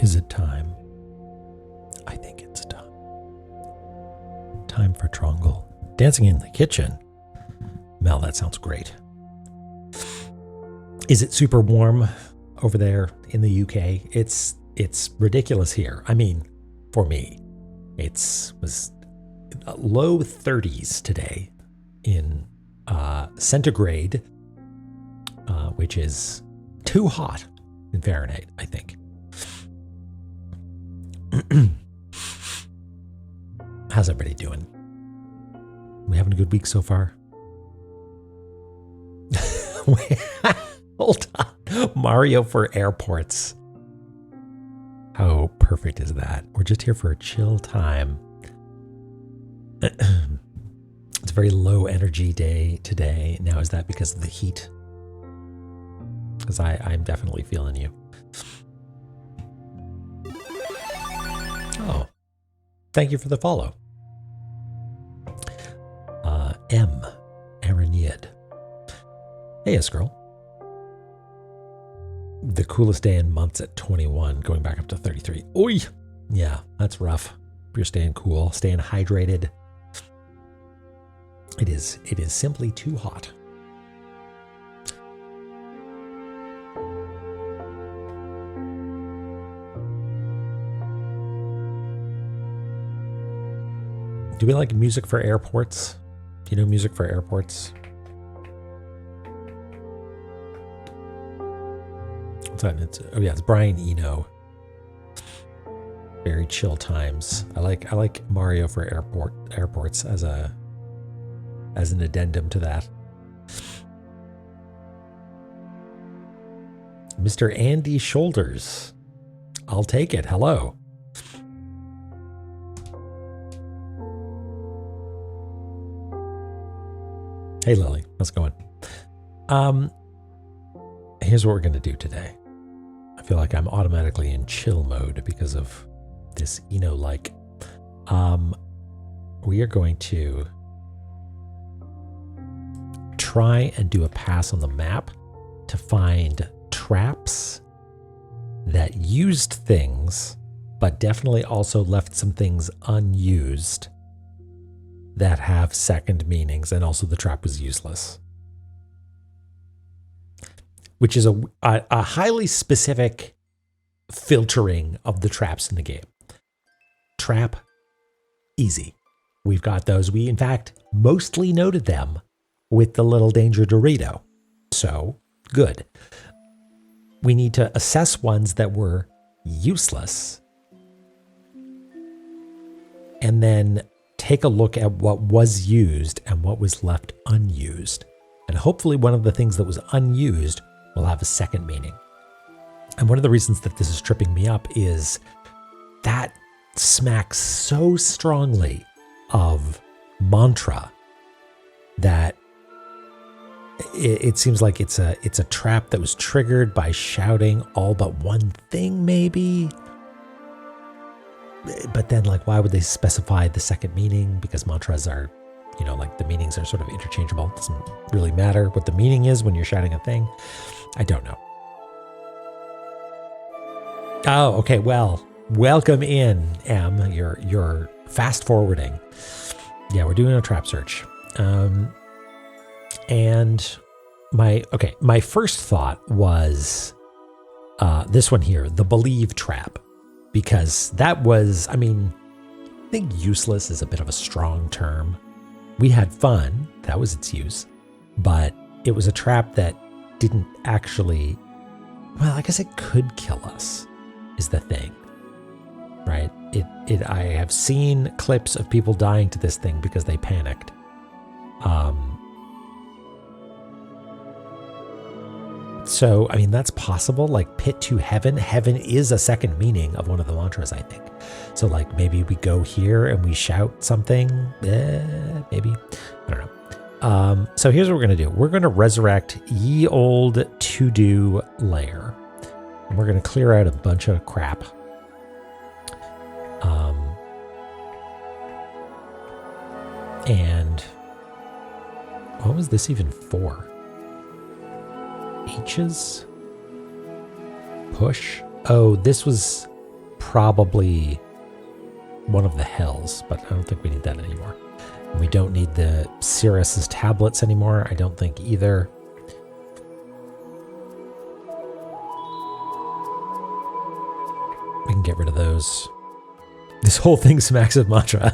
Is it time? I think it's time. Time for Trongle. Dancing in the kitchen. Mel, that sounds great. Is it super warm over there in the UK? It's ridiculous here. I mean, for me, was low 30s today in centigrade, which is too hot in Fahrenheit, I think. How's everybody doing? We having a good week so far? Hold on. Mario for airports. How perfect is that? We're just here for a chill time. It's a very low energy day today. Now, is that because of the heat? Because I'm definitely feeling you. Oh, thank you for the follow. Aaron Yid. Hey, Escroll. The coolest day in months at 21, going back up to 33. Oi! Yeah, that's rough. You're staying cool, staying hydrated. It is simply too hot. Do we like music for airports? Do you know music for airports? What's that? It's Brian Eno. Very chill times. I like Mario for airports as an addendum to that. Mr. Andy Shoulders. I'll take it. Hello. Hey, Lily. How's it going? Here's what we're going to do today. I feel like I'm automatically in chill mode because of this Eno-like. We are going to try and do a pass on the map to find traps that used things, but definitely also left some things unused that have second meanings, and also the trap was useless. Which is a highly specific filtering of the traps in the game. Trap, easy. We've got those. We, in fact, mostly noted them with the little danger Dorito. So, good. We need to assess ones that were useless and then take a look at what was used and what was left unused. And hopefully one of the things that was unused will have a second meaning. And one of the reasons that this is tripping me up is that smacks so strongly of mantra that it seems like it's a trap that was triggered by shouting all but one thing, maybe. But then, like, why would they specify the second meaning? Because mantras are, like the meanings are sort of interchangeable. It doesn't really matter what the meaning is when you're shouting a thing. I don't know. Oh, okay. Well, welcome in, Em. You're fast forwarding. Yeah, we're doing a trap search. And my first thought was this one here, the believe trap. Because that was, I think useless is a bit of a strong term. We had fun, that was its use, but it was a trap that didn't actually, well, I guess it could kill us, is the thing, right? I have seen clips of people dying to this thing because they panicked. So, that's possible. Like pit to heaven. Heaven is a second meaning of one of the mantras, I think. So, like, maybe we go here and we shout something. Maybe. I don't know. So here's what we're going to do. We're going to resurrect ye old to-do layer. And we're going to clear out a bunch of crap. And what was this even for? H's? Push? Oh, this was probably one of the hells, but I don't think we need that anymore. We don't need the Cirrus's tablets anymore. I don't think either. We can get rid of those. This whole thing smacks of mantra.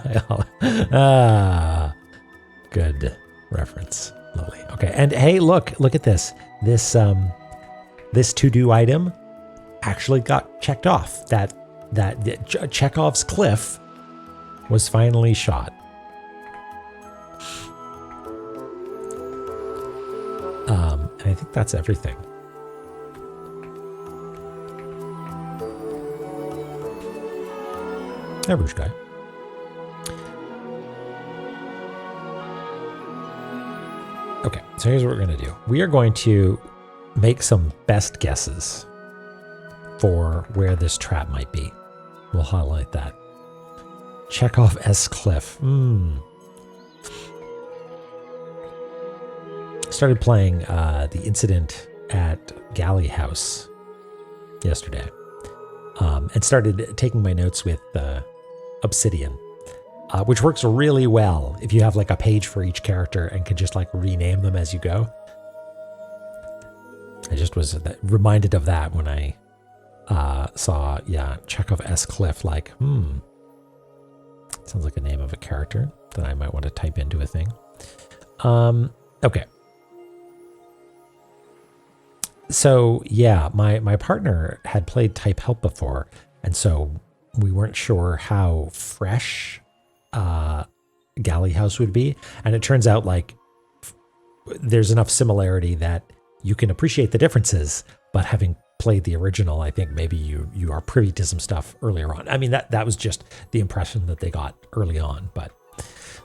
Good reference. Lovely. Okay, and hey, look at this. This to-do item actually got checked off. That Chekhov's cliff was finally shot. And I think that's everything. Hey, Rouge guy. Okay, so here's what we're going to do. We are going to make some best guesses for where this trap might be. We'll highlight that. Chekhov S. Cliff. Started playing the incident at Galley House yesterday. And started taking my notes with Obsidian, which works really well if you have like a page for each character and can just like rename them as you go. I just was reminded of that when I saw, Chekhov S. Cliff, like, sounds like a name of a character that I might want to type into a thing. Okay. So, yeah, my partner had played Type Help before, and so we weren't sure how fresh Galley House would be. And it turns out, like, there's enough similarity that you can appreciate the differences, but having played the original, I think maybe you are privy to some stuff earlier on. I mean, that was just the impression that they got early on, but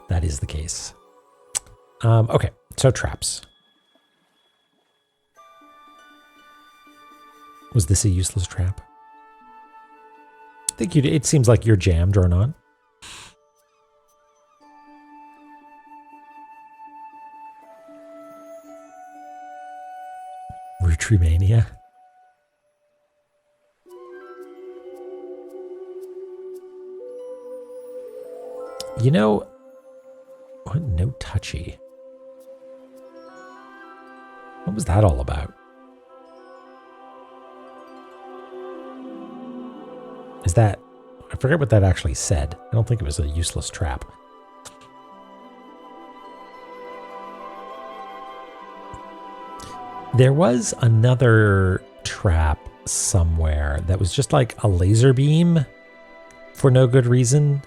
that is the case. Okay, so traps. Was this a useless trap? I think it seems like you're jammed or not. Retrimania. You know, what? No touchy. What was that all about? Is that... I forget what that actually said. I don't think it was a useless trap. There was another trap somewhere that was just like a laser beam for no good reason.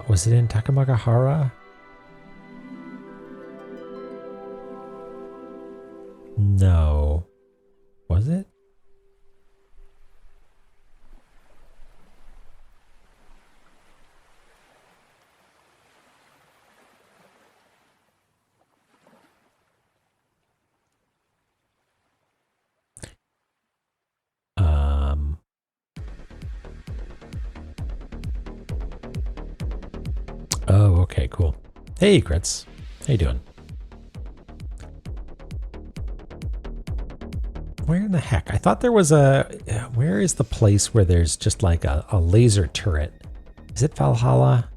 Was it in Takamagahara? No. Was it? Oh, okay, cool. Hey, Crits. How you doing? Where in the heck? I thought there was a... Where is the place where there's just like a laser turret? Is it Valhalla?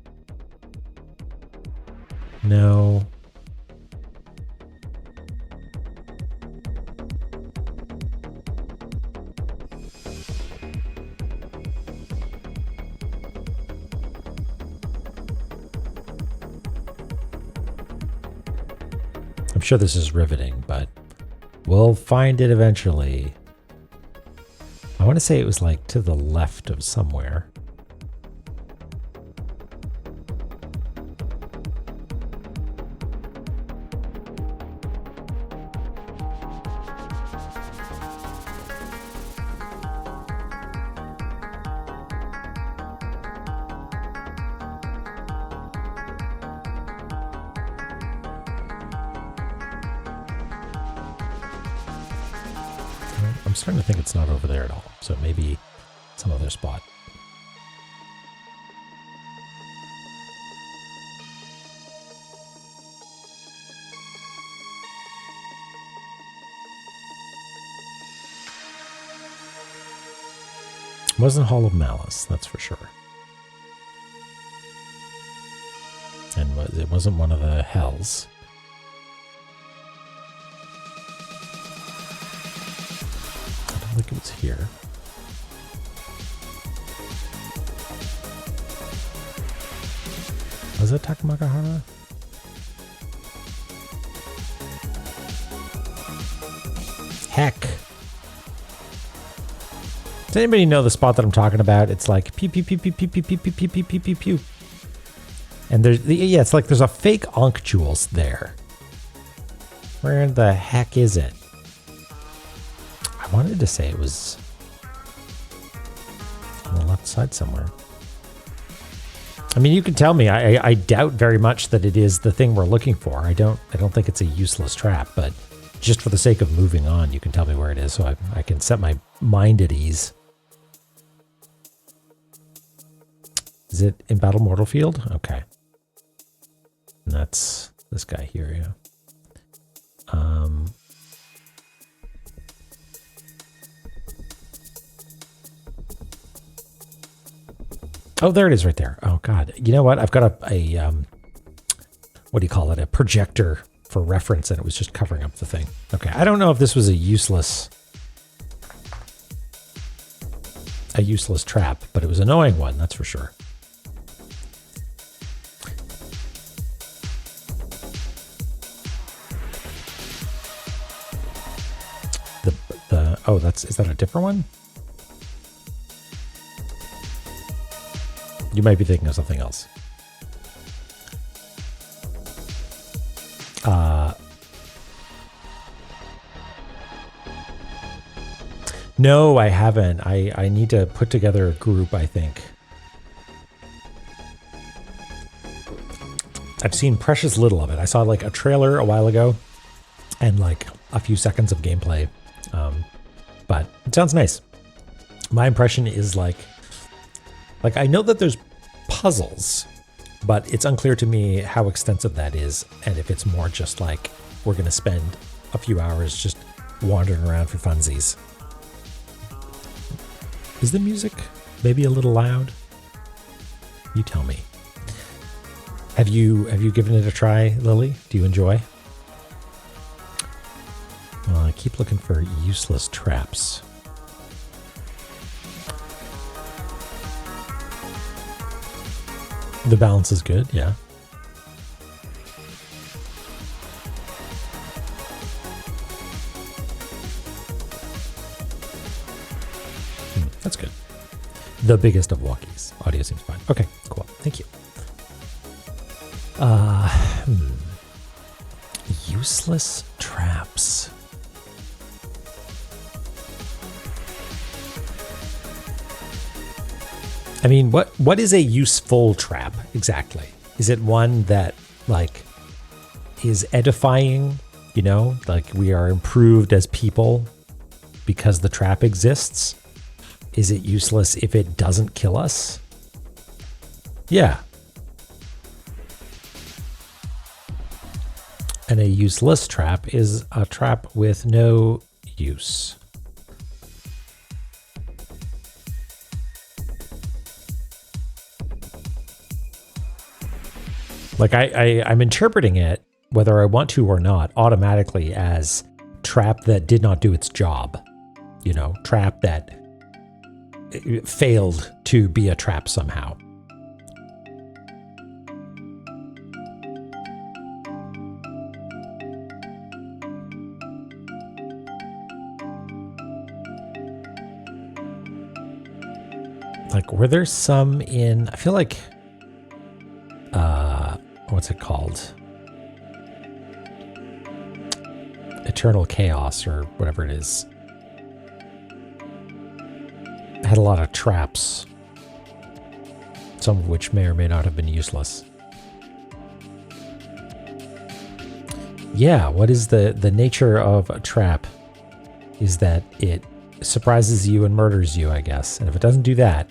No. I'm sure this is riveting, but we'll find it eventually. I want to say it was like to the left of somewhere. I'm starting to think it's not over there at all, so maybe some other spot. Wasn't Hall of Malice, that's for sure. And it wasn't one of the hells. I don't think it was here. Was it Takamagahara? Heck. Does anybody know the spot that I'm talking about? It's like pew pew pew pew pew pew pew pew pew pew pew pew pew. And there's yeah, it's like there's a fake Ankh jewels there. Where the heck is it? I wanted to say it was on the left side somewhere. I mean, you can tell me. I doubt very much that it is the thing we're looking for. I don't think it's a useless trap, but just for the sake of moving on, you can tell me where it is so I can set my mind at ease. Is it in Battle Mortal Field? Okay. And that's this guy here, yeah. Oh, there it is right there. Oh, God. You know what? I've got a what do you call it? A projector for reference, and it was just covering up the thing. Okay, I don't know if this was a useless trap, but it was an annoying one, that's for sure. Oh, is that a different one? You might be thinking of something else. No, I haven't. I need to put together a group, I think. I've seen precious little of it. I saw like a trailer a while ago and like a few seconds of gameplay. But it sounds nice. My impression is like I know that there's puzzles, but it's unclear to me how extensive that is, and if it's more just like we're going to spend a few hours just wandering around for funsies. Is the music maybe a little loud? You tell me. Have you given it a try, Lily? Do you enjoy? Well, I keep looking for useless traps. The balance is good, yeah. That's good. The biggest of walkies. Audio seems fine. Okay, cool. Thank you. Useless traps. I mean, what is a useful trap exactly? Is it one that like is edifying, you know, like we are improved as people because the trap exists? Is it useless if it doesn't kill us? Yeah. And a useless trap is a trap with no use. Like I'm interpreting it, whether I want to or not, automatically as trap that did not do its job. You know, trap that failed to be a trap somehow. Like, were there some in, I feel like, what's it called? Eternal Chaos or whatever it is. It had a lot of traps, some of which may or may not have been useless. Yeah, what is the nature of a trap is that it surprises you and murders you, I guess. And if it doesn't do that,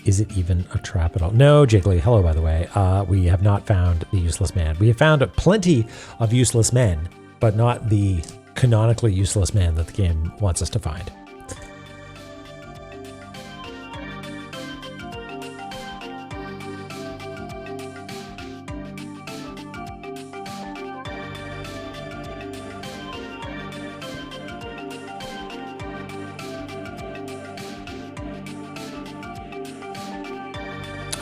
is it even a trap at all? No, Jiggly, hello, by the way. We have not found the useless man. We have found plenty of useless men, but not the canonically useless man that the game wants us to find.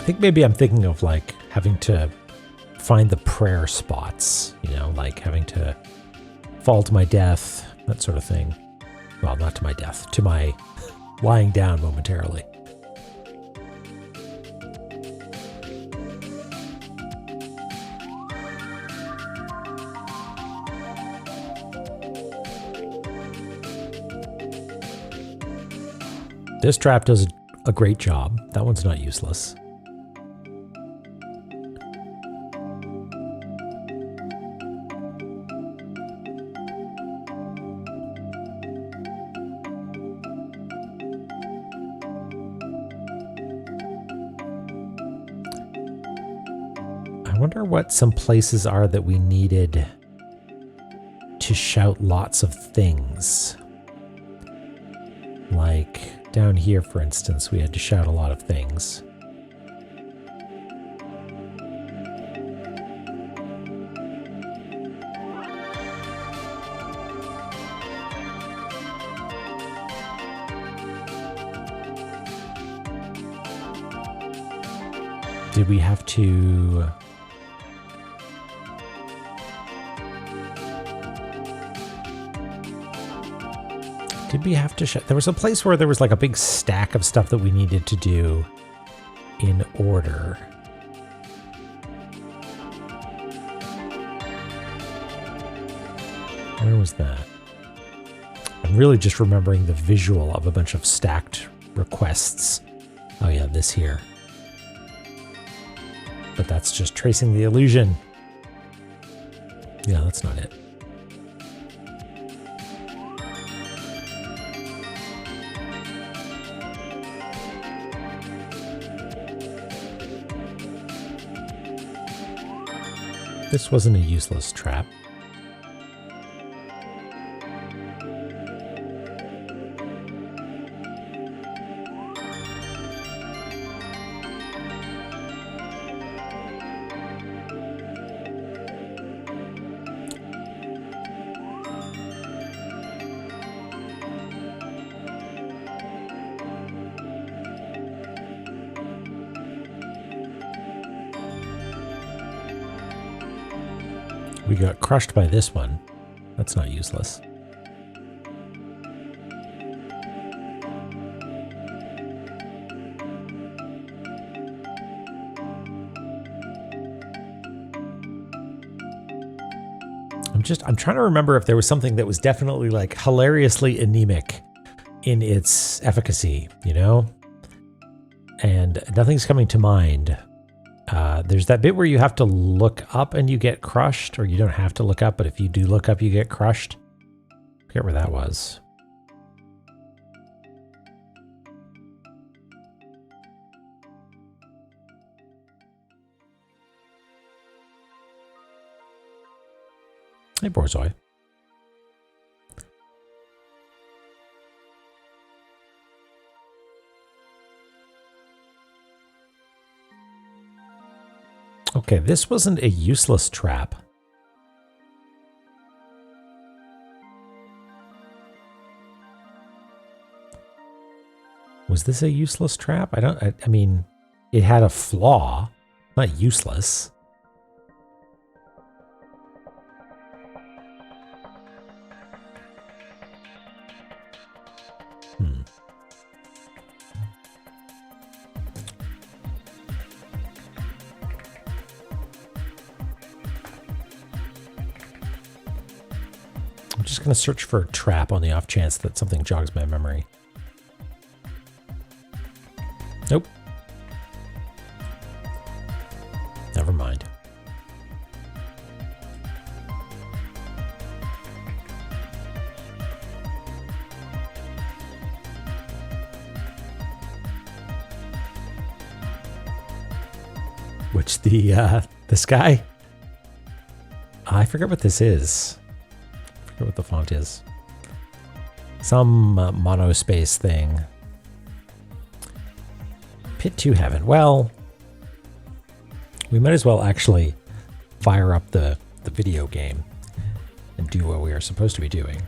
think maybe I'm thinking of like having to find the prayer spots, you know, like having to fall to my death, that sort of thing. Well, not to my death, to my lying down momentarily. This trap does a great job. That one's not useless. I wonder what some places are that we needed to shout lots of things. Like down here, for instance, we had to shout a lot of things. Did we have to... Did we have to there was a place where there was like a big stack of stuff that we needed to do in order. Where was that? I'm really just remembering the visual of a bunch of stacked requests. Oh yeah, this here. But that's just tracing the illusion. Yeah, that's not it. This wasn't a useless trap. We got crushed by this one. That's not useless. I'm trying to remember if there was something that was definitely like hilariously anemic in its efficacy, you know? And nothing's coming to mind. There's that bit where you have to look up and you get crushed, or you don't have to look up, but if you do look up, you get crushed. I forget where that was. Hey, Borzoi. Okay, this wasn't a useless trap. Was this a useless trap? I mean, it had a flaw, not useless. I'm just going to search for a trap on the off chance that something jogs my memory. Nope. Never mind. Which this guy? I forget what this is. I forget what the font is. Some monospace thing. Pit to Heaven. Well, we might as well actually fire up the video game and do what we are supposed to be doing.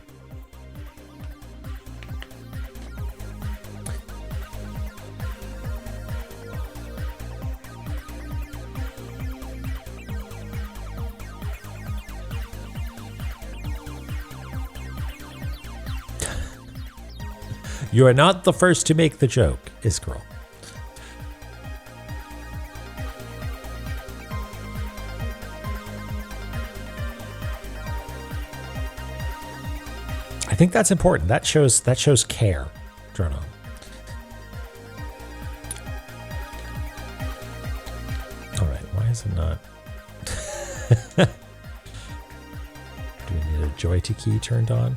You are not the first to make the joke, Iskerl. I think that's important. That shows care, Dronon. All right, why is it not? Do we need a joy to key turned on?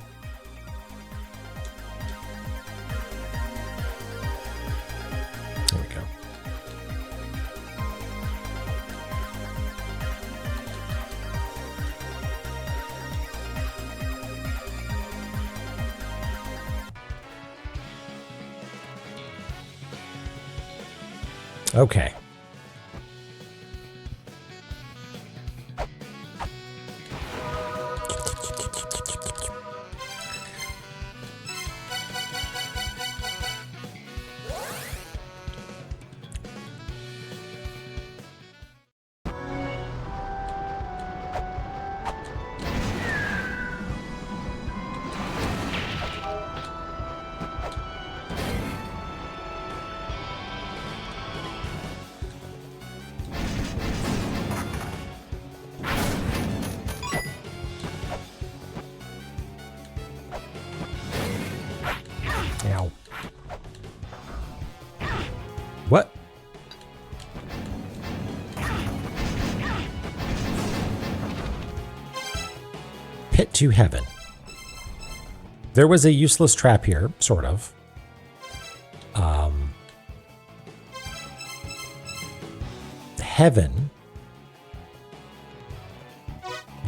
There we go. Okay. Ow. What? Pit to heaven. There was a useless trap here, sort of. Heaven.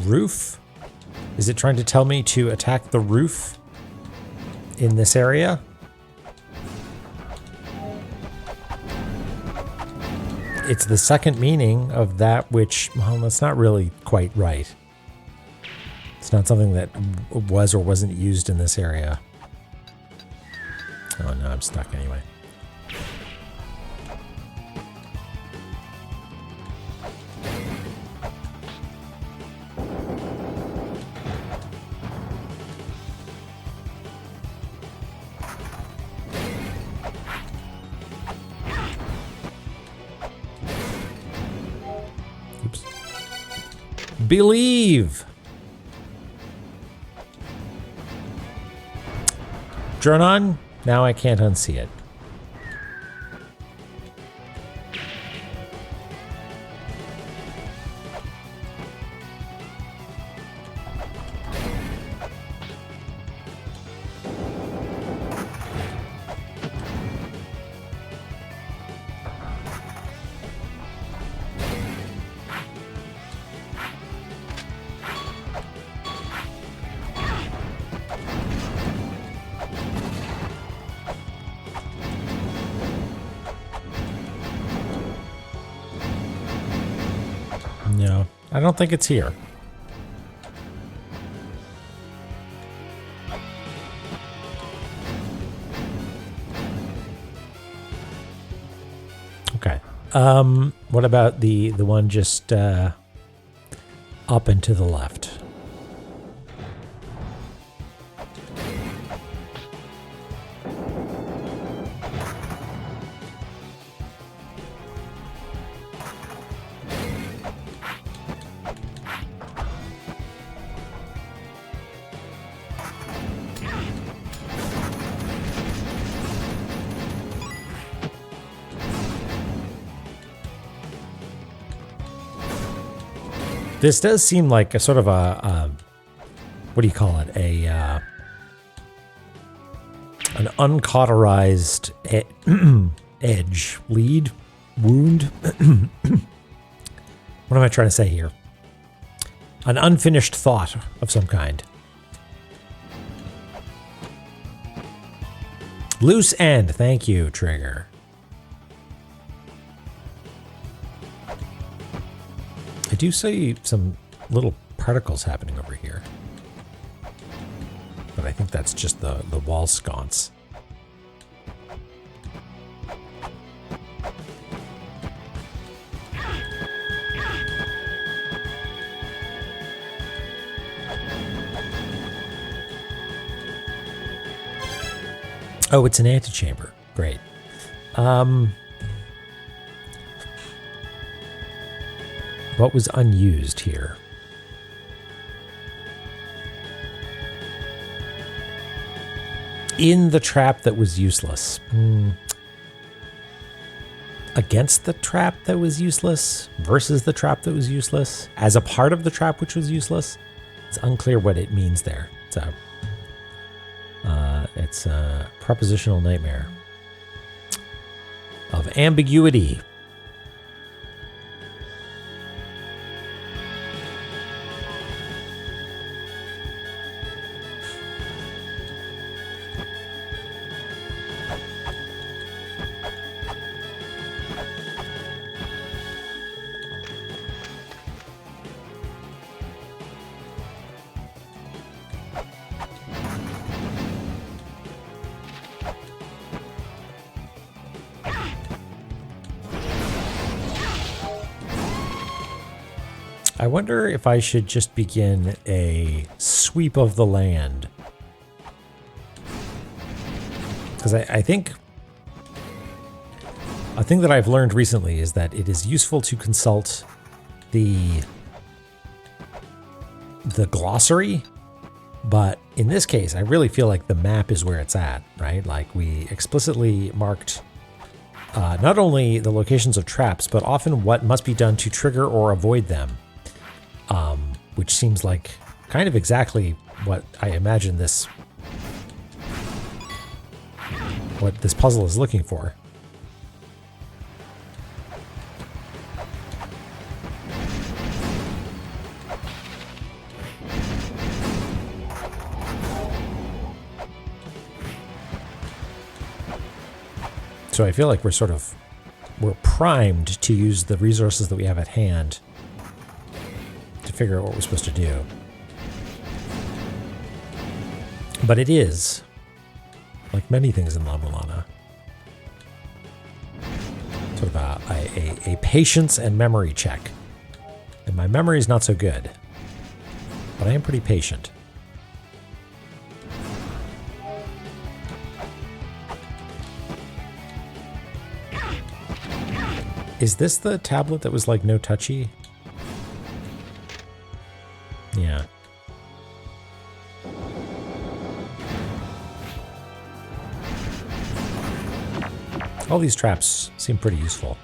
Roof? Is it trying to tell me to attack the roof in this area? It's the second meaning of that which, well, that's not really quite right. It's not something that was or wasn't used in this area. Oh no, I'm stuck anyway. Oops. Believe! Dronon, now I can't unsee it. No, I don't think it's here. Okay. What about the one just up and to the left? This does seem like a sort of a what do you call it? An uncauterized edge, lead, wound. What am I trying to say here? An unfinished thought of some kind. Loose end. Thank you, Trigger. I do see some little particles happening over here. But I think that's just the wall sconce. Oh, it's an antechamber. Great. What was unused here? In the trap that was useless. Against the trap that was useless versus the trap that was useless as a part of the trap which was useless. It's unclear what it means there. It's a propositional nightmare of ambiguity. I wonder if I should just begin a sweep of the land. Because I think a thing that I've learned recently is that it is useful to consult the glossary, but in this case, I really feel like the map is where it's at, right? Like we explicitly marked not only the locations of traps, but often what must be done to trigger or avoid them. Which seems like kind of exactly what I imagine what this puzzle is looking for. So I feel like we're primed to use the resources that we have at hand to figure out what we're supposed to do. But it is, like many things in La-Mulana, sort of a patience and memory check. And my memory is not so good, but I am pretty patient. Is this the tablet that was like no touchy? Yeah. All these traps seem pretty useful.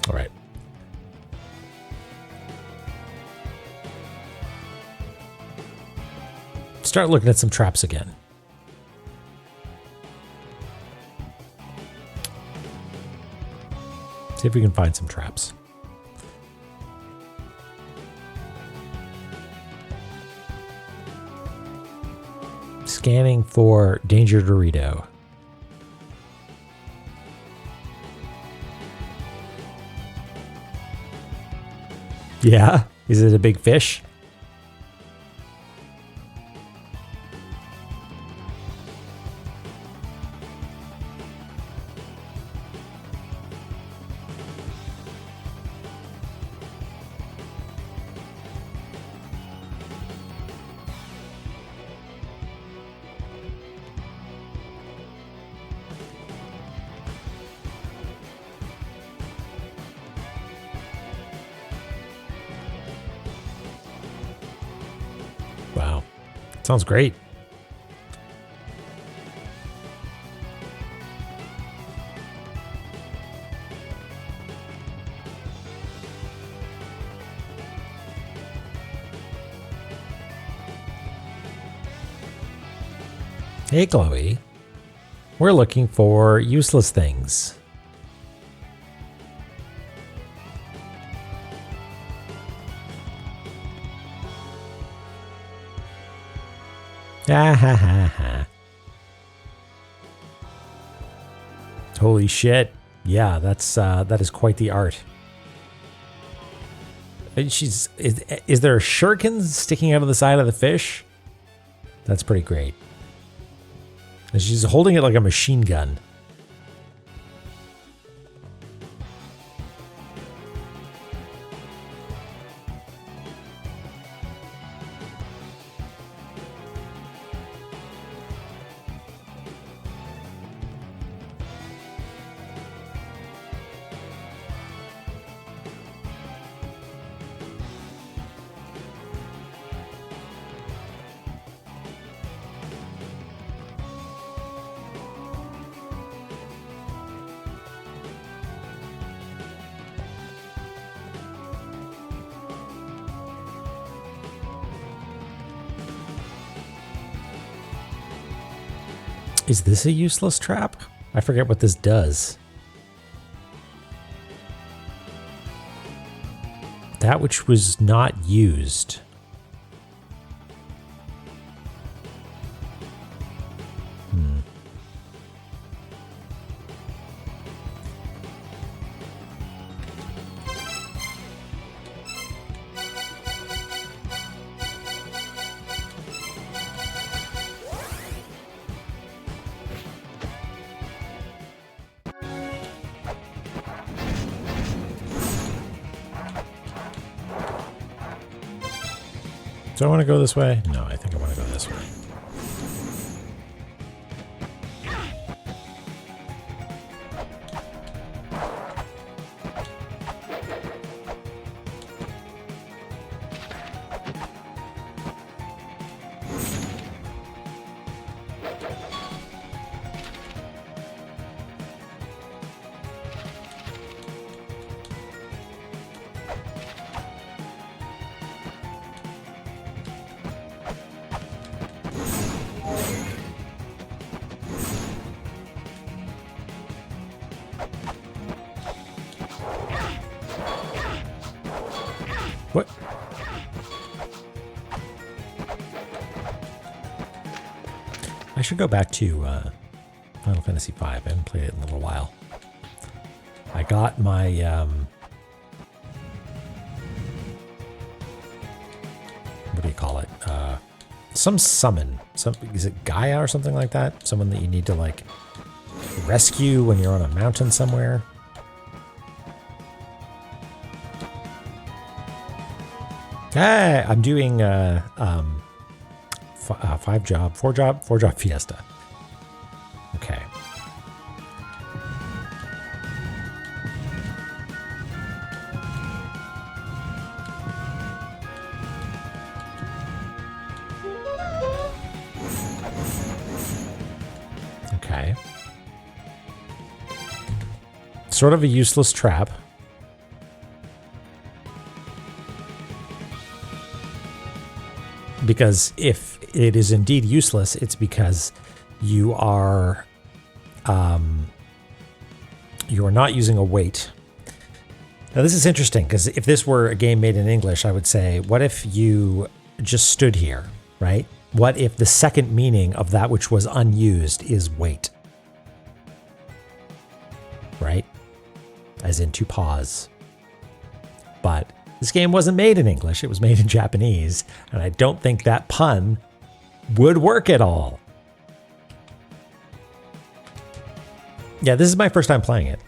All right. Start looking at some traps again. See if we can find some traps. Scanning for Danger Dorito. Yeah? Is it a big fish? Wow. Sounds great. Hey, Chloe. We're looking for useless things. Ah ha ha ha. Holy shit. Yeah, that is quite the art. Is there a shuriken sticking out of the side of the fish? That's pretty great. And she's holding it like a machine gun. Is this a useless trap? I forget what this does. That which was not used. Do I want to go this way? No, I think I want to go this way. What? I should go back to Final Fantasy V. I haven't played it in a little while. I got my what do you call it? Some summon. Is it Gaia or something like that? Someone that you need to like rescue when you're on a mountain somewhere. Hey, I'm doing four job fiesta. Okay. Okay. Sort of a useless trap. Because if it is indeed useless, it's because you are not using a weight. Now this is interesting because if this were a game made in English, I would say, what if you just stood here, right? What if the second meaning of that which was unused is weight? Right? As in to pause. But this game wasn't made in English, it was made in Japanese, and I don't think that pun would work at all. Yeah, this is my first time playing it.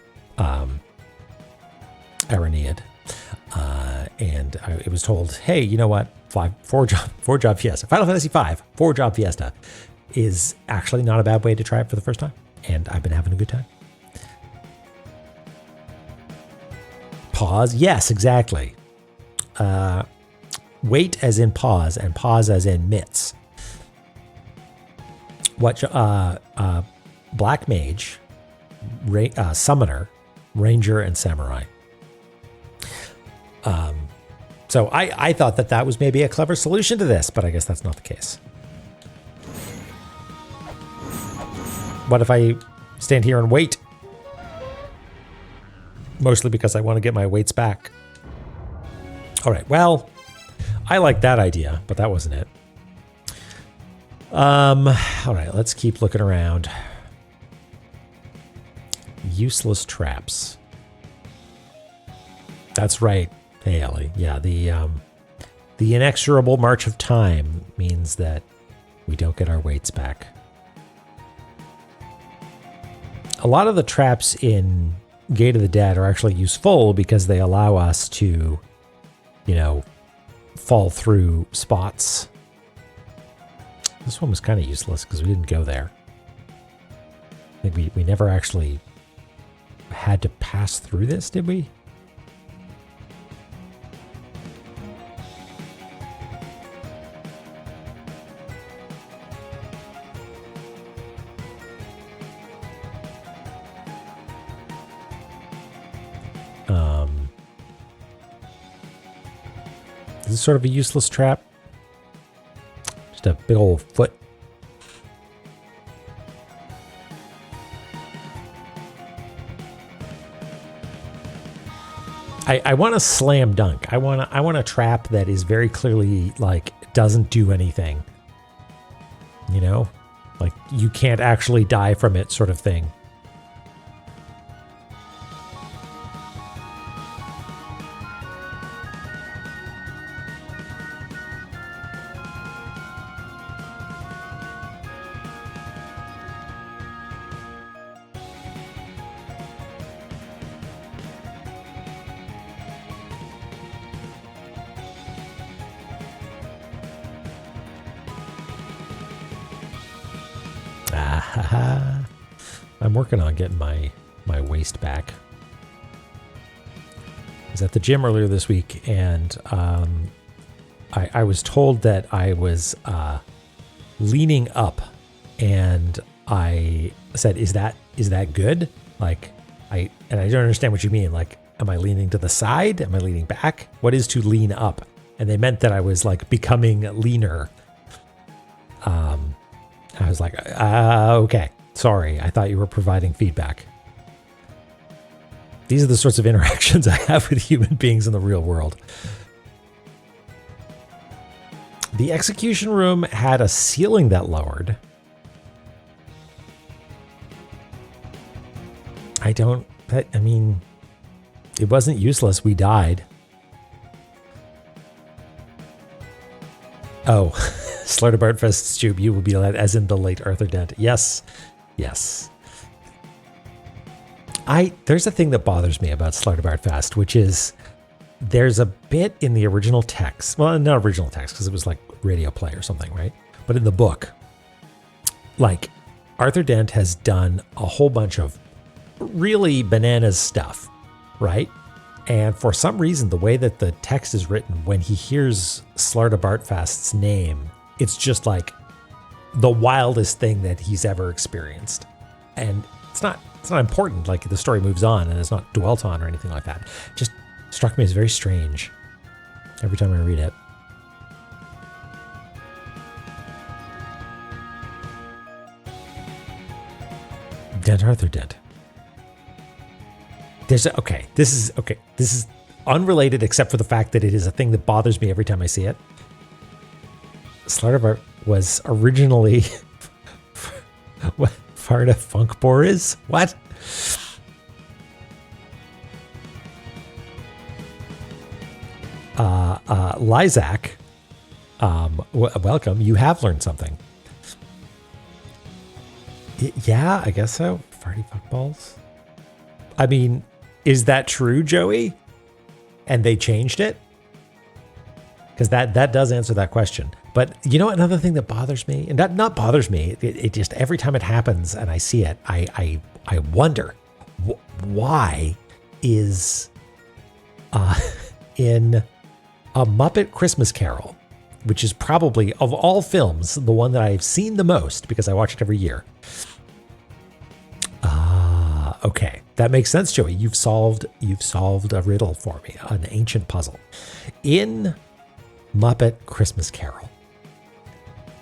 Aranead. And it was told, hey, you know what? Four job fiesta. Final Fantasy V, 4-job fiesta is actually not a bad way to try it for the first time. And I've been having a good time. Pause. Yes, exactly. Wait as in pause and pause as in mitts. What Black Mage, Summoner, Ranger, and Samurai. So I thought that was maybe a clever solution to this, but I guess that's not the case. What if I stand here and wait? Mostly because I want to get my weights back. All right, well, I like that idea, but that wasn't it. All right, let's keep looking around. Useless traps. That's right. Hey, Ellie. Yeah, the inexorable march of time means that we don't get our weights back. A lot of the traps in Gate of the Dead are actually useful because they allow us to, fall through spots. This one was kind of useless because we didn't go there. I think we never actually had to pass through this, did we? This is sort of a useless trap. Just a big old foot. I want a slam dunk. I want a trap that is very clearly like doesn't do anything. Like you can't actually die from it, sort of thing. I'm working on getting my waist back. I was at the gym earlier this week, and I was told that I was leaning up, and I said, "Is that good?" Like, I don't understand what you mean. Like, am I leaning to the side? Am I leaning back? What is to lean up? And they meant that I was like becoming leaner. I was like, okay, sorry. I thought you were providing feedback. These are the sorts of interactions I have with human beings in the real world. The execution room had a ceiling that lowered. It wasn't useless. We died. Oh, Slartibartfest Stube, you will be led as in the late Arthur Dent. Yes. There's a thing that bothers me about Slartibartfest, which is there's a bit in the original text. Well, not original text, because it was like radio play or something, right? But in the book, like Arthur Dent has done a whole bunch of really bananas stuff, right? And for some reason, the way that the text is written, when he hears Slartibartfast's name, it's just like the wildest thing that he's ever experienced. And it's not important. Like the story moves on and it's not dwelt on or anything like that. It just struck me as very strange every time I read it. Dent Arthur Dent. This is unrelated except for the fact that it is a thing that bothers me every time I see it. Slartibart was originally what Farda Funkbor is? What? Lysac, welcome. You have learned something. Yeah, I guess so. Farty fuckballs. I mean, is that true, Joey? And they changed it? Because that does answer that question. But you know, another thing that bothers me, and that not bothers me, it just every time it happens and I see it, I wonder why is in A Muppet Christmas Carol, which is probably of all films the one that I've seen the most because I watch it every year. Okay, that makes sense, Joey. You've solved a riddle for me, an ancient puzzle. In Muppet Christmas Carol,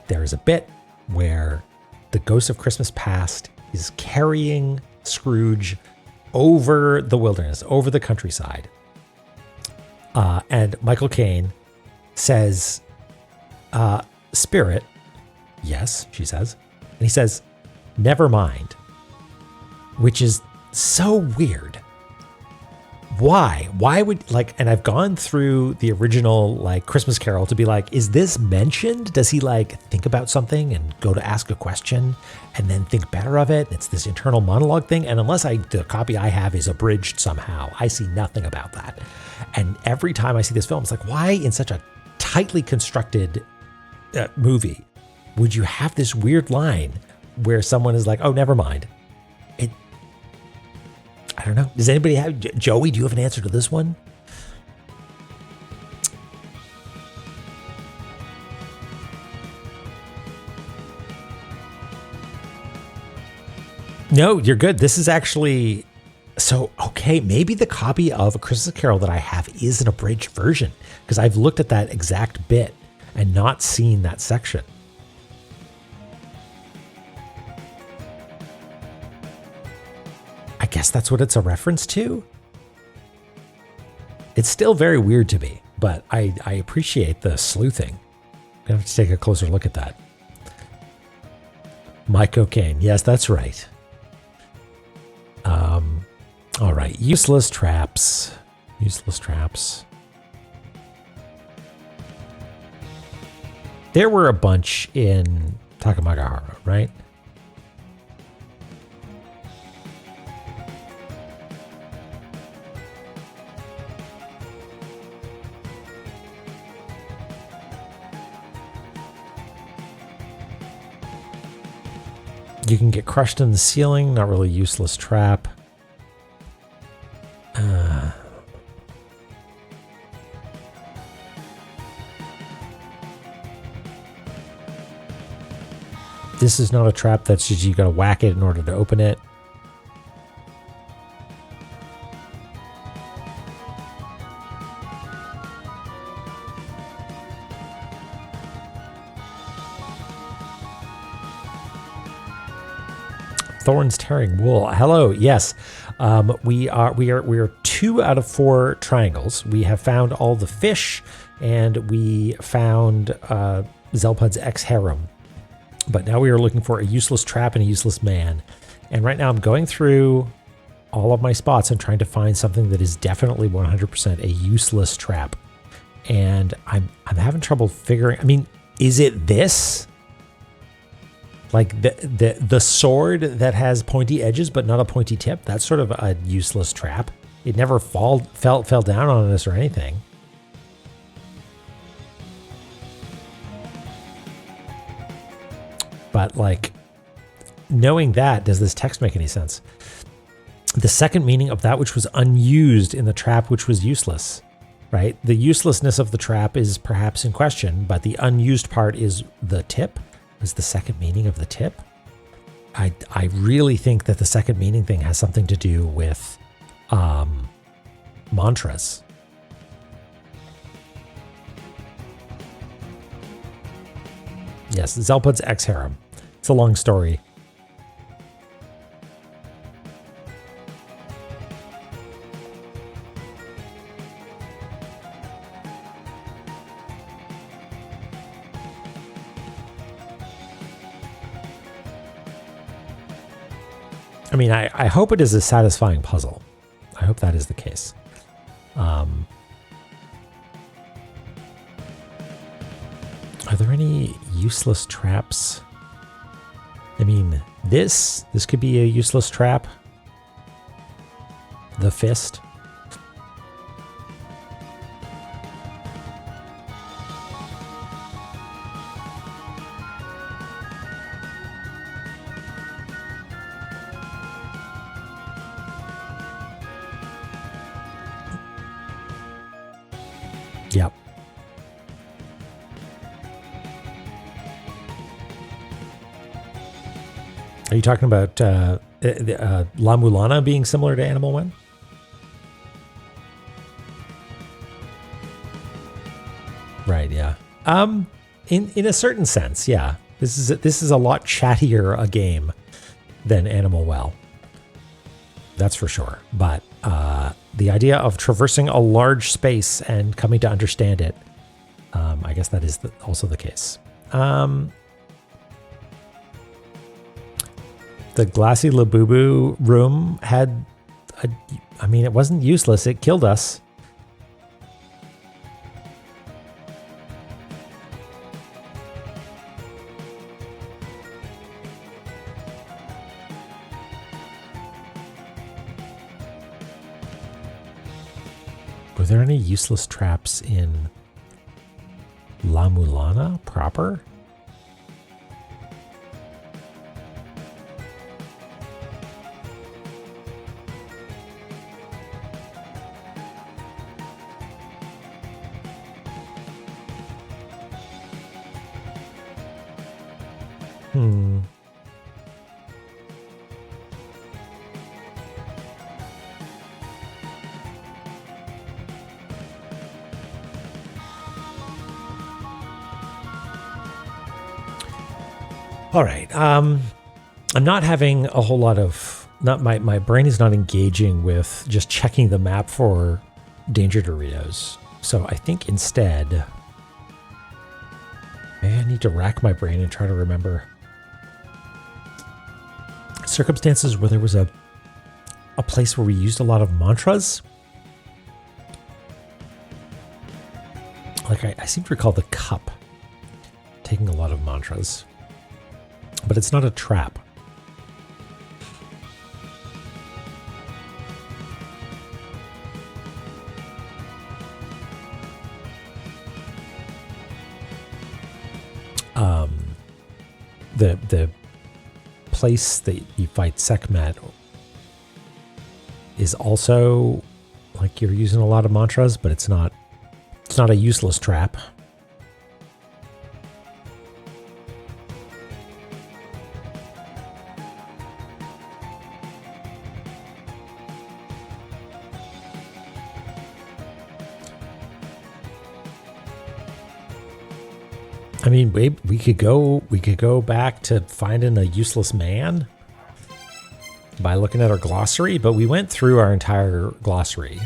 there is a bit where the ghost of Christmas past is carrying Scrooge over the wilderness, over the countryside. And Michael Caine says, Spirit, yes, she says. And he says, never mind, which is so weird. Why would, like, and I've gone through the original, like, Christmas Carol to be like, is this mentioned? Does he, like, think about something and go to ask a question and then think better of it? It's this internal monologue thing. And unless the copy I have is abridged somehow, I see nothing about that. And every time I see this film, it's like, why in such a tightly constructed movie would you have this weird line where someone is like, oh, never mind? I don't know. Does anybody have, Joey, do you have an answer to this one? No, you're good. This is actually, so, okay, maybe the copy of A Christmas Carol that I have is an abridged version, because I've looked at that exact bit and not seen that section. I guess that's what it's a reference to. It's still very weird to me, but I appreciate the sleuthing. I'm gonna have to take a closer look at that. My cocaine. Yes, that's right. All right. Useless traps. Useless traps. There were a bunch in Takamagahara, right? You can get crushed in the ceiling. Not really useless trap. This is not a trap. That's just you got to whack it in order to open it. Thorns tearing wool. Hello. Yes. We are 2 out of 4 triangles. We have found all the fish, and we found Zelpud's ex-harem. But now we are looking for a useless trap and a useless man. And right now I'm going through all of my spots and trying to find something that is definitely 100% a useless trap. And I'm having trouble figuring. I mean, is it this? Like the sword that has pointy edges but not a pointy tip? That's sort of a useless trap. It never fell down on us or anything. But, like, knowing that, does this text make any sense? The second meaning of that which was unused in the trap which was useless, right? The uselessness of the trap is perhaps in question, but the unused part is the tip, is the second meaning of the tip. I really think that the second meaning thing has something to do with mantras. Yes, Zelpud's ex-harem. It's a long story. I mean, I hope it is a satisfying puzzle. I hope that is the case. Are there any useless traps? I mean, this could be a useless trap. The fist. Yep. Are you talking about La-Mulana being similar to Animal One? Right, yeah. In a certain sense, yeah. This is a lot chattier a game than Animal Well. That's for sure. But the idea of traversing a large space and coming to understand it, I guess that is also the case. The Glassy Labubu room had I mean, it wasn't useless. It killed us. Were there any useless traps in La-Mulana proper? All right. I'm not having a whole lot of my brain is not engaging with just checking the map for danger Doritos. So I think instead maybe I need to rack my brain and try to remember circumstances where there was a place where we used a lot of mantras. Like I seem to recall the cup taking a lot of mantras. But it's not a trap. The place that you fight Sekhmet is also like you're using a lot of mantras, but it's not a useless trap. I mean, we could go back to finding a useless man by looking at our glossary, but we went through our entire glossary.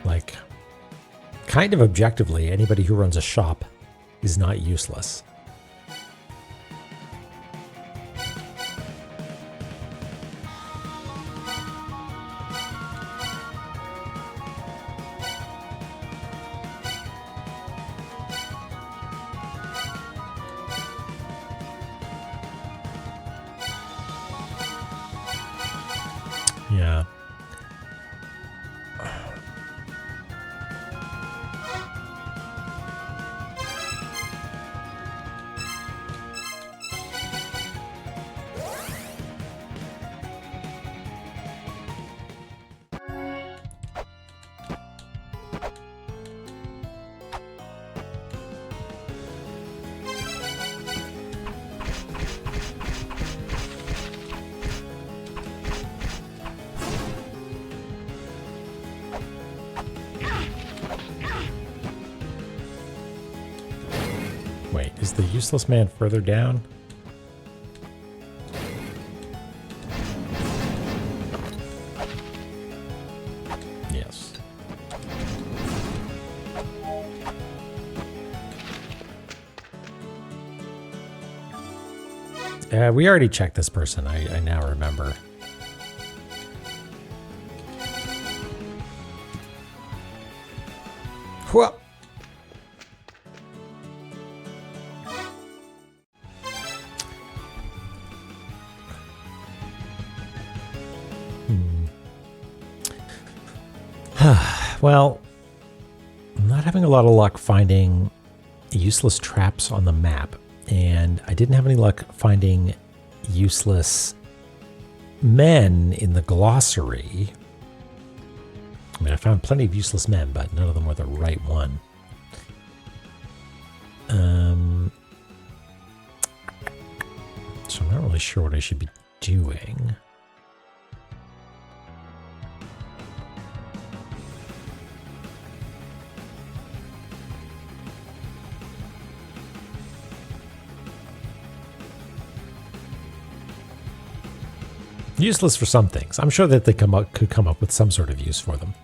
Like, kind of objectively, anybody who runs a shop is not useless. Yeah. Wait, is the useless man further down? Yes. We already checked this person. I now remember. Whoa. Well, I'm not having a lot of luck finding useless traps on the map, and I didn't have any luck finding useless men in the glossary. I mean, I found plenty of useless men, but none of them were the right one. So I'm not really sure what I should be doing. Useless for some things. I'm sure that they could come up with some sort of use for them.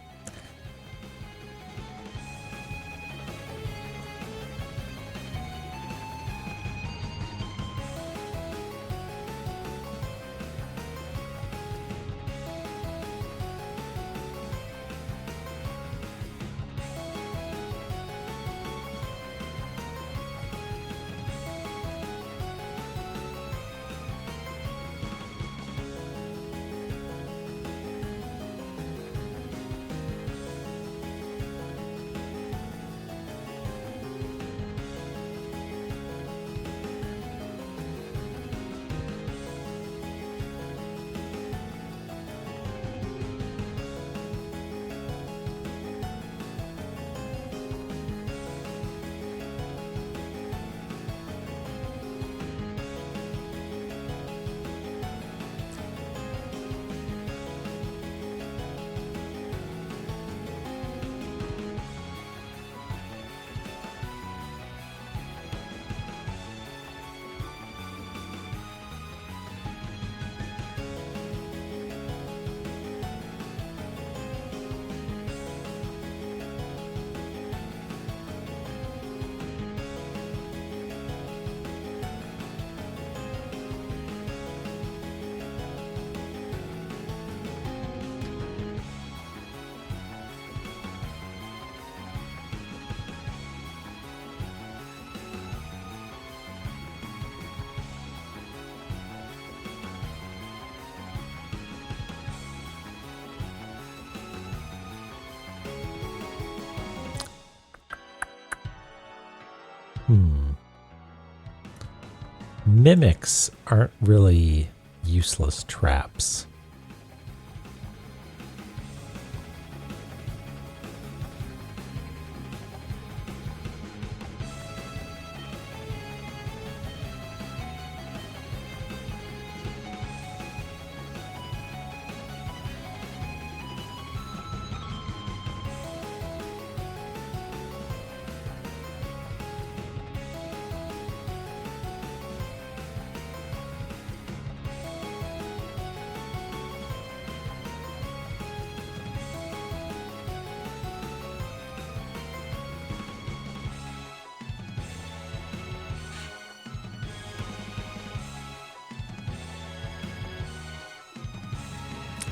Mimics aren't really useless traps.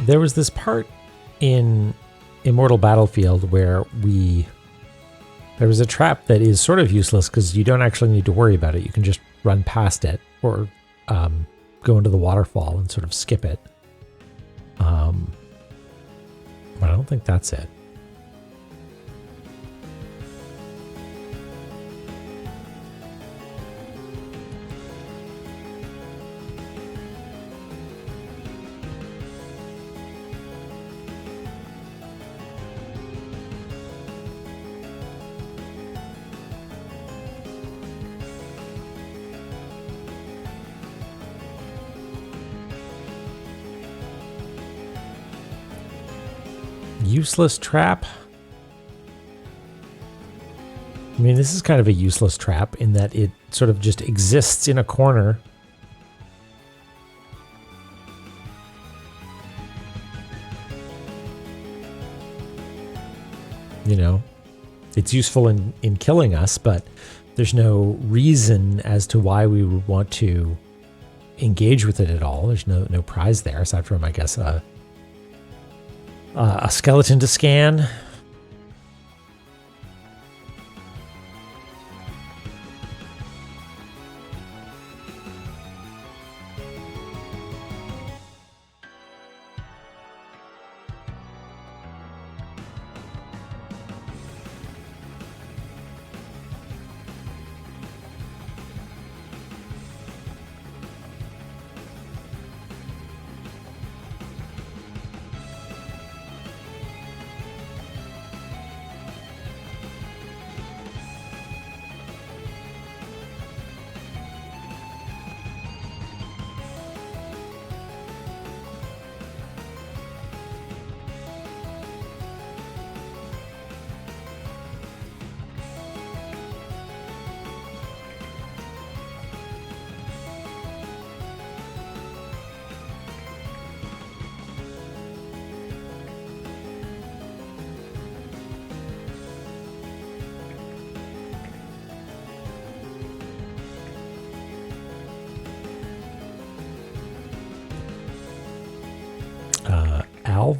There was this part in Immortal Battlefield where there was a trap that is sort of useless because you don't actually need to worry about it. You can just run past it or go into the waterfall and sort of skip it. But I don't think that's it. Useless trap. I mean, this is kind of a useless trap in that it sort of just exists in a corner. You know, it's useful in killing us, but there's no reason as to why we would want to engage with it at all. There's no prize there, aside from, I guess, a skeleton to scan.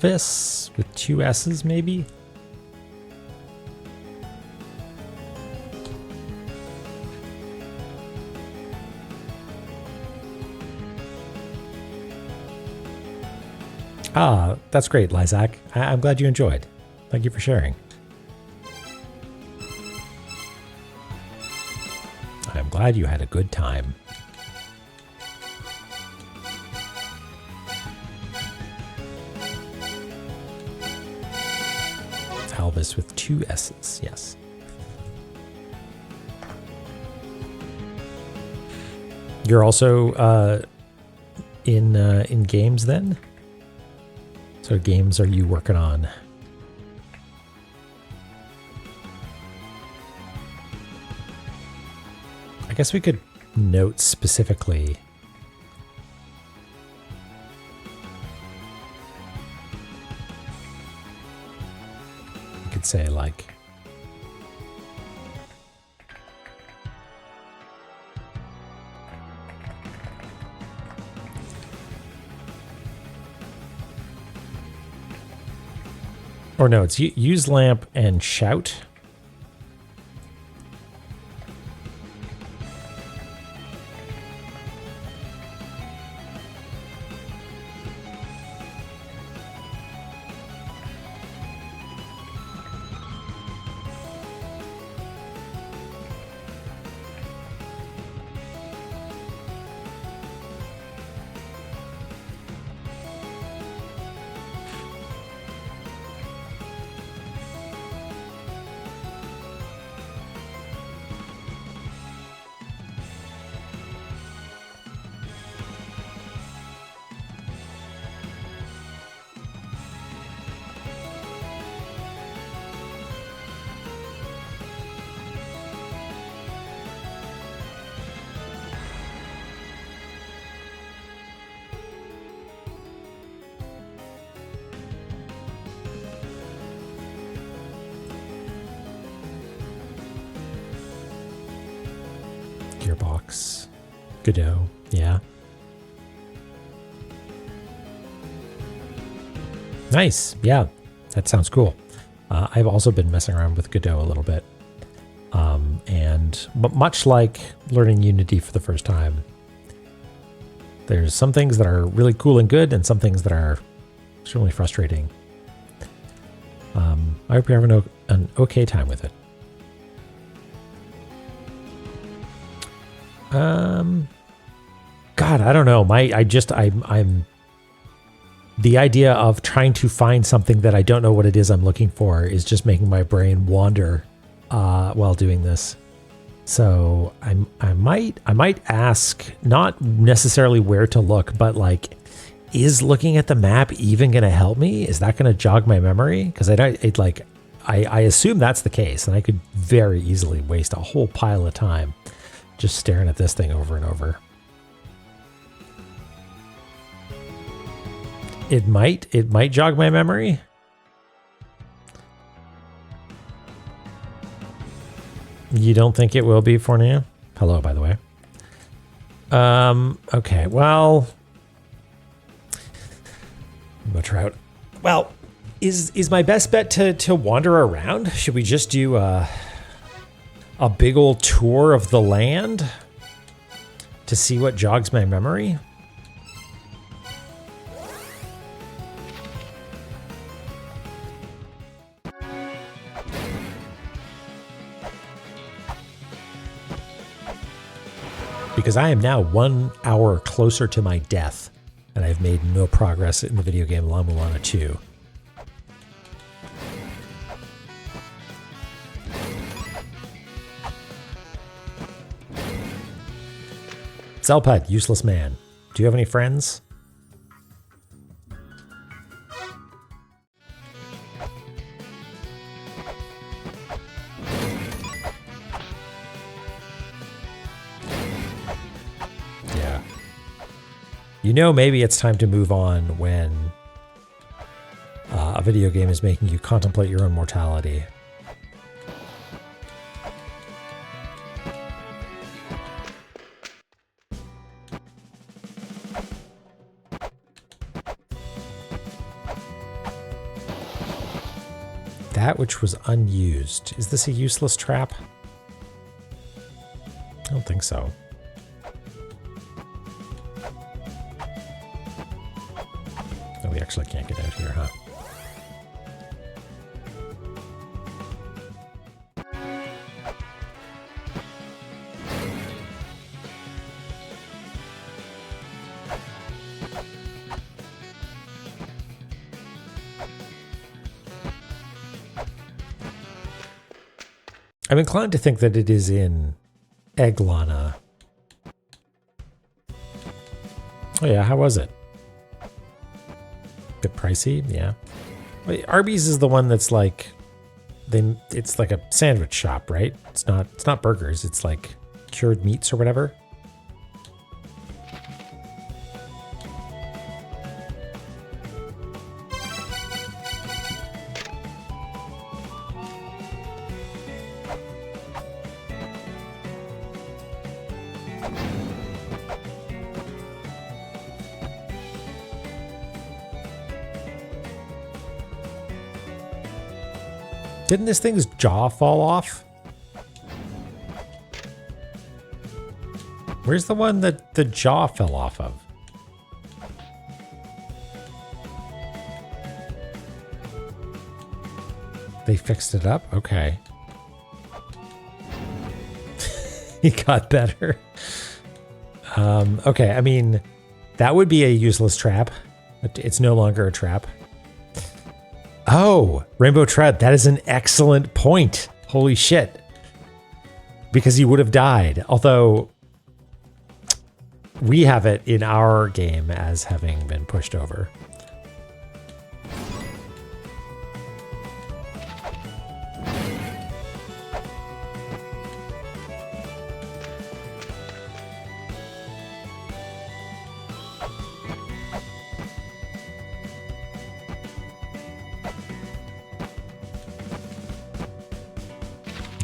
Alvis with 2 S's, maybe? Ah, that's great, Lysac. I'm glad you enjoyed. Thank you for sharing. I'm glad you had a good time. Alvis with 2 S's, yes. You're also in games then? So games are you working on? I guess we could note specifically. We could say like, or no, it's use lamp and shout. Gearbox. Godot, yeah. Nice, yeah. That sounds cool. I've also been messing around with Godot a little bit. But much like learning Unity for the first time, there's some things that are really cool and good and some things that are extremely frustrating. I hope you're having an okay time with it. God, I don't know. I'm the idea of trying to find something that I don't know what it is I'm looking for is just making my brain wander while doing this. So I might ask, not necessarily where to look, but like, is looking at the map even going to help me? Is that going to jog my memory? Because I assume that's the case, and I could very easily waste a whole pile of time just staring at this thing over and over. It might jog my memory. You don't think it will be, Fornia? Hello, by the way. Okay, well, much route. Well, is my best bet to wander around? Should we just do a big old tour of the land to see what jogs my memory? Because I am now 1 hour closer to my death, and I've made no progress in the video game La-Mulana 2. Zelpad, useless man. Do you have any friends? Yeah. You know, maybe it's time to move on when a video game is making you contemplate your own mortality. That which was unused. Is this a useless trap? I don't think so. Oh, we actually can't get out here, huh? I'm inclined to think that it is in La-Mulana. Oh yeah, how was it? Bit pricey, yeah. Wait, Arby's is the one that's like, it's like a sandwich shop, right? It's not burgers. It's like cured meats or whatever. Didn't this thing's jaw fall off? Where's the one that the jaw fell off of? They fixed it up? Okay. He got better. Okay, I mean, that would be a useless trap. It's no longer a trap. Oh, Rainbow Trout, that is an excellent point. Holy shit. Because he would have died. Although, we have it in our game as having been pushed over.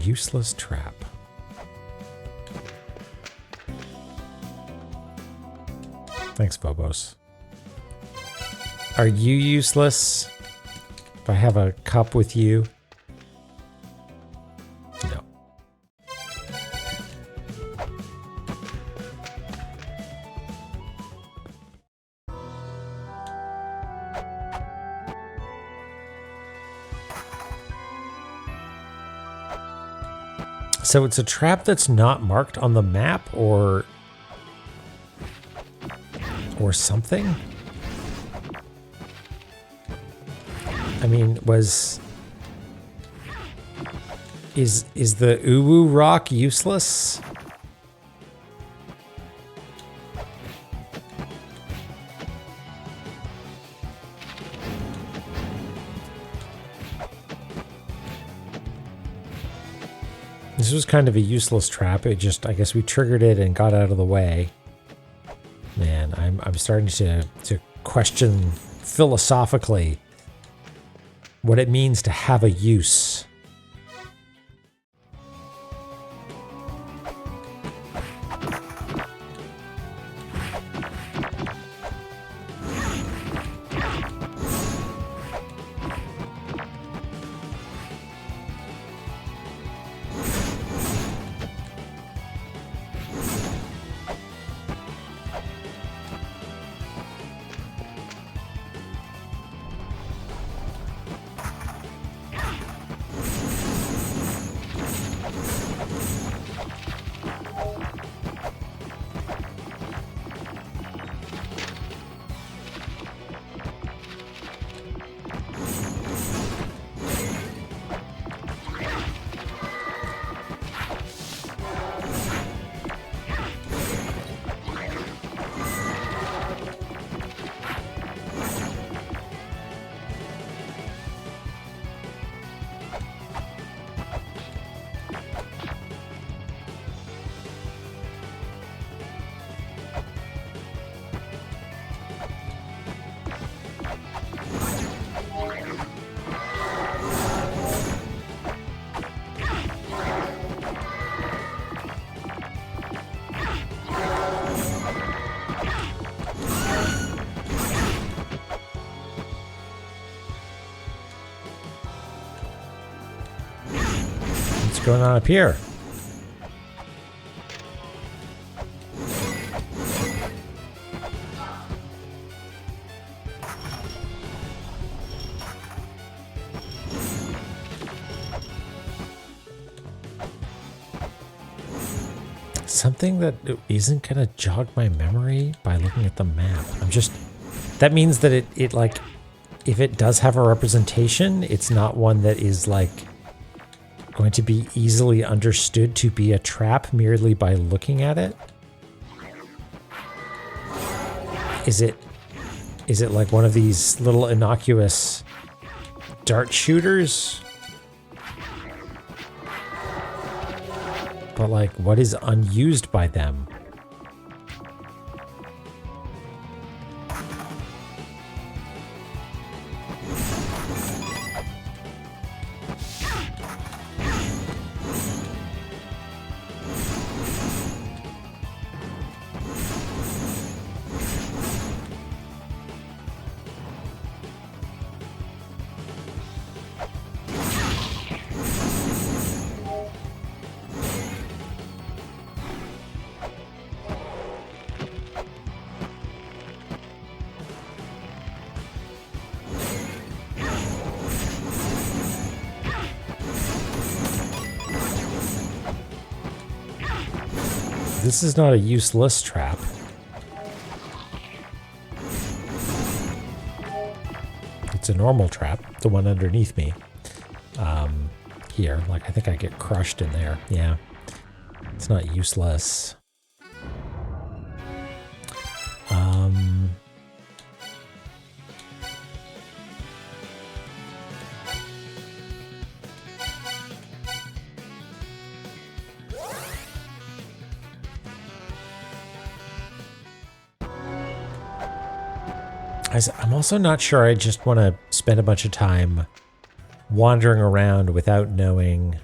Useless trap. Thanks, Phobos. Are you useless? If I have a cup with you? No. So it's a trap that's not marked on the map or something? I mean, is the Uwu rock useless? This was kind of a useless trap. It just, I guess we triggered it and got out of the way. Man, I'm starting to question philosophically what it means to have a use. going on up here? Something that isn't gonna jog my memory by looking at the map. That means that it like, if it does have a representation, it's not one that is like going to be easily understood to be a trap merely by looking at it. Is it like one of these little innocuous dart shooters? But like, what is unused by them? This is not a useless trap. It's a normal trap, the one underneath me. Here, like I think I get crushed in there. Yeah, it's not useless. I'm also not sure I just want to spend a bunch of time wandering around without knowing.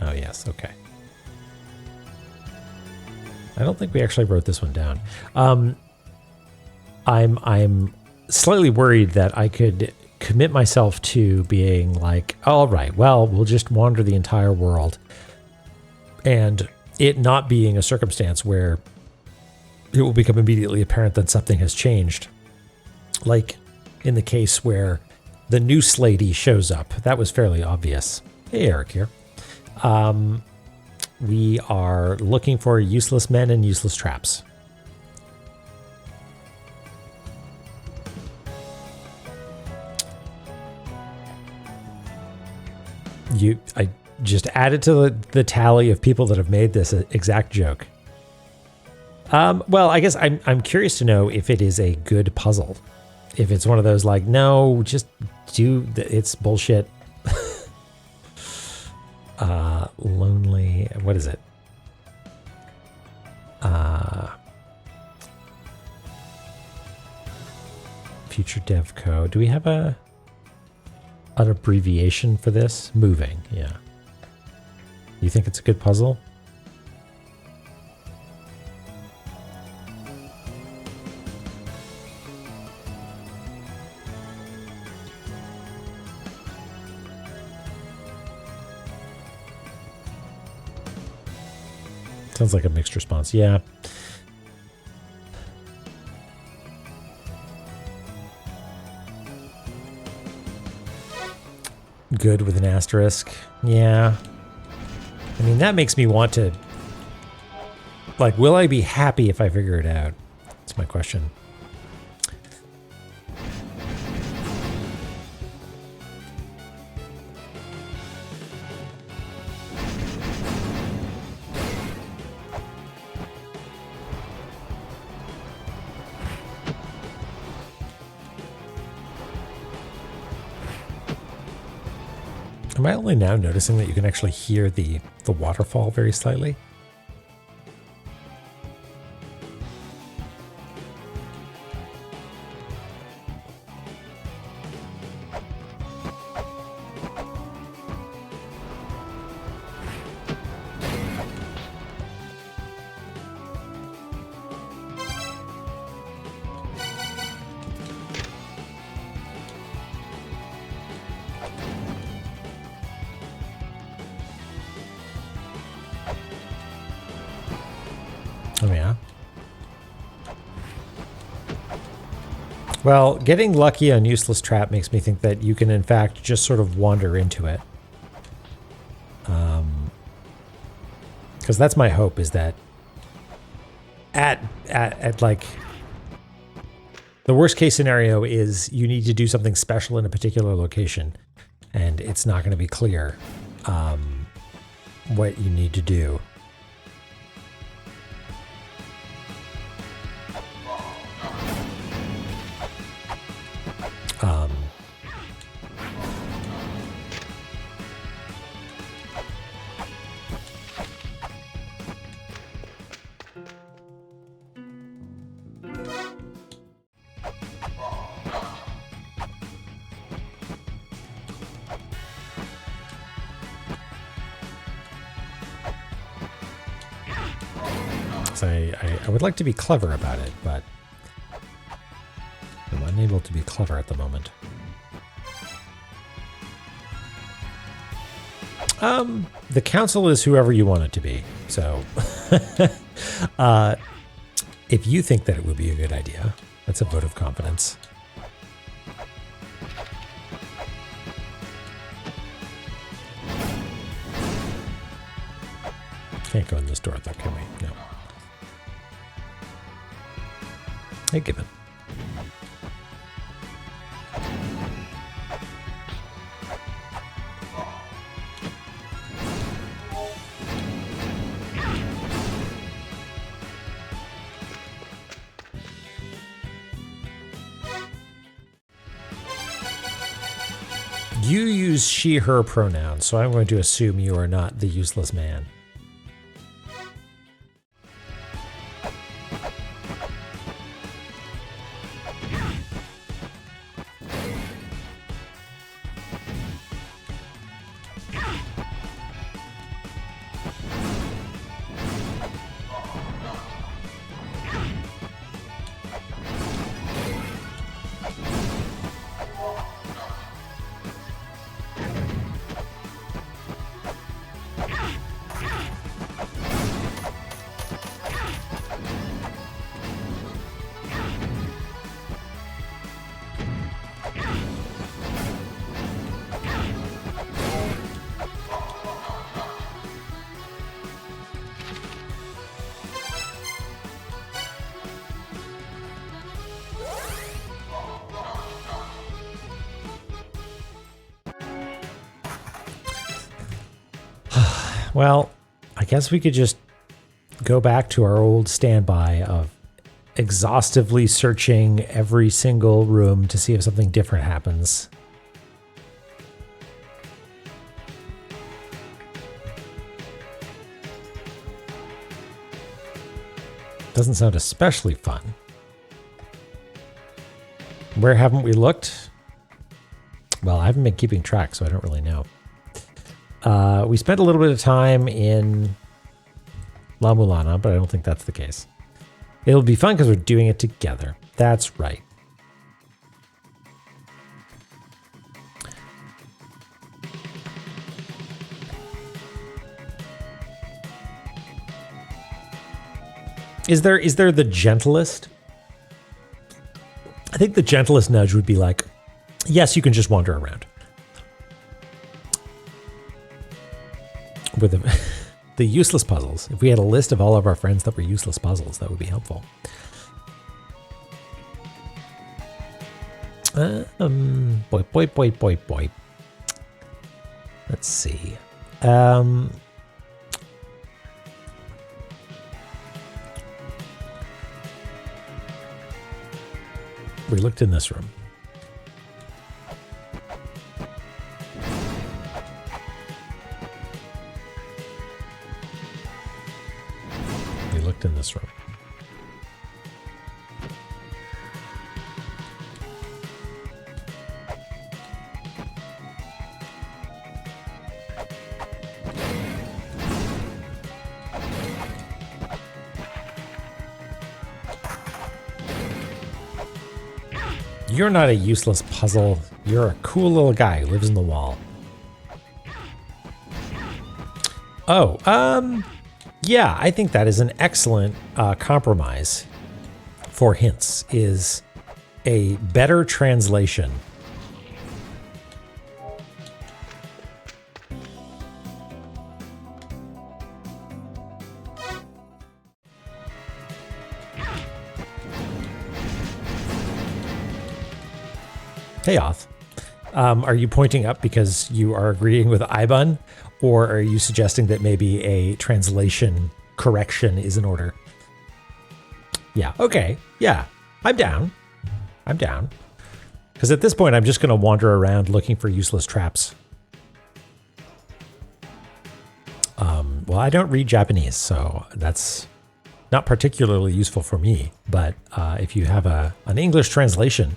Oh, yes. Okay. I don't think we actually wrote this one down. I'm slightly worried that I could commit myself to being like, all right, well, we'll just wander the entire world, and it not being a circumstance where it will become immediately apparent that something has changed. Like in the case where the noose lady shows up. That was fairly obvious. Hey, Eric here. We are looking for useless men and useless traps. I just added to the tally of people that have made this exact joke. Well, I guess I'm curious to know if it is a good puzzle. If it's one of those like, no, just it's bullshit. Lonely, what is it? Future dev code. Do we have an abbreviation for this? Moving, yeah. You think it's a good puzzle? Sounds like a mixed response. Yeah. Good with an asterisk. Yeah. I mean, that makes me want to... Like, will I be happy if I figure it out? That's my question. Am I only now noticing that you can actually hear the waterfall very slightly? Oh, yeah. Well, getting lucky on useless trap makes me think that you can, in fact, just sort of wander into it. Because that's my hope, is that at like the worst case scenario is you need to do something special in a particular location, and it's not going to be clear what you need to do. So I would like to be clever about it, but I'm unable to be clever at the moment. The council is whoever you want it to be. So if you think that it would be a good idea, that's a vote of confidence. Can't go in this door though, can we? No. Hey, Gibbon. You use she, her pronouns, so I'm going to assume you are not the useless man. Well, I guess we could just go back to our old standby of exhaustively searching every single room to see if something different happens. Doesn't sound especially fun. Where haven't we looked? Well, I haven't been keeping track, so I don't really know. We spent a little bit of time in La-Mulana, but I don't think that's the case. It'll be fun because we're doing it together. That's right. Is there the gentlest? I think the gentlest nudge would be like, yes, you can just wander around. With the useless puzzles. If we had a list of all of our friends that were useless puzzles, that would be helpful. Boy. Let's see. We looked in this room. We looked in this room. You're not a useless puzzle. You're a cool little guy who lives in the wall. Oh, Yeah, I think that is an excellent compromise for hints, is a better translation. Hey, Oth. Are you pointing up because you are agreeing with Ibun, or are you suggesting that maybe a translation correction is in order? Yeah, okay. Yeah, I'm down. I'm down. Because at this point, I'm just going to wander around looking for useless traps. Well, I don't read Japanese, so that's not particularly useful for me. But if you have an English translation,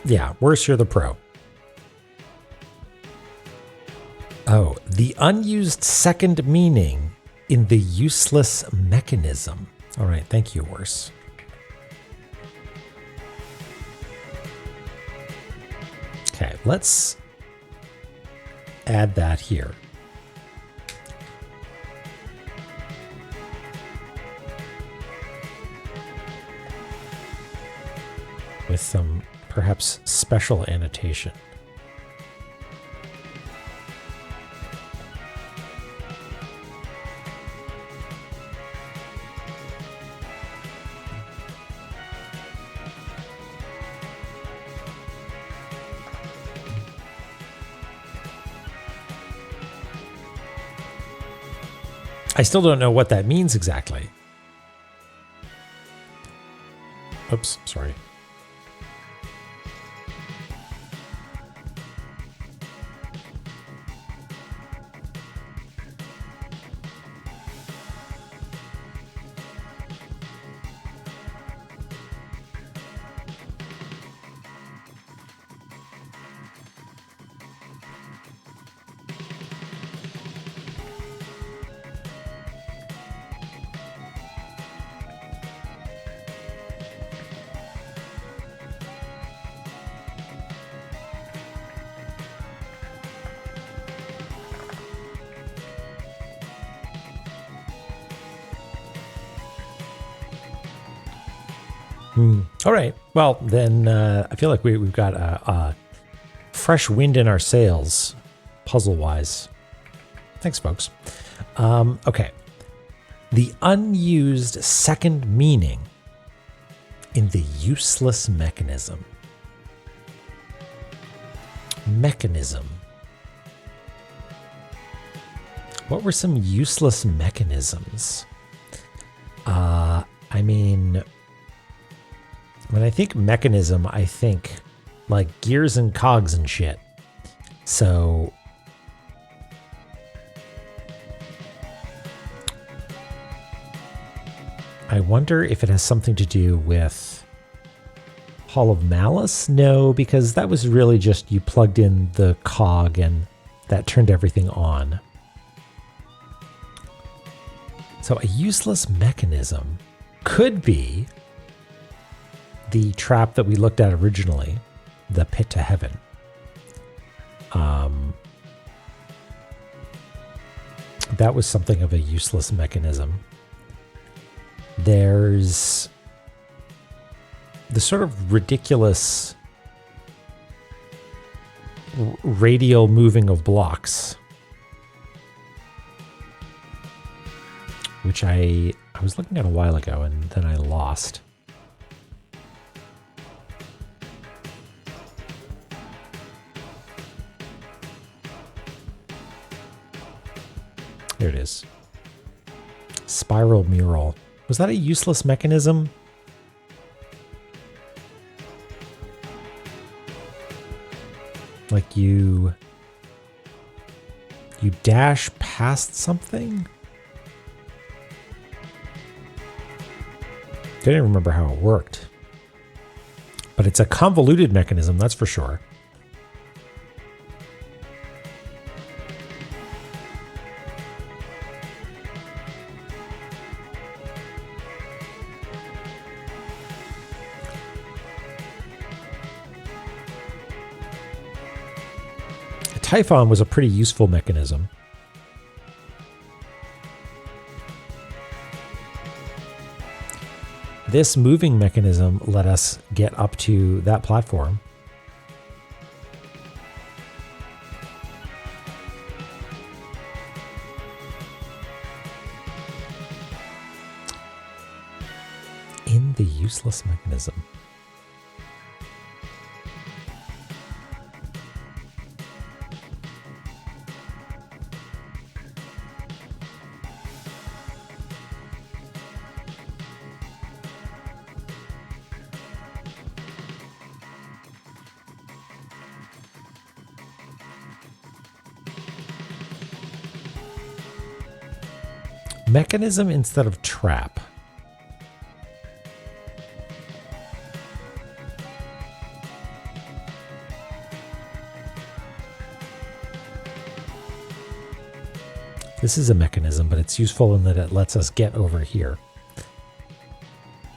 yeah, worse, you're the pro. Oh, the unused second meaning in the useless mechanism. All right, thank you, worse. Okay, let's add that here. With some perhaps special annotation. I still don't know what that means exactly. Oops, sorry. All right. Well, then I feel like we've got a fresh wind in our sails, puzzle-wise. Thanks, folks. Okay. The unused second meaning in the useless mechanism. Mechanism. What were some useless mechanisms? I mean, when I think mechanism, I think like gears and cogs and shit. So I wonder if it has something to do with Hall of Malice? No, because that was really just you plugged in the cog and that turned everything on. So a useless mechanism could be the trap that we looked at originally, the pit to heaven. That was something of a useless mechanism. There's the sort of ridiculous radial moving of blocks, which I was looking at a while ago and then I lost. There it is. Spiral mural. Was that a useless mechanism? Like you dash past something? I don't even remember how it worked. But it's a convoluted mechanism, that's for sure. Typhon was a pretty useful mechanism. This moving mechanism let us get up to that platform. In the useless mechanism. Mechanism instead of trap. This is a mechanism, but it's useful in that it lets us get over here.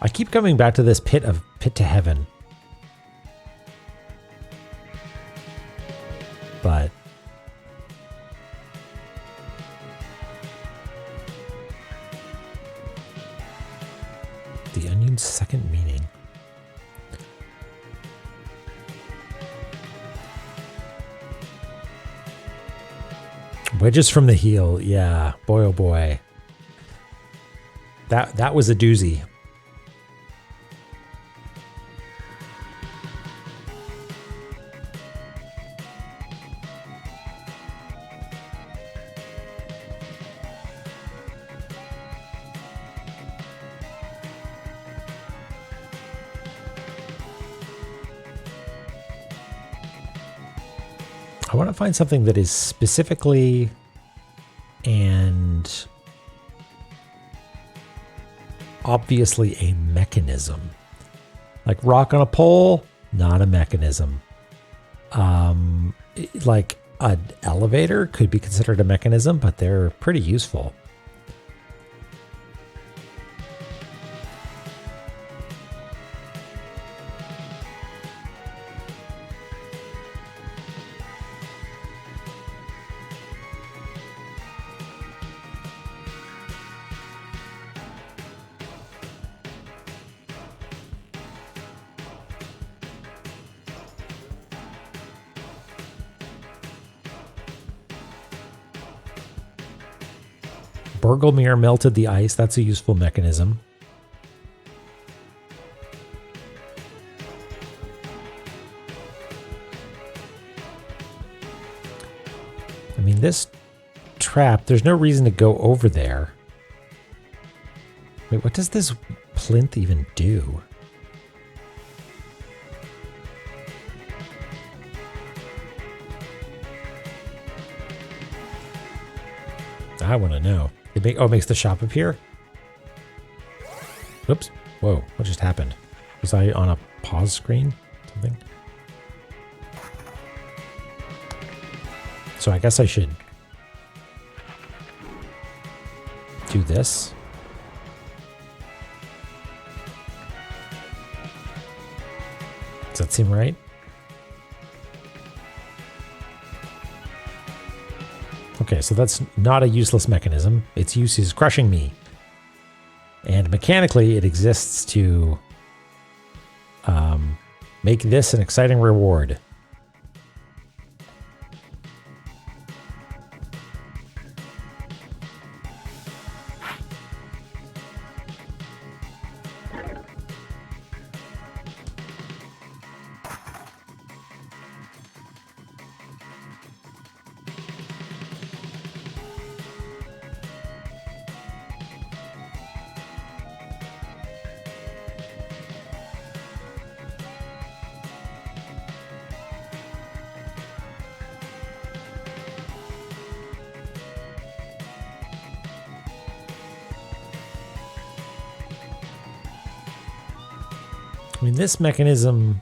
I keep coming back to this pit to heaven. But the onion's second meaning. Wedges from the heel. Yeah, boy oh boy. That was a doozy. I want to find something that is specifically and obviously a mechanism. Like rock on a pole, not a mechanism. Like an elevator could be considered a mechanism, but they're pretty useful. Burglemere melted the ice. That's a useful mechanism. I mean, this trap, there's no reason to go over there. Wait, what does this plinth even do? I want to know. It makes the shop appear? Oops. Whoa, what just happened? Was I on a pause screen? Something? So I guess I should do this. Does that seem right? Okay, so that's not a useless mechanism. Its use is crushing me. And mechanically, it exists to make this an exciting reward. I mean, this mechanism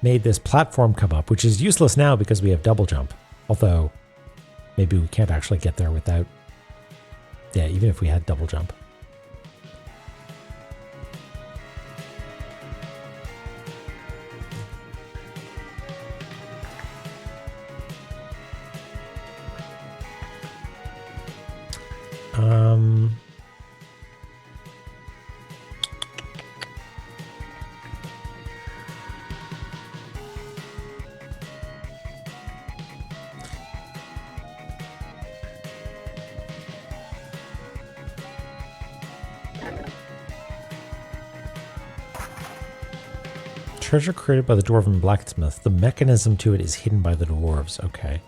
made this platform come up, which is useless now because we have double jump. Although, maybe we can't actually get there without... Yeah, even if we had double jump. Treasure created by the dwarven blacksmith. The mechanism to it is hidden by the dwarves. Okay.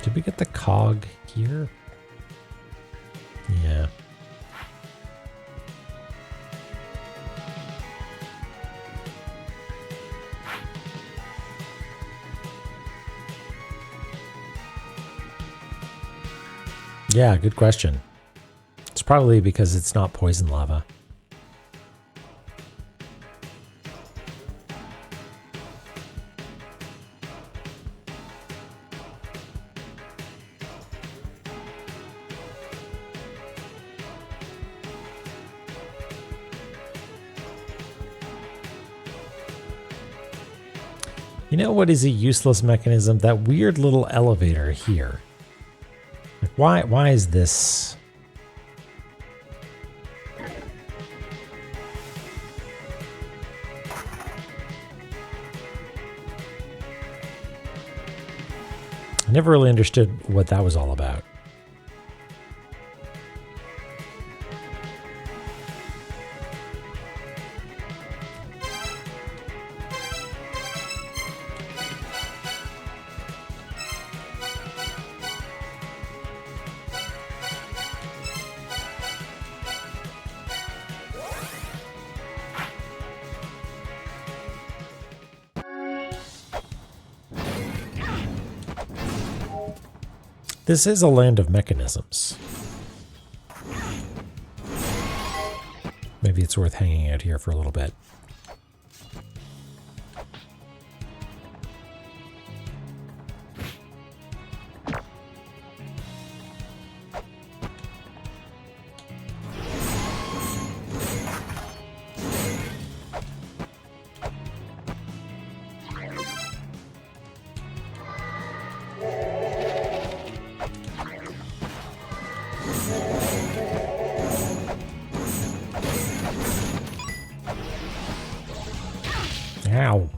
Did we get the cog here? Yeah. Yeah, good question. It's probably because it's not poison lava. You know what is a useless mechanism? That weird little elevator here. Like, why is this? I never really understood what that was all about. This is a land of mechanisms. Maybe it's worth hanging out here for a little bit. Ow.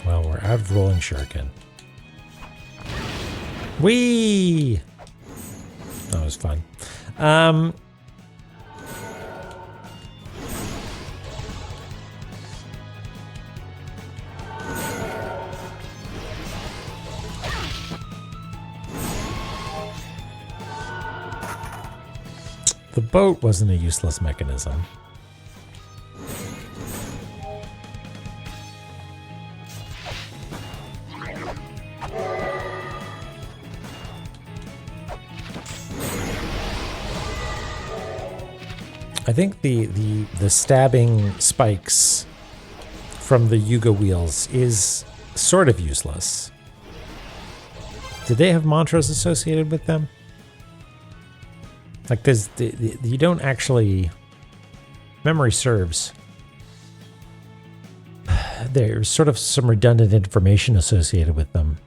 Well, we're out of rolling shuriken. Whee! That was fun. The boat wasn't a useless mechanism. I think the stabbing spikes from the Yuga wheels is sort of useless. Did they have mantras associated with them? Like you don't actually, memory serves. There's sort of some redundant information associated with them.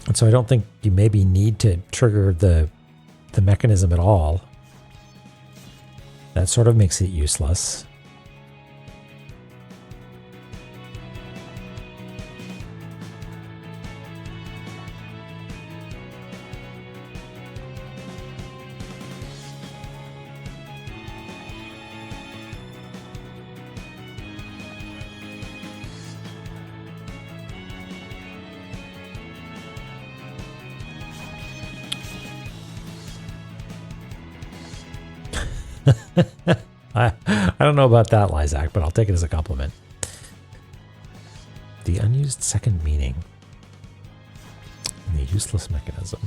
And so I don't think you maybe need to trigger the mechanism at all. That sort of makes it useless. I don't know about that, Lysac, but I'll take it as a compliment. The unused second meaning. The useless mechanism.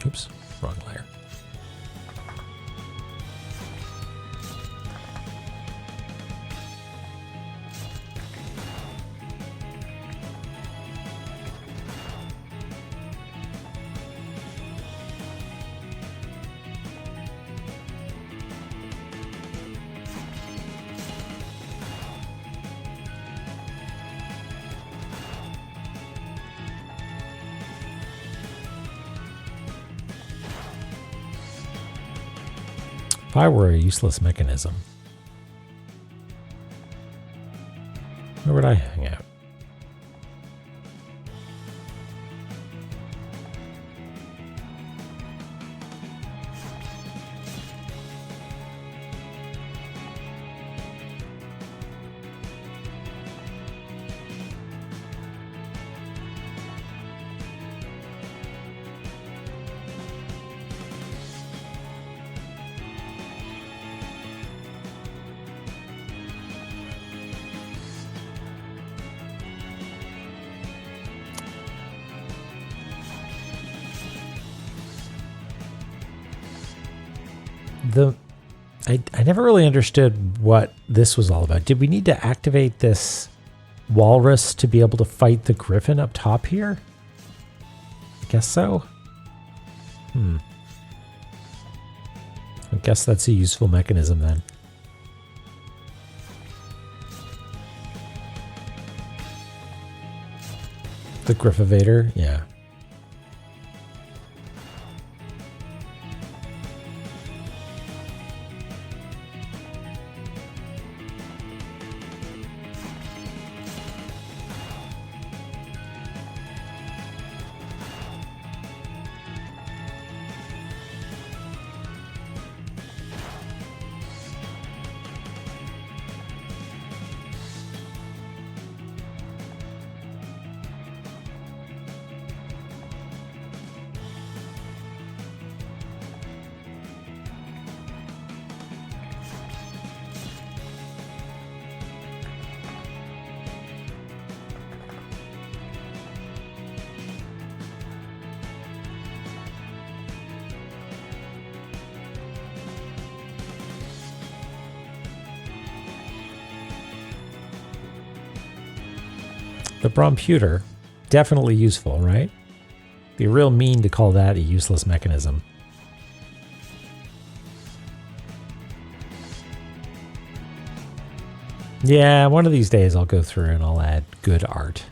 Oops, wrong layer. If I were a useless mechanism, where would I hang out? I never really understood what this was all about. Did we need to activate this walrus to be able to fight the griffin up top here? I guess so. I guess that's a useful mechanism then. The Griffivator, yeah. The Bromputer, definitely useful, right? Be real mean to call that a useless mechanism. Yeah, one of these days I'll go through and I'll add good art.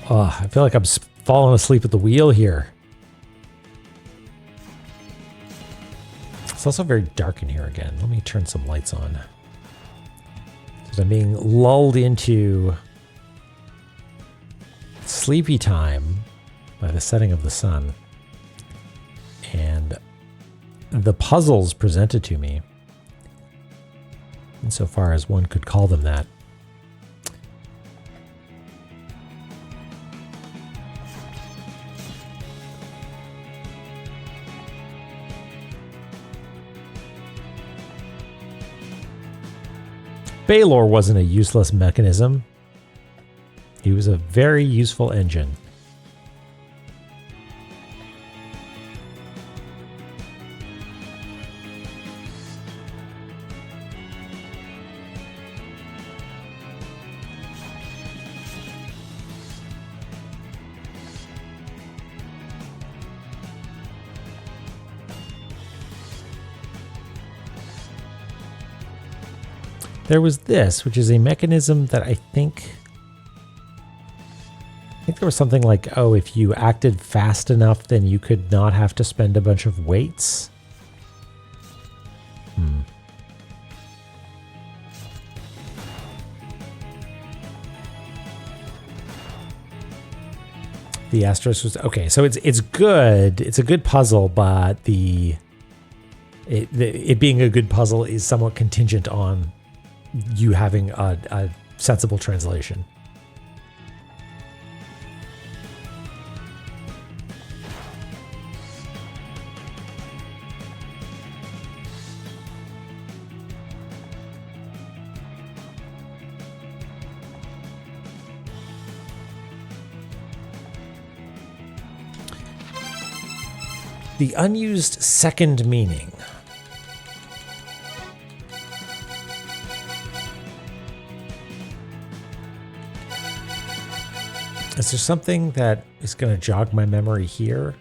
Oh, I feel like I'm falling asleep at the wheel here. It's also very dark in here again. Let me turn some lights on. Because I'm being lulled into sleepy time by the setting of the sun. And the puzzles presented to me, insofar as one could call them that, Baylor wasn't a useless mechanism. He was a very useful engine. There was this, which is a mechanism that I think there was something like, oh, if you acted fast enough, then you could not have to spend a bunch of weights. The asterisk was okay. So it's good. It's a good puzzle, but it being a good puzzle is somewhat contingent on you having a sensible translation. The unused second meaning. Is there something that is going to jog my memory here?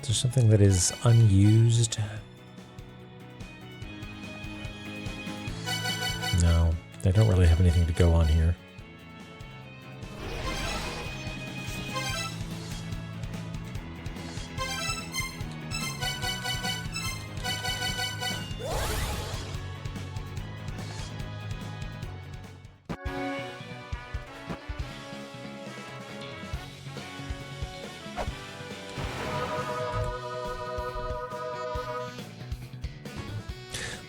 Is there something that is unused? No, I don't really have anything to go on here.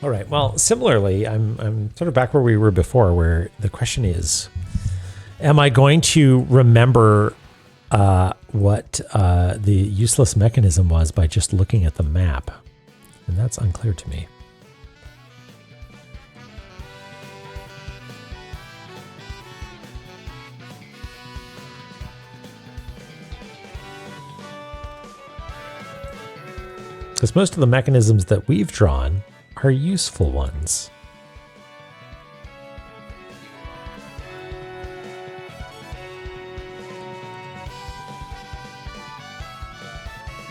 All right. Well, similarly, I'm sort of back where we were before, where the question is, am I going to remember what the useless mechanism was by just looking at the map? And that's unclear to me. Because most of the mechanisms that we've drawn are useful ones.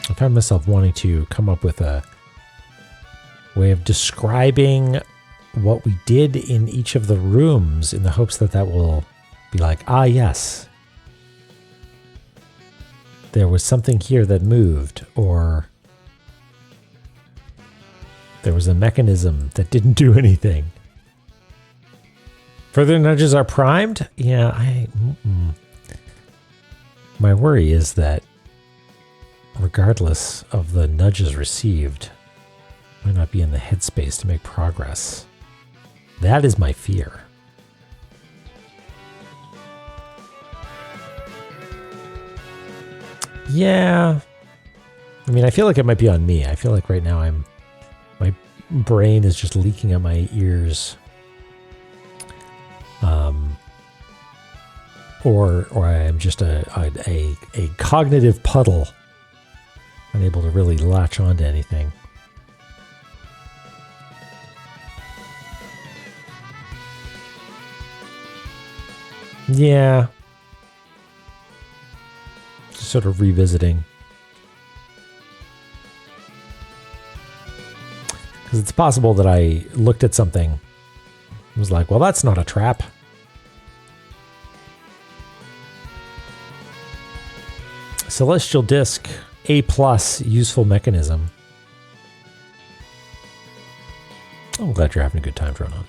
I found myself wanting to come up with a way of describing what we did in each of the rooms in the hopes that that will be like, ah, yes, there was something here that moved, or there was a mechanism that didn't do anything. Further nudges are primed? Yeah, my worry is that regardless of the nudges received, I might not be in the headspace to make progress. That is my fear. Yeah. I mean, I feel like it might be on me. I feel like right now my brain is just leaking out my ears. Or I am just a cognitive puddle, unable to really latch onto anything. Yeah. Just sort of revisiting. Because it's possible that I looked at something and was like, well, that's not a trap. Celestial Disc, A+, useful mechanism. I'm glad you're having a good time, Dronon.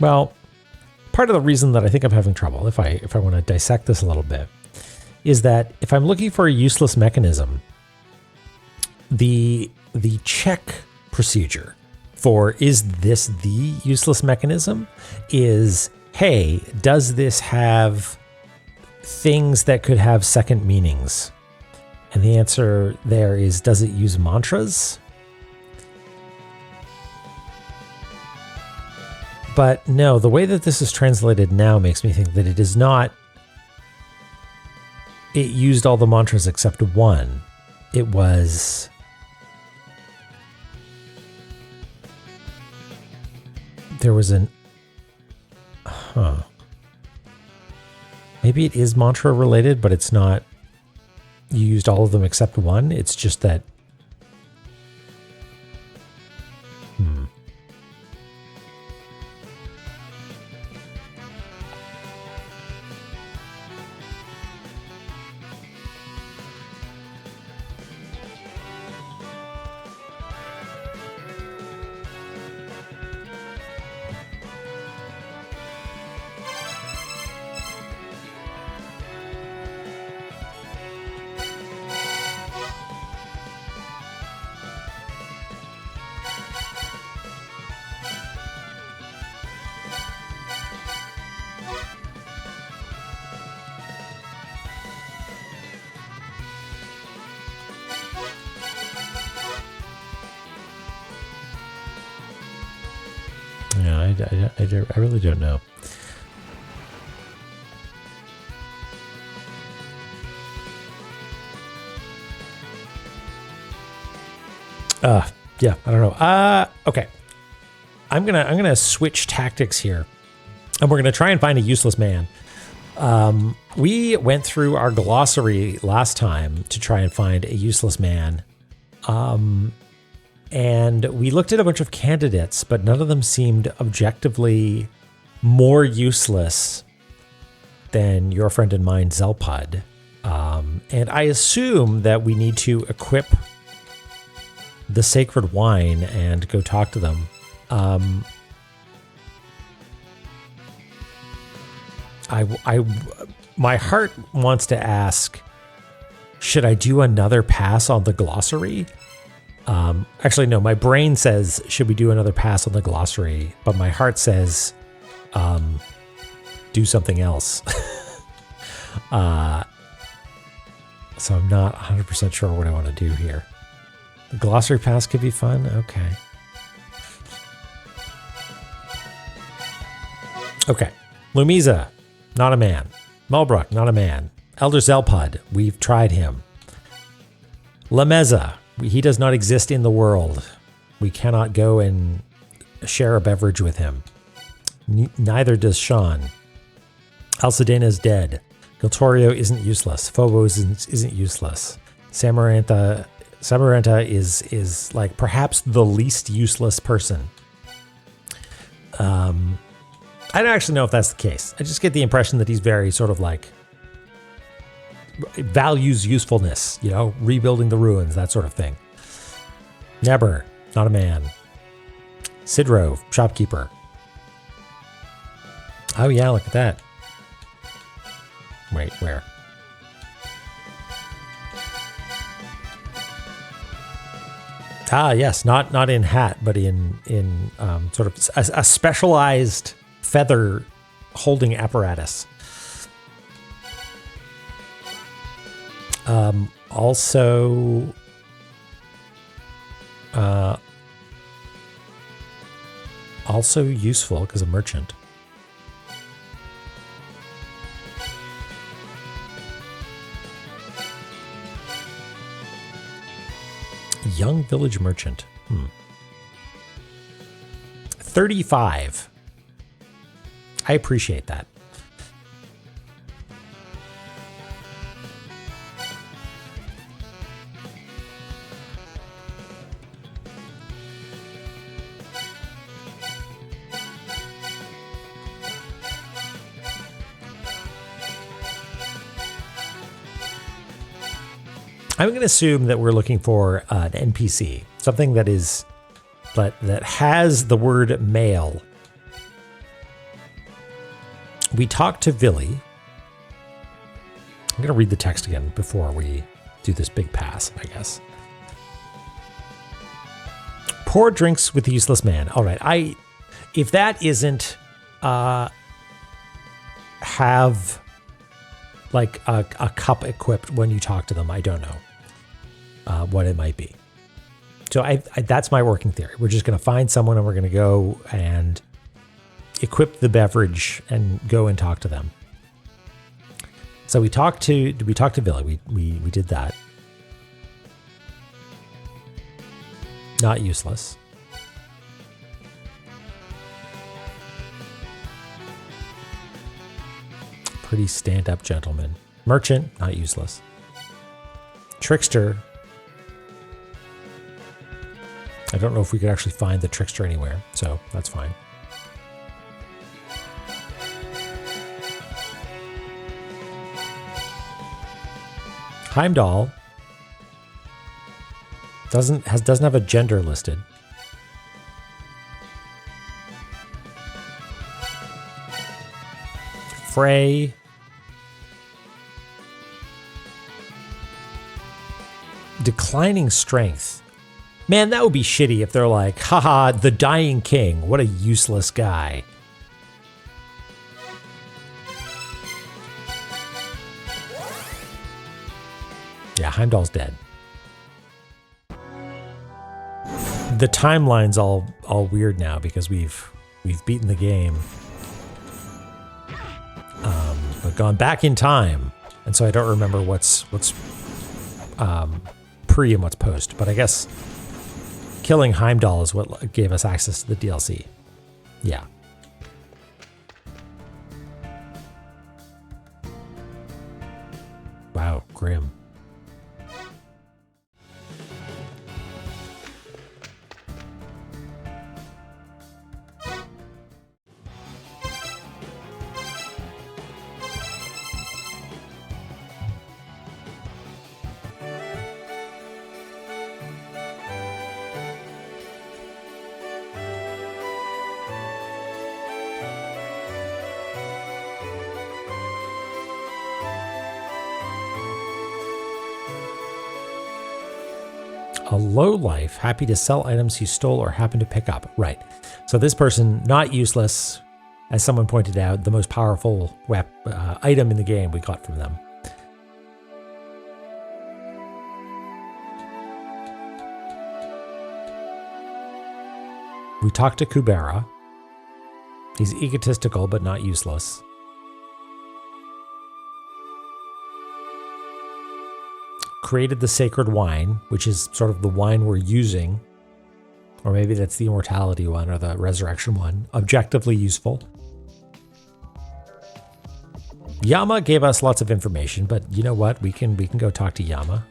Well, part of the reason that I think I'm having trouble, if I want to dissect this a little bit, is that if I'm looking for a useless mechanism, the check procedure for is this the useless mechanism is, hey, does this have things that could have second meanings? And the answer there is, does it use mantras? But no, the way that this is translated now makes me think that it is not. It used all the mantras except one. It was. There was an. Maybe it is mantra related, but it's not. You used all of them except one. It's just that. I really don't know. Yeah, I don't know. Okay. I'm gonna switch tactics here, and we're gonna try and find a useless man. We went through our glossary last time to try and find a useless man, and we looked at a bunch of candidates, but none of them seemed objectively more useless than your friend and mine, Zelpud. And I assume that we need to equip the sacred wine and go talk to them. My heart wants to ask, should I do another pass on the glossary? Actually, no, my brain says, should we do another pass on the glossary? But my heart says, do something else. So I'm not 100% sure what I want to do here. The glossary pass could be fun. Okay. Okay. Lumiza, not a man. Mulbrook, not a man. Elder Zelpud, we've tried him. Lameza, he does not exist in the world. We cannot go and share a beverage with him. Neither does Sean. Alcedena is dead. Giltorio isn't useless. Phobos isn't useless. Samarantha is like perhaps the least useless person. I don't actually know if that's the case. I just get the impression that he's very sort of like values usefulness, you know, rebuilding the ruins, that sort of thing. Neber, not a man. Sidro, shopkeeper. Oh yeah, look at that. Wait, where? Ah, yes, not in hat, but in sort of a specialized feather holding apparatus. Also useful because a merchant. Young village merchant. 35. I appreciate that. I'm going to assume that we're looking for an NPC, something that has the word male. We talked to Villy. I'm going to read the text again before we do this big pass, I guess. Pour drinks with the useless man. All right, if that isn't have like a cup equipped when you talk to them, I don't know what it might be. So that's my working theory. We're just going to find someone and we're going to go and equip the beverage and go and talk to them. So we talked to Villy. We did that. Not useless. Pretty stand-up gentleman. Merchant, not useless. Trickster. I don't know if we could actually find the trickster anywhere, so that's fine. Heimdall doesn't have a gender listed. Frey. Declining strength. Man, that would be shitty if they're like, haha, the dying king. What a useless guy. Yeah, Heimdall's dead. The timeline's all weird now because we've we've beaten the game. But gone back in time, and so I don't remember what's pre and what's post. But I guess killing Heimdall is what gave us access to the DLC. Yeah. Wow, grim. A lowlife, happy to sell items he stole or happened to pick up. Right. So this person, not useless, as someone pointed out, the most powerful item in the game we got from them. We talked to Kubera. He's egotistical, but not useless. Created the sacred wine, which is sort of the wine we're using. Or maybe that's the immortality one or the resurrection one. Objectively useful. Yama gave us lots of information, but you know what? We can go talk to Yama.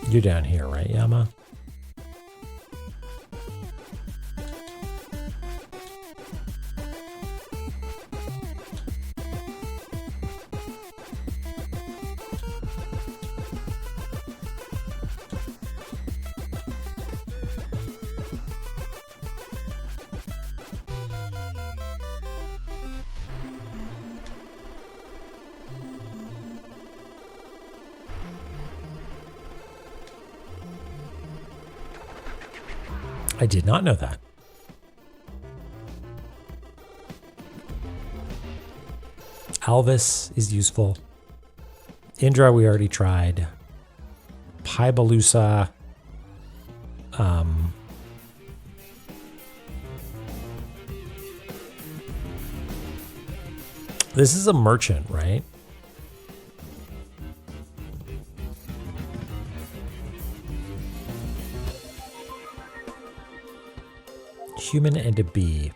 You're down here, right, Yama? I did not know that. Alvis is useful. Indra we already tried. Paibalusa. This is a merchant, right? Human and a bee.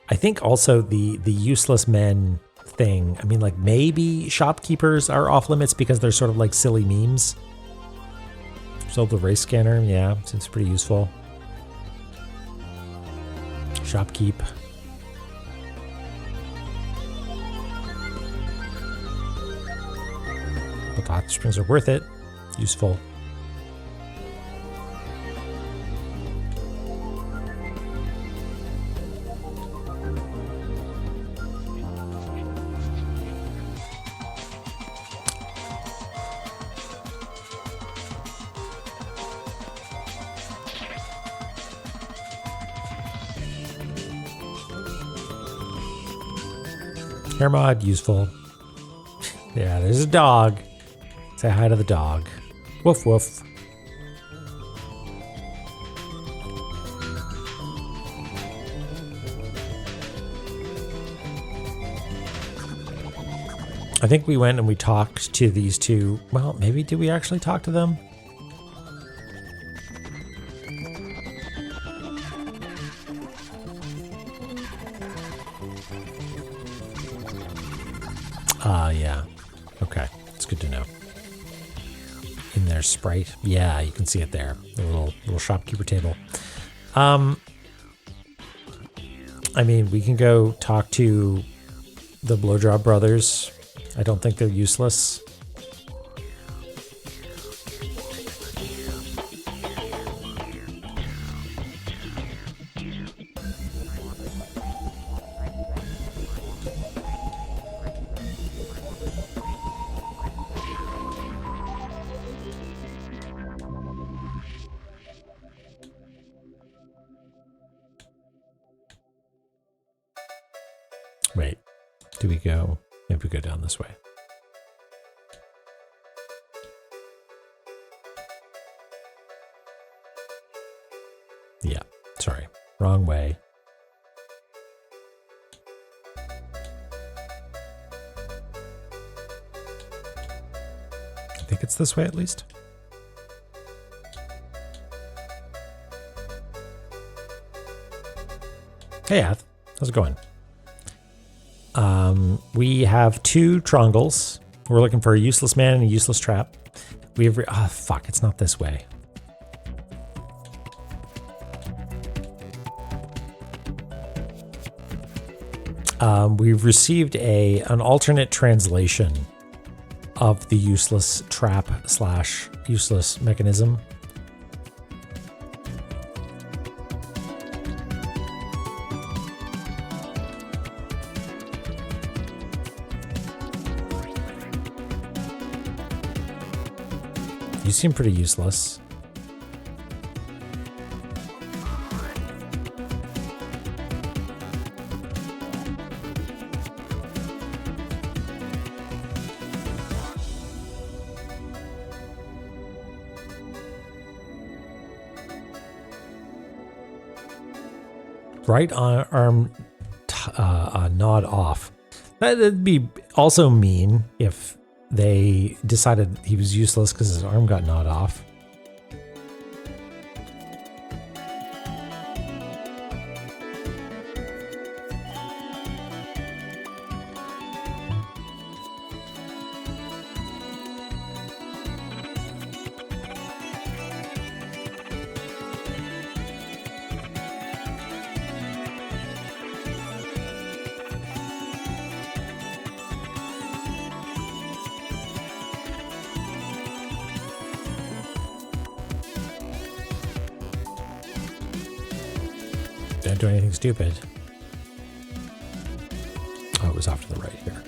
I think also the useless men thing. I mean, like maybe shopkeepers are off limits because they're sort of like silly memes. So the race scanner, yeah, seems pretty useful. Shopkeep. But the hot springs are worth it. Useful. Hair mod, useful. Yeah, there's a dog. Say hi to the dog. Woof woof. I think we went and we talked to these two. Well, maybe did we actually talk to them? Yeah. Okay. It's good to know. In their sprite. Yeah, you can see it there. The little shopkeeper table. I mean, we can go talk to the Blowjob brothers. I don't think they're useless. Do we go? Maybe we go down this way. Yeah, sorry. Wrong way. I think it's this way at least. Hey, Ath. How's it going? We have 2 triangles. We're looking for a useless man and a useless trap. We have... Ah, fuck. It's not this way. We've received an alternate translation of the useless trap / useless mechanism. You seem pretty useless. Right arm nod off. That'd be also mean if they decided he was useless because his arm got gnawed off. Don't do anything stupid. Oh, it was off to the right here.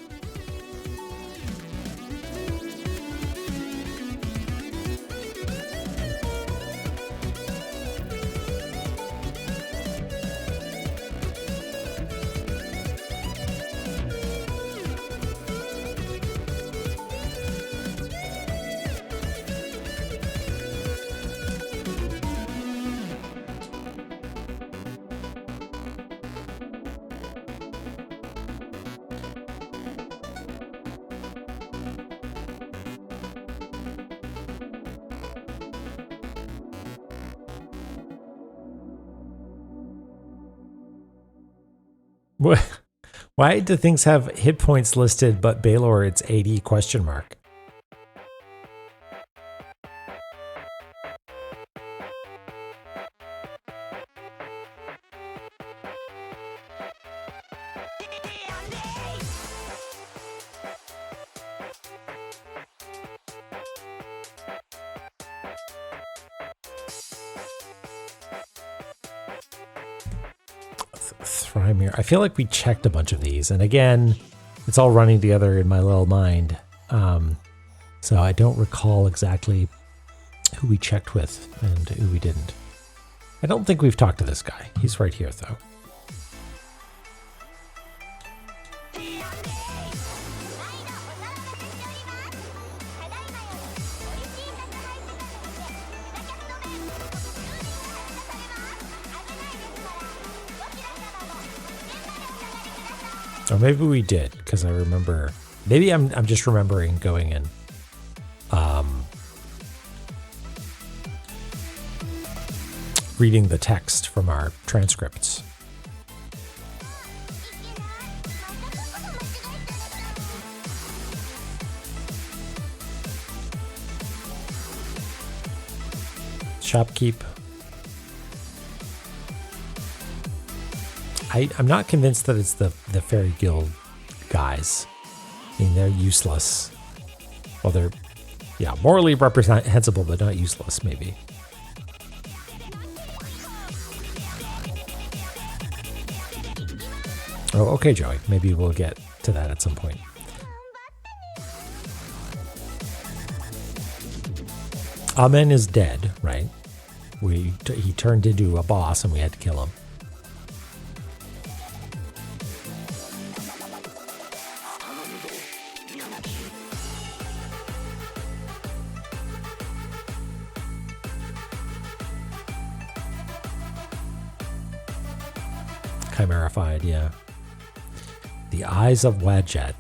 Why do things have hit points listed, but Baylor it's 80 question mark? Thrymir. I feel like we checked a bunch of these, and again, it's all running together in my little mind. So I don't recall exactly who we checked with and who we didn't. I don't think we've talked to this guy. He's right here, though. Or maybe we did, because I remember. Maybe I'm just remembering going and reading the text from our transcripts. Shopkeep. I'm not convinced that it's the Fairy Guild guys. I mean, they're useless. Well, they're, yeah, morally reprehensible, but not useless, maybe. Oh, okay, Joey. Maybe we'll get to that at some point. Amen is dead, right? He turned into a boss and we had to kill him. Chimerified, yeah. The Eyes of Wadjet.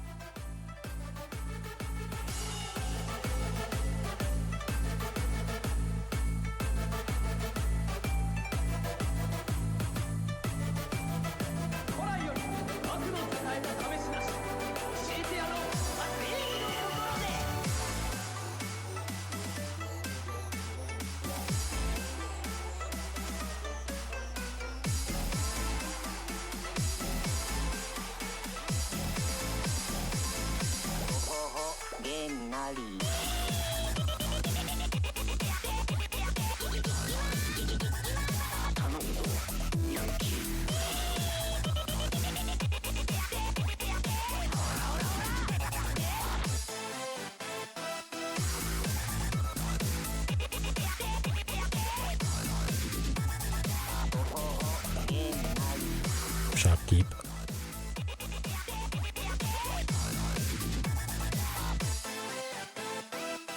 Shopkeep.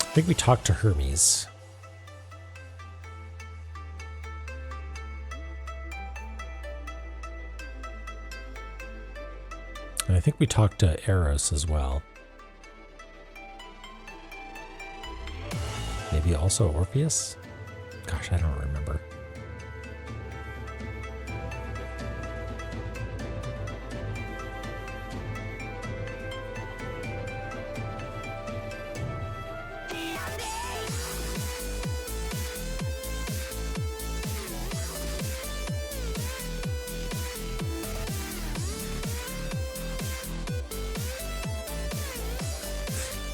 I think we talked to Hermes. And I think we talked to Eros as well. Maybe also Orpheus? Gosh, I don't remember.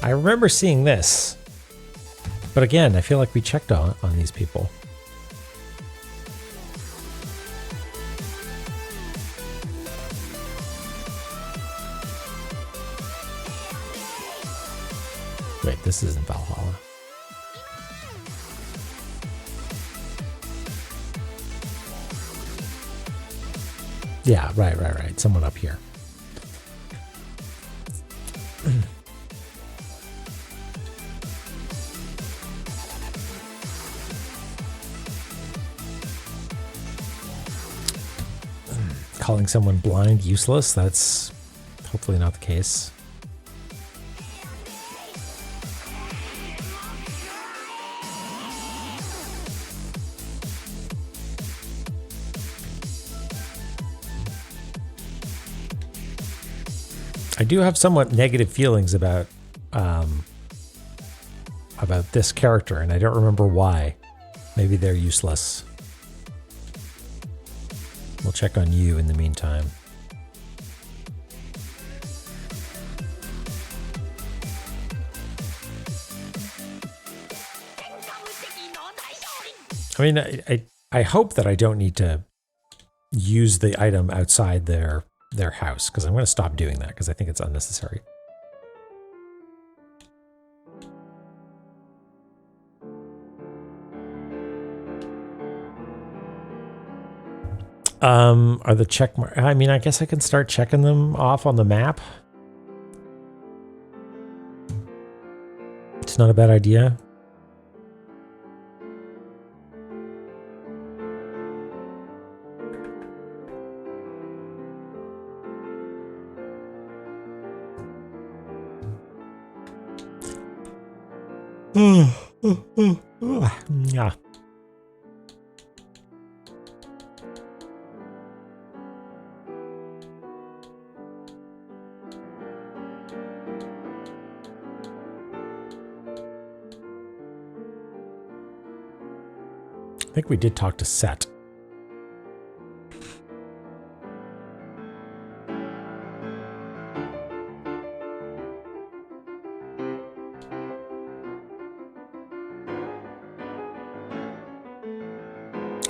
I remember seeing this, but again, I feel like we checked on these people. Wait, this isn't Valhalla. Yeah, right. Someone up here. Calling someone blind useless, that's hopefully not the case. I do have somewhat negative feelings about this character, and I don't remember why. Maybe they're useless. We'll check on you in the meantime. I mean, I hope that I don't need to use the item outside their house, because I'm going to stop doing that because I think it's unnecessary. Are the check mark? I mean, I guess I can start checking them off on the map. It's not a bad idea. Yeah. I think we did talk to Set.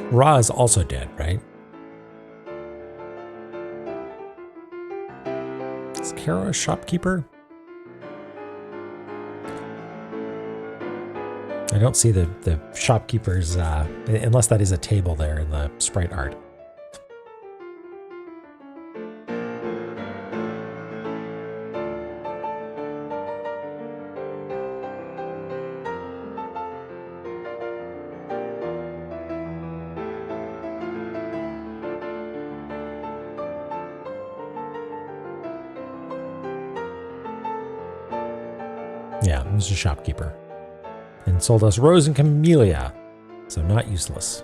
Ra is also dead, right? Is Kara a shopkeeper? I don't see the shopkeeper's, unless that is a table there in the sprite art. Yeah, he was a shopkeeper. And sold us rose and camellia. So not useless.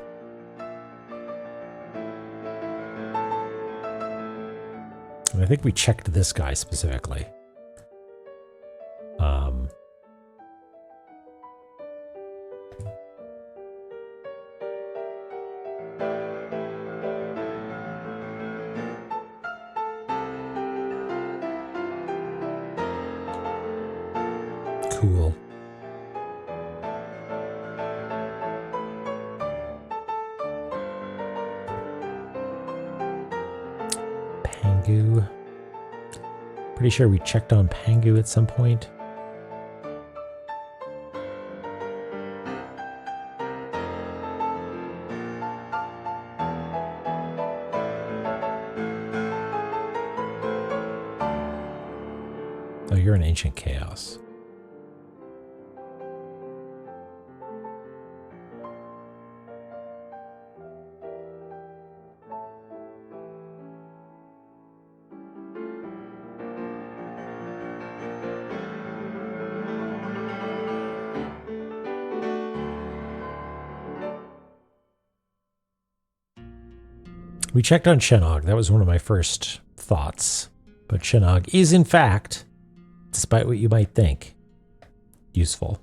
And I think we checked this guy specifically. Cool. Pangu. Pretty sure we checked on Pangu at some point. Oh, you're an ancient chaos. We checked on Shenog. That was one of my first thoughts. But Shenog is, in fact, despite what you might think, useful.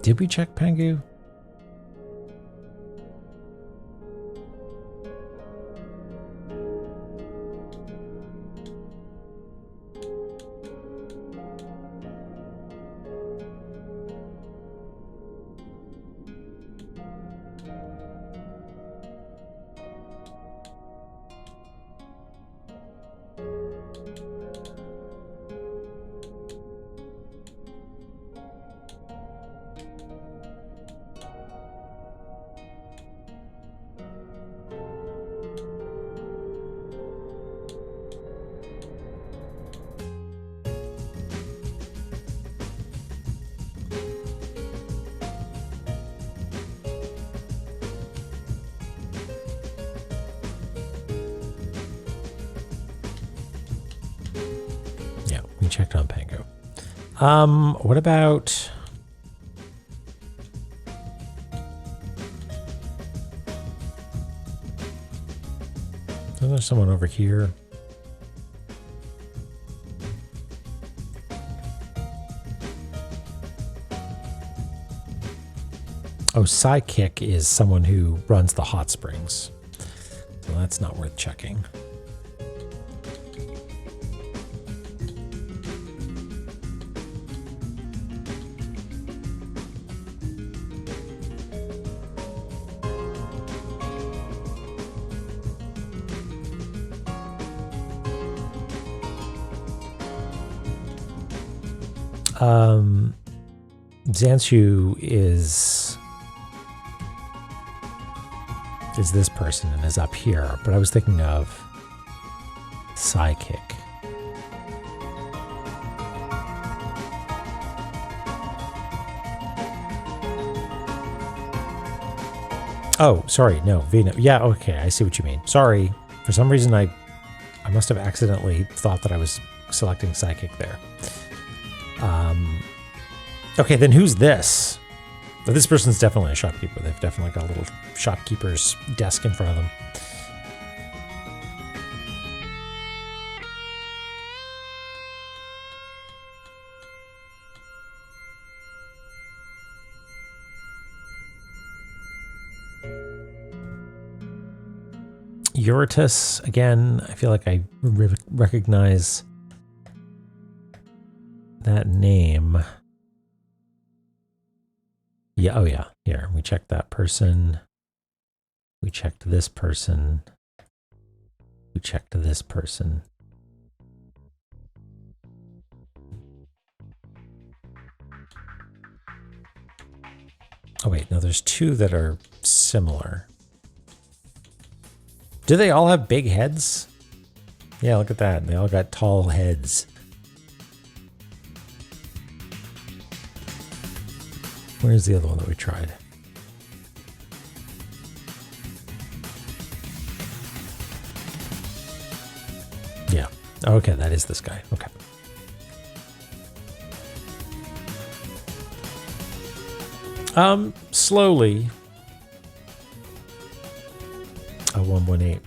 Did we check Pangu? We checked on Pangu. What about... Isn't there someone over here? Oh, Psychic is someone who runs the hot springs. So that's not worth checking. Zanshu is this person and is up here, but I was thinking of Psychic. Oh, sorry, no, Vina. Yeah, okay, I see what you mean. Sorry, for some reason I must have accidentally thought that I was selecting Psychic there. Okay, then who's this? Well, this person's definitely a shopkeeper. They've definitely got a little shopkeeper's desk in front of them. Eurytus, again, I feel like I recognize that name. Yeah, oh yeah, here, we checked that person. We checked this person. We checked this person. Oh wait, no, there's two that are similar. Do they all have big heads? Yeah, look at that. They all got tall heads. Where's the other one that we tried? Yeah. Okay, that is this guy. Okay. Slowly. Oh, 118.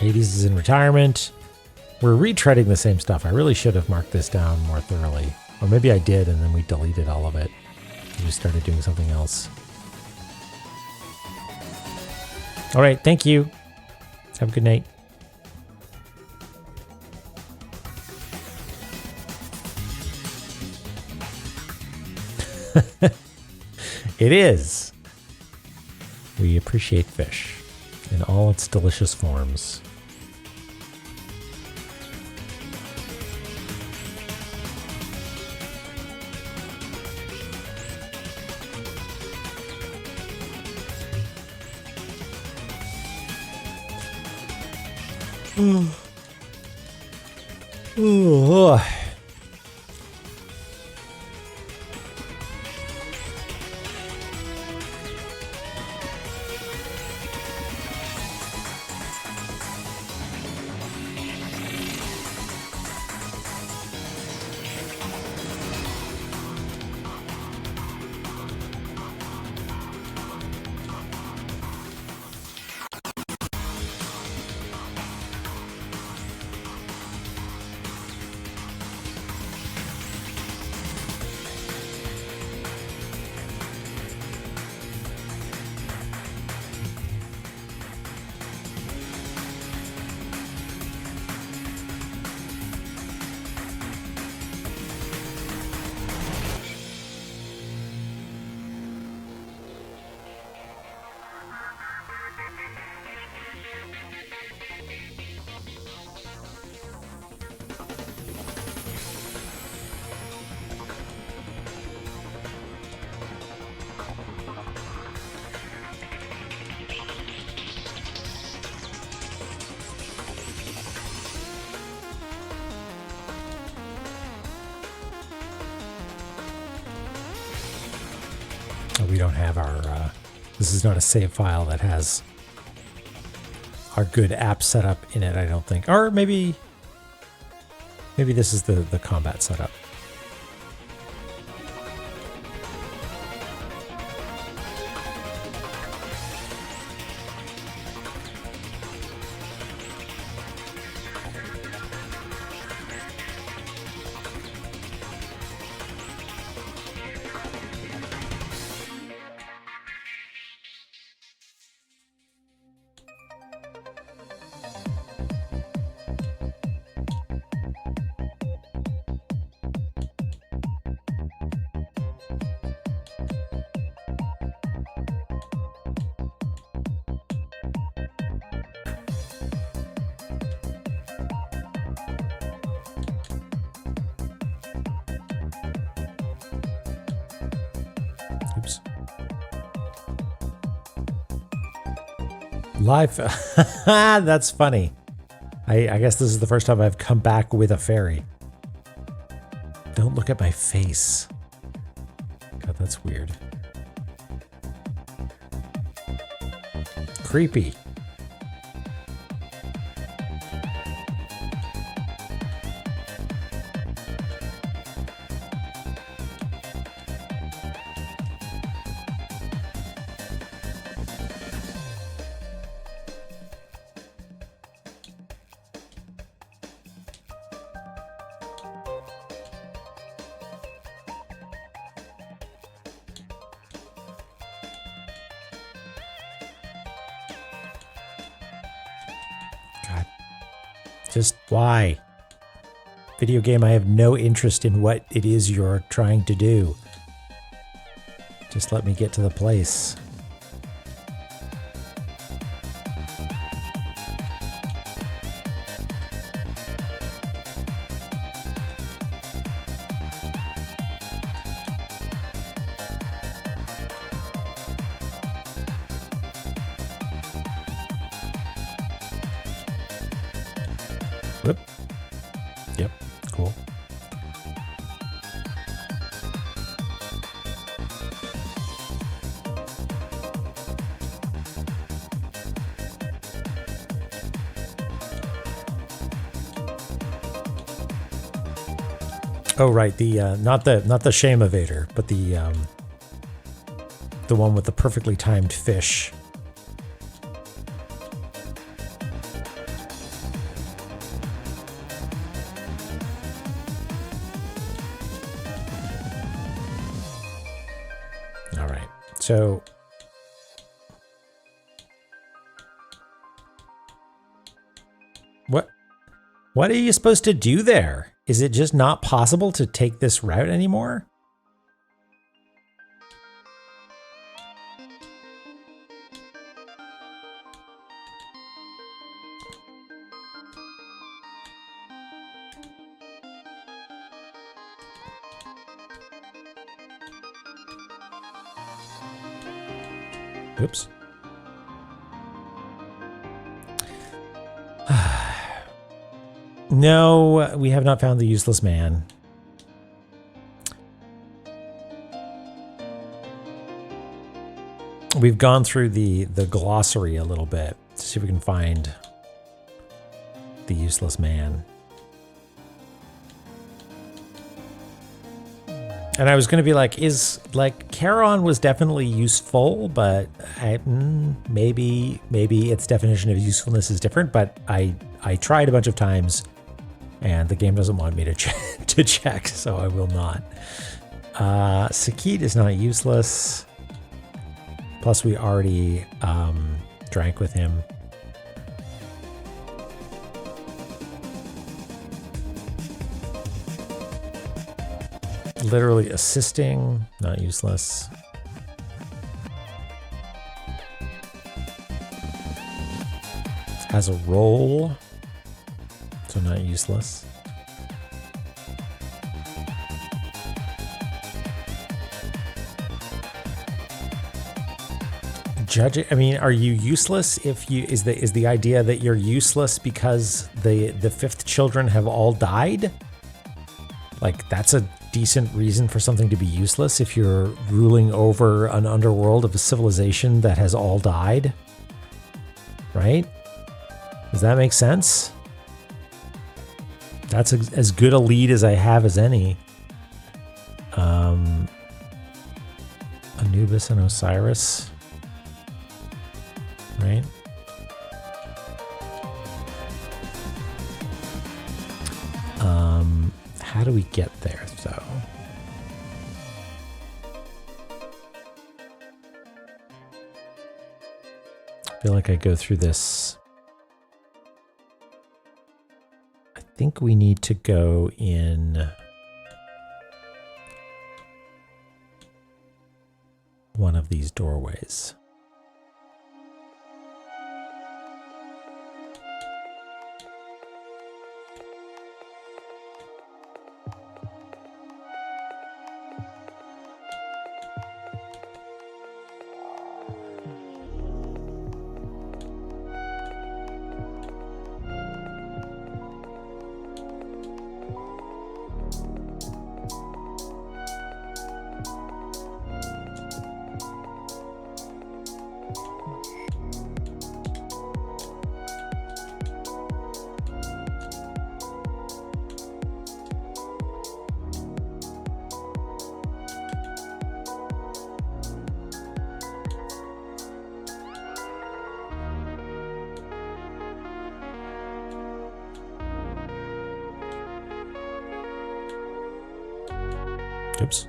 '80s is in retirement. We're retreading the same stuff. I really should have marked this down more thoroughly. Or maybe I did, and then we deleted all of it. We just started doing something else. All right, thank you. Have a good night. It is. We appreciate fish in all its delicious forms. Ooh. We don't have our, this is not a save file that has our good app setup in it, I don't think. Or maybe this is the combat setup. Oops. Live. That's funny. I guess this is the first time I've come back with a fairy. Don't look at my face. God, that's weird. Creepy. Just why? Video game, I have no interest in what it is you're trying to do. Just let me get to the place. Whoop. Yep, cool. Oh, right. The not the shame evader, but the one with the perfectly timed fish. All right. So what are you supposed to do there? Is it just not possible to take this route anymore? Oops. No, we have not found the useless man. We've gone through the glossary a little bit to see if we can find the useless man. And I was going to be like, Charon was definitely useful, but maybe its definition of usefulness is different. But I tried a bunch of times, and the game doesn't want me to to check, so I will not. Sakit is not useless. Plus, we already drank with him. Literally assisting, not useless. Has a role, so not useless. Judging, I mean, are you useless if you is the idea that you're useless because the fifth children have all died? Like, that's a decent reason for something to be useless if you're ruling over an underworld of a civilization that has all died, right? Does that make sense? That's as good a lead as I have as any. Anubis and Osiris, right? How do we get there, though? I feel like I go through this. I think we need to go in one of these doorways. Oops.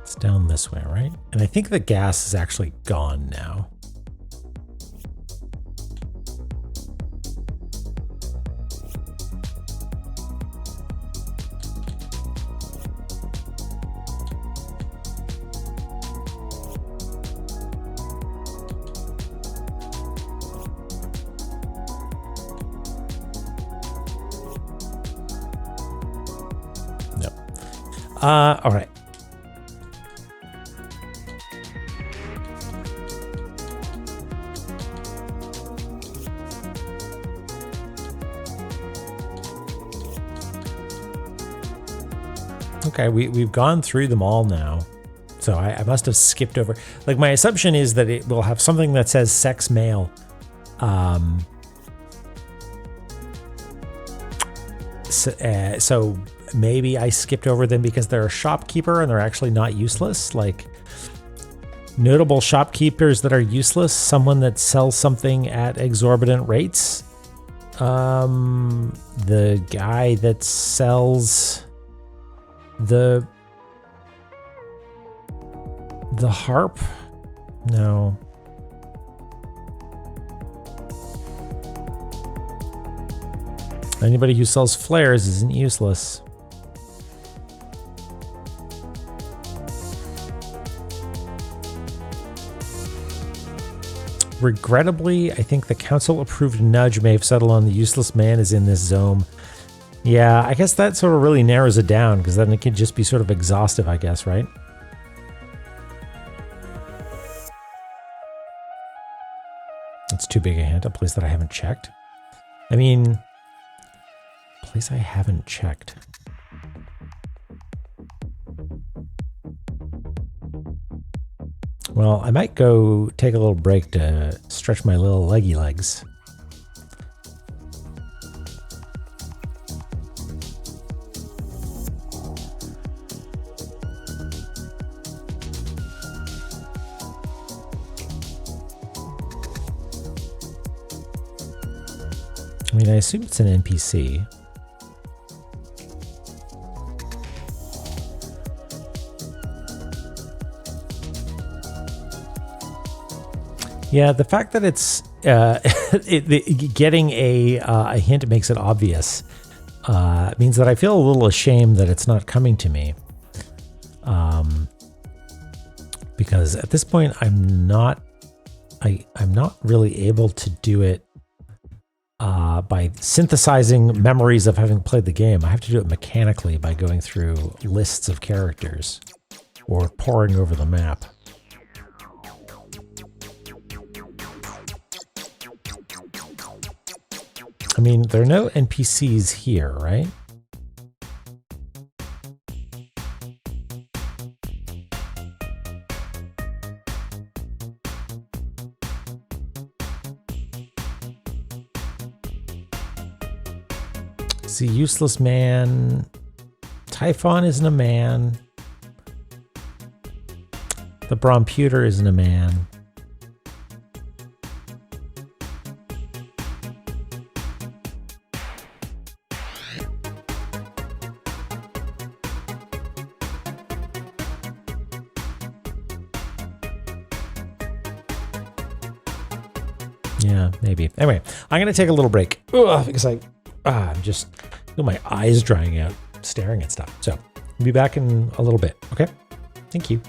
It's down this way, right? And I think the gas is actually gone now. All right. Okay, we've gone through them all now. So I must have skipped over. Like, my assumption is that it will have something that says sex male. So maybe I skipped over them because they're a shopkeeper and they're actually not useless. Like, notable shopkeepers that are useless, someone that sells something at exorbitant rates. The guy that sells the harp? No. Anybody who sells flares isn't useless. Regrettably, I think the council-approved nudge may have settled on the useless man is in this zone. Yeah, I guess that sort of really narrows it down, because then it can just be sort of exhaustive, I guess, right? That's too big a hint. A place that I haven't checked. I mean, place I haven't checked. Well, I might go take a little break to stretch my little leggy legs. I mean, I assume it's an NPC. Yeah, the fact that it's getting a hint makes it obvious. Means that I feel a little ashamed that it's not coming to me. Because at this point, I'm not really able to do it by synthesizing memories of having played the game. I have to do it mechanically by going through lists of characters or poring over the map. I mean, there are no NPCs here, right? See, useless man. Typhon isn't a man. The Bromputer isn't a man. Yeah, maybe. Anyway, I'm going to take a little break because I'm just feel my eyes drying out staring at stuff. So I'll be back in a little bit. Okay. Thank you.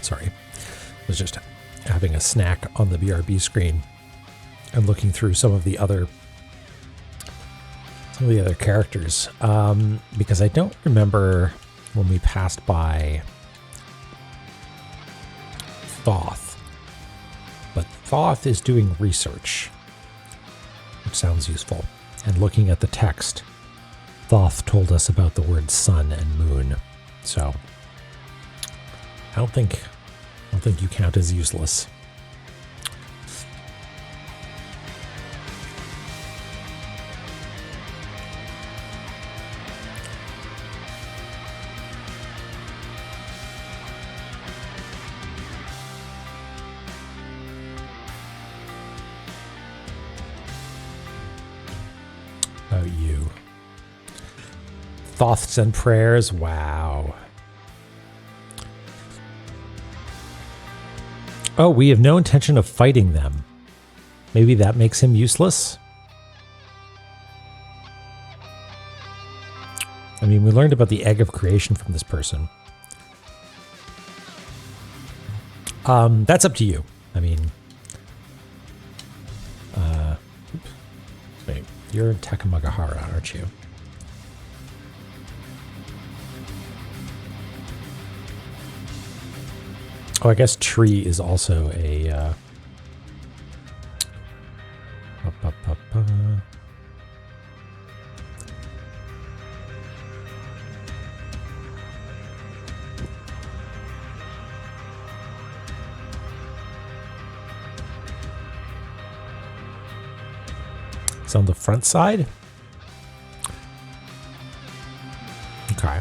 Sorry. I was just having a snack on the BRB screen and looking through some of the other characters, because I don't remember when we passed by Thoth, but Thoth is doing research, which sounds useful. And looking at the text, Thoth told us about the words sun and moon, so I don't think you count as useless. About you. Thoughts and prayers, wow. Oh, we have no intention of fighting them. Maybe that makes him useless? I mean, we learned about the egg of creation from this person. That's up to you. I mean, wait, you're in Takamagahara, aren't you? Oh, I guess tree is also a... It's on the front side? Okay.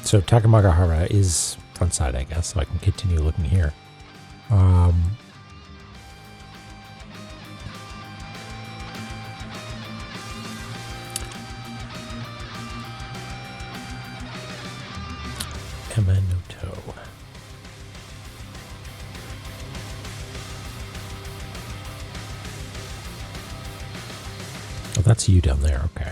So Takamagahara is front side, I guess, so I can continue looking here. Emanoto. Oh, that's you down there. Okay.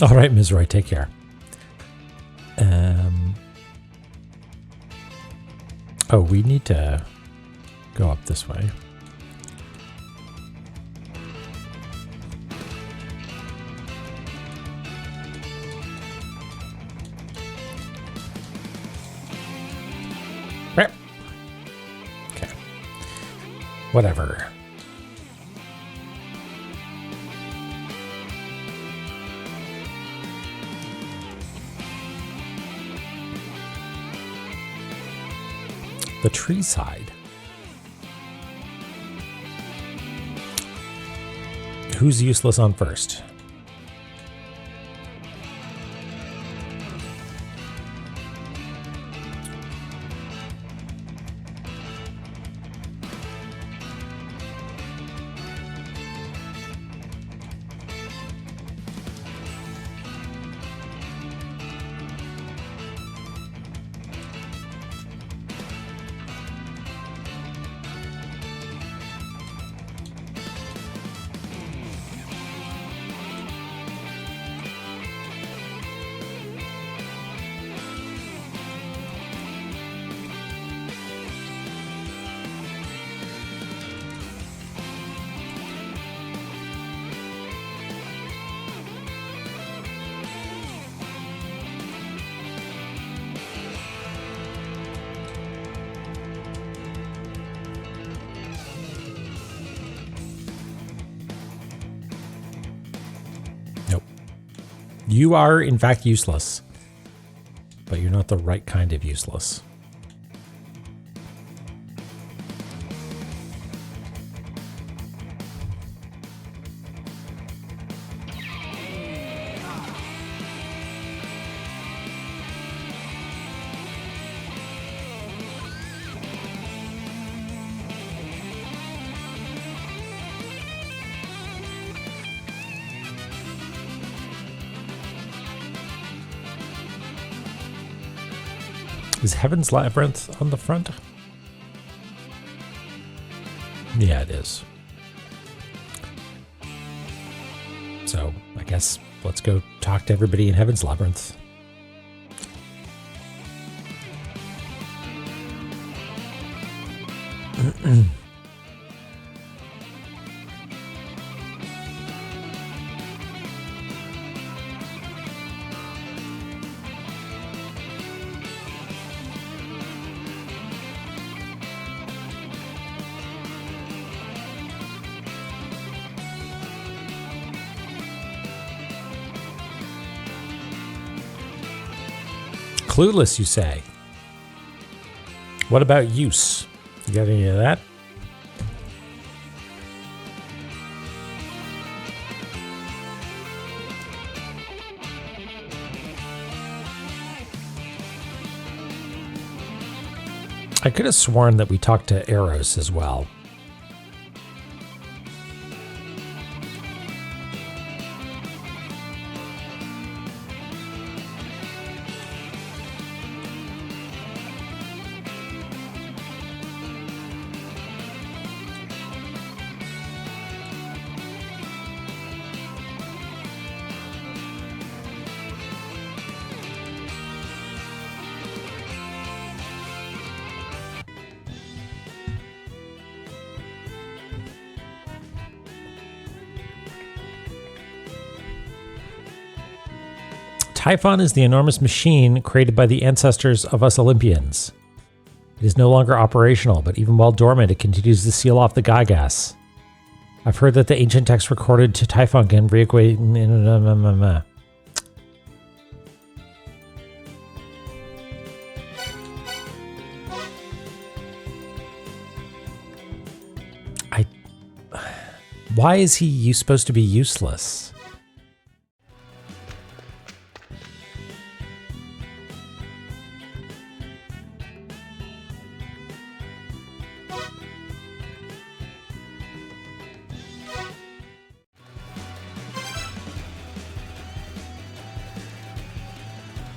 All right, Ms. Roy, take care. Oh, we need to go up this way. Okay. Whatever. The tree side. Who's useless on first? You are, in fact, useless. But you're not the right kind of useless. Is Heaven's Labyrinth on the front? Yeah, it is. So, I guess let's go talk to everybody in Heaven's Labyrinth. Clueless, you say? What about use? You got any of that? I could have sworn that we talked to Eros as well. Typhon is the enormous machine created by the ancestors of us Olympians. It is no longer operational, but even while dormant, it continues to seal off the Gygas. I've heard that the ancient text recorded to Typhon can reequate. Why is he supposed to be useless?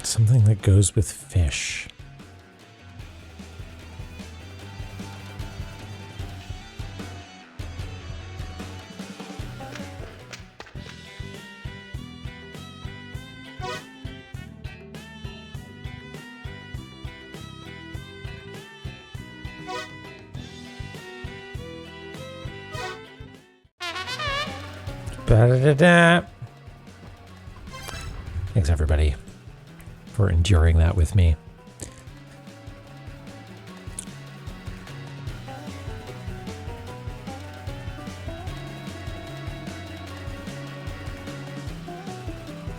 Something that goes with fish. Ba-da-da-da. Thanks, everybody, for enduring that with me.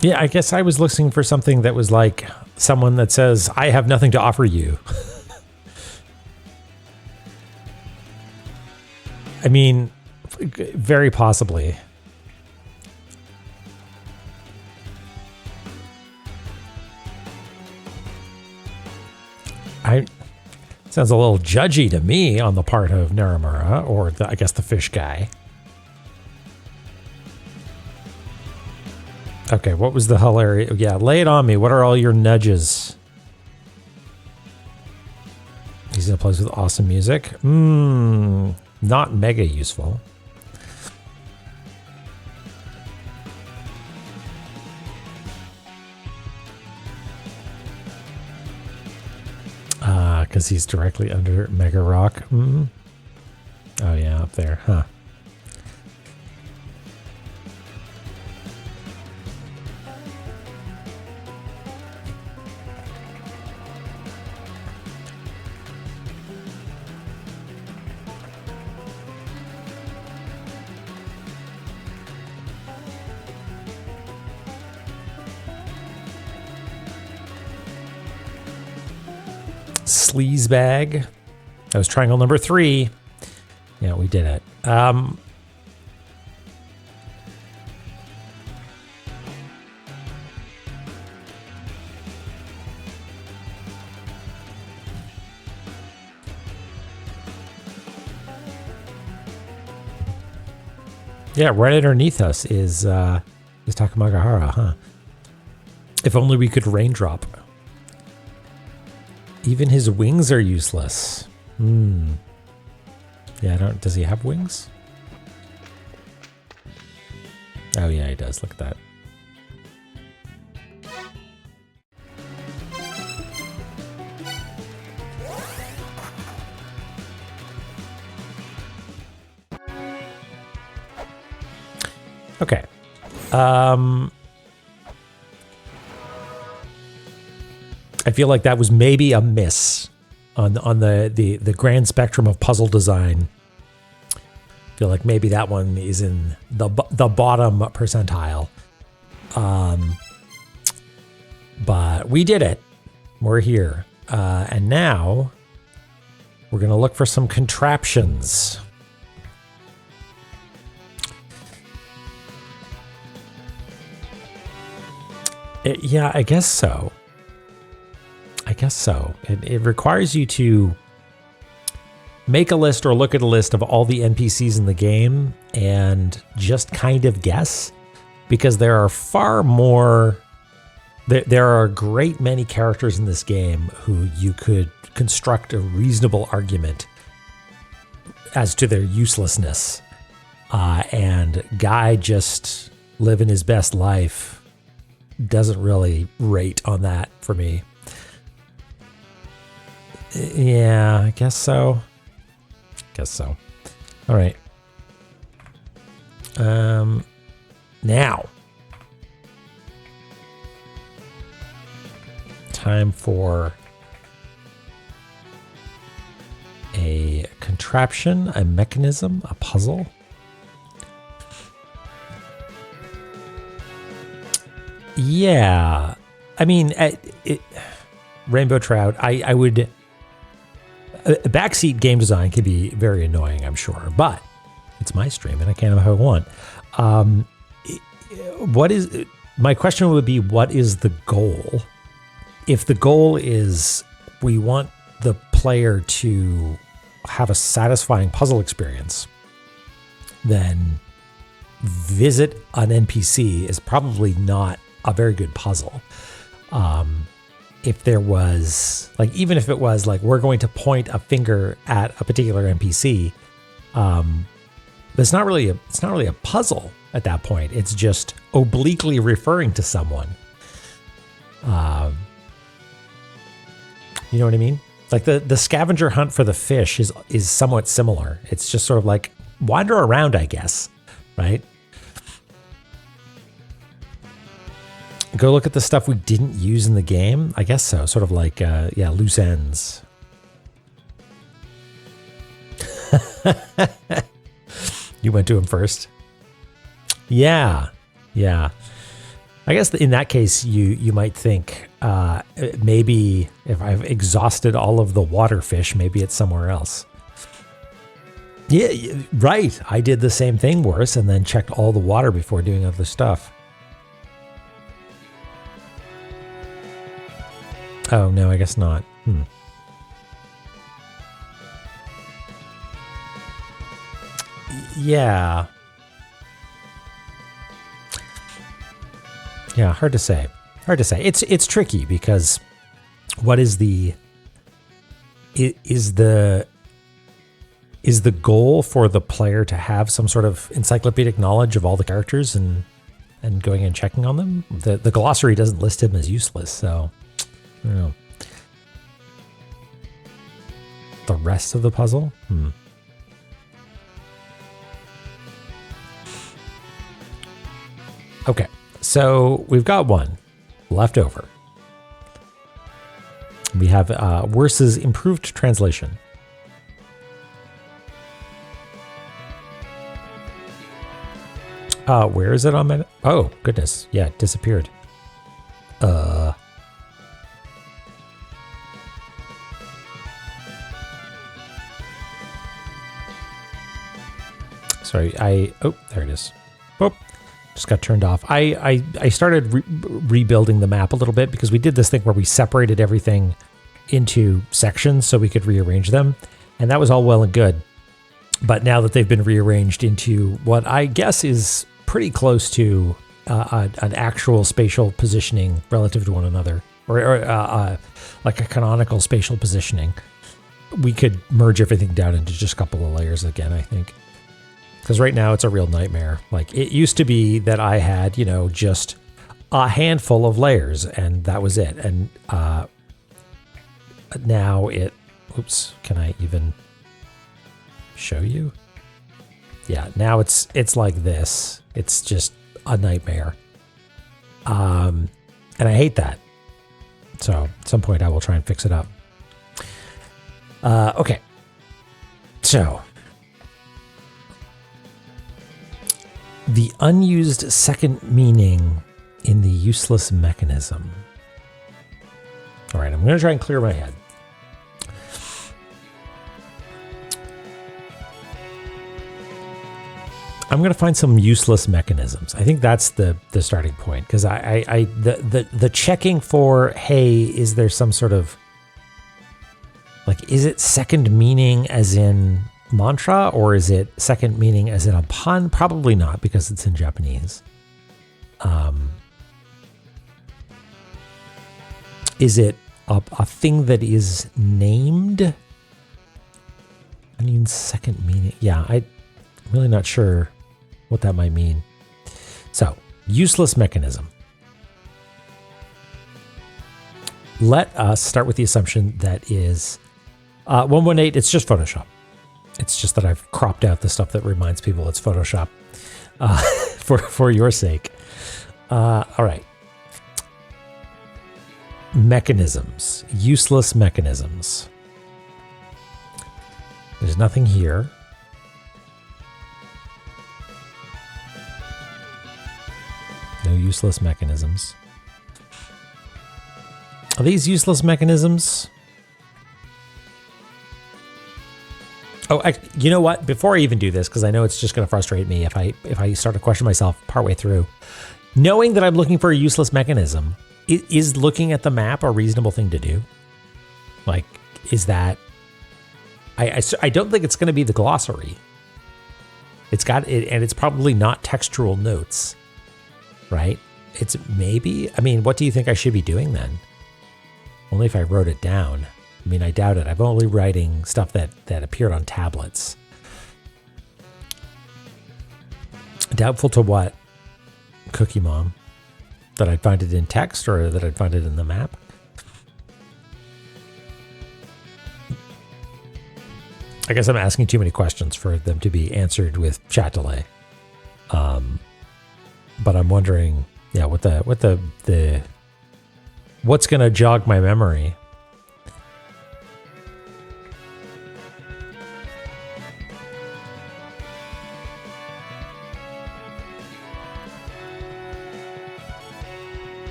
Yeah, I guess I was listening for something that was like someone that says, I have nothing to offer you. I mean, very possibly. Sounds a little judgy to me on the part of Naramura, or I guess the fish guy. Okay, what was the hilarious? Yeah, lay it on me. What are all your nudges? He's in a place with awesome music. Not mega useful. Because he's directly under Mega Rock. Oh yeah, up there, huh? Sleaze bag. That was triangle number 3. Yeah, we did it. Yeah, right underneath us is Takamagahara, huh? If only we could raindrop. Even his wings are useless. Yeah, does he have wings? Oh yeah, he does. Look at that. Okay. I feel like that was maybe a miss on the grand spectrum of puzzle design. I feel like maybe that one is in the bottom percentile. But we did it. We're here. And now we're going to look for some contraptions. Yeah, I guess so. It requires you to make a list or look at a list of all the NPCs in the game and just kind of guess, because there are far more. There are a great many characters in this game who you could construct a reasonable argument as to their uselessness. And Guy just living his best life doesn't really rate on that for me. Yeah, I guess so. All right. Now. Time for a contraption, a mechanism, a puzzle. Yeah. I mean, Rainbow Trout, I would... Backseat game design can be very annoying, I'm sure, but It's my stream, and I can if I want. My question would be, what is the goal? If the goal is we want the player to have a satisfying puzzle experience, then visit an NPC is probably not a very good puzzle. If there was, like, even if it was like, we're going to point a finger at a particular NPC, it's not really a puzzle at that point. It's just obliquely referring to someone. You know what I mean? Like the scavenger hunt for the fish is somewhat similar. It's just sort of like wander around, I guess, right? Go look at the stuff we didn't use in the game. I guess so. Sort of like, loose ends. You went to him first. Yeah. I guess in that case, you might think maybe if I've exhausted all of the water fish, maybe it's somewhere else. Yeah, right. I did the same thing worse and then checked all the water before doing other stuff. Oh, no, I guess not. Yeah. Yeah, hard to say. It's tricky because what is the goal for the player to have some sort of encyclopedic knowledge of all the characters and going and checking on them? The glossary doesn't list him as useless, so I don't know. The rest of the puzzle? Okay, so we've got one left over. We have Worse's improved translation. Where is it on my... Oh, goodness. Yeah, it disappeared. Sorry, oh, there it is. Oh, just got turned off. I started rebuilding the map a little bit because we did this thing where we separated everything into sections so we could rearrange them. And that was all well and good. But now that they've been rearranged into what I guess is pretty close to an actual spatial positioning relative to one another, or like a canonical spatial positioning, we could merge everything down into just a couple of layers again, I think. Because right now it's a real nightmare. Like, it used to be that I had, just a handful of layers and that was it. And now oops, can I even show you? Yeah, now it's like this. It's just a nightmare. And I hate that. So at some point I will try and fix it up. Okay. So the unused second meaning in the useless mechanism. All right, I'm going to try and clear my head. I'm going to find some useless mechanisms. I think that's the starting point, because the checking for, hey, is there some sort of, like, is it second meaning as in mantra, or is it second meaning as in a pun? Probably not, because it's in Japanese. Is it a thing that is named? I mean, second meaning. Yeah, I'm really not sure what that might mean. So, useless mechanism. Let us start with the assumption that is 118, it's just Photoshop. It's just that I've cropped out the stuff that reminds people it's Photoshop for your sake. All right. Mechanisms. Useless mechanisms. There's nothing here. No useless mechanisms. Are these useless mechanisms? Oh, you know what? Before I even do this, because I know it's just going to frustrate me if I start to question myself partway through, knowing that I'm looking for a useless mechanism, is looking at the map a reasonable thing to do? Like, is that... I don't think it's going to be the glossary. It's got it, and it's probably not textual notes, right? It's maybe... I mean, what do you think I should be doing then? Only if I wrote it down. I mean, I doubt it. I'm only writing stuff that appeared on tablets. Doubtful to what, Cookie Mom? That I'd find it in text or that I'd find it in the map? I guess I'm asking too many questions for them to be answered with chat delay. But I'm wondering, yeah, what's going to jog my memory?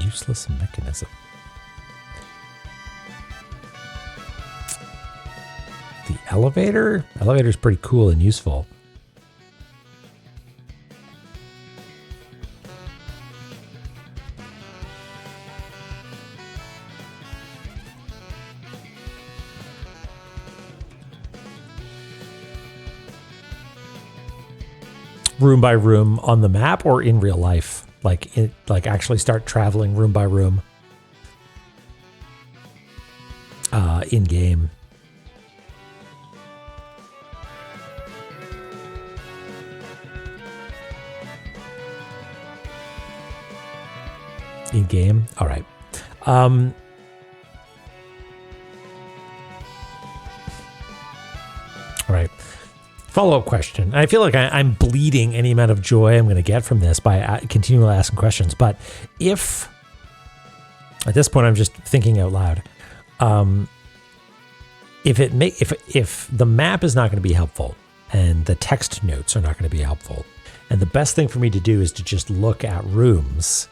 Useless mechanism. The elevator? Elevator's pretty cool and useful. Room by room on the map or in real life? Like actually start traveling room by room in game. In game. All right. All right. Follow-up question. I feel like I'm bleeding any amount of joy I'm going to get from this by continually asking questions. But if, at this point, I'm just thinking out loud, if the map is not going to be helpful and the text notes are not going to be helpful, and the best thing for me to do is to just look at rooms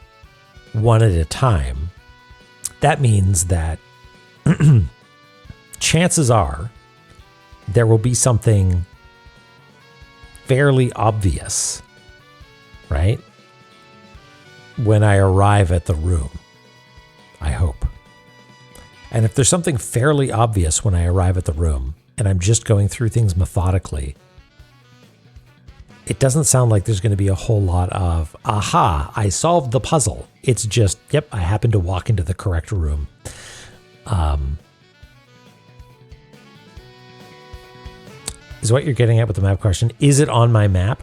one at a time, that means that chances are there will be something fairly obvious, right? When I arrive at the room, I hope. And if there's something fairly obvious when I arrive at the room and I'm just going through things methodically, it doesn't sound like there's going to be a whole lot of, aha, I solved the puzzle. It's just, yep, I happened to walk into the correct room. Is what you're getting at with the map question. Is it on my map?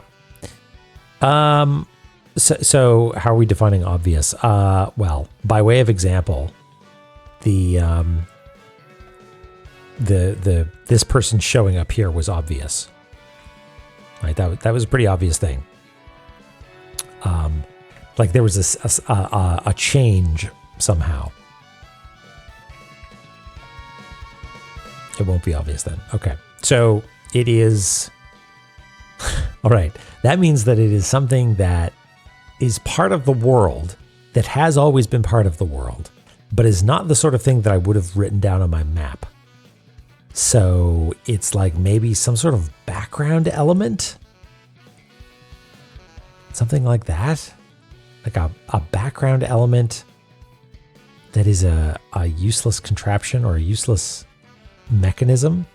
So how are we defining obvious? Well, by way of example, this person showing up here was obvious. Right? That was a pretty obvious thing. Like there was a change somehow. It won't be obvious then. Okay. So it is, all right, that means that it is something that is part of the world, that has always been part of the world, but is not the sort of thing that I would have written down on my map. So it's like maybe some sort of background element, something like that, like a background element that is a useless contraption or a useless mechanism.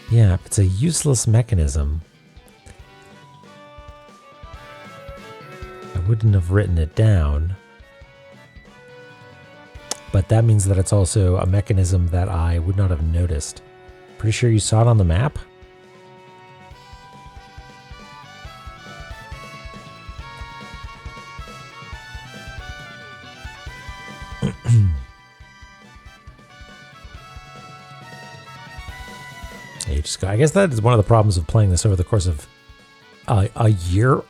Yeah, if it's a useless mechanism, I wouldn't have written it down. But that means that it's also a mechanism that I would not have noticed. Pretty sure you saw it on the map? You just go, I guess that is one of the problems of playing this over the course of a year.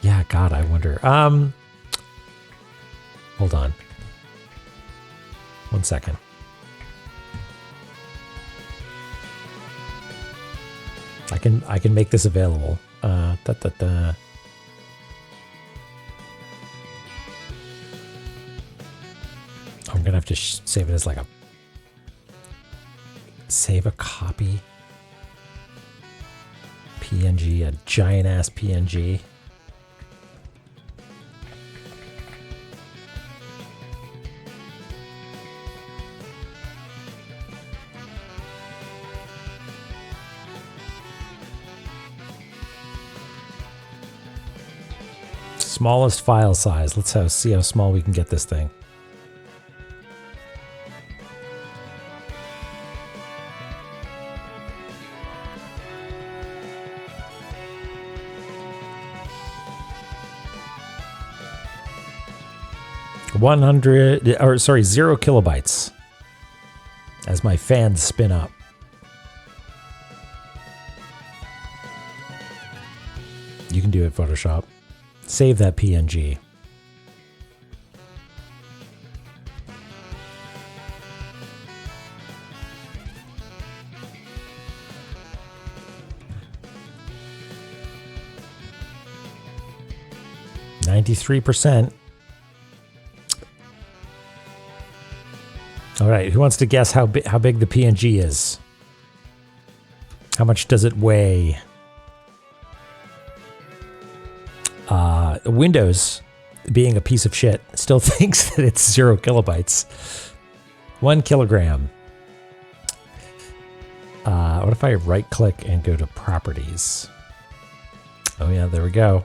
Yeah, God, I wonder. Hold on. 1 second. I can make this available. I'm gonna have to save it as like a save a copy PNG, a giant ass PNG. Smallest file size. Let's see how small we can get this thing. Zero kilobytes as my fans spin up. You can do it, Photoshop. Save that PNG. %. All right, who wants to guess how big the PNG is? How much does it weigh? Windows, being a piece of shit, still thinks that it's 0 kilobytes. 1 kilogram. What if I right click and go to properties? Oh yeah, there we go.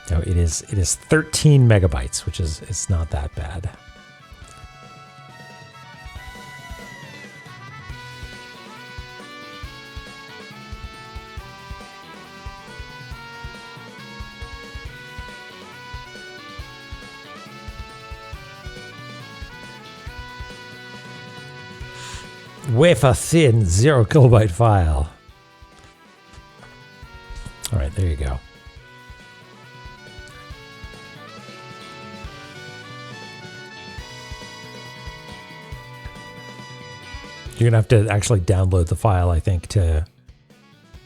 No, it is 13 megabytes, which is it's not that bad. Wafer thin 0 kilobyte file. All right, there you go. You're gonna have to actually download the file, I think, to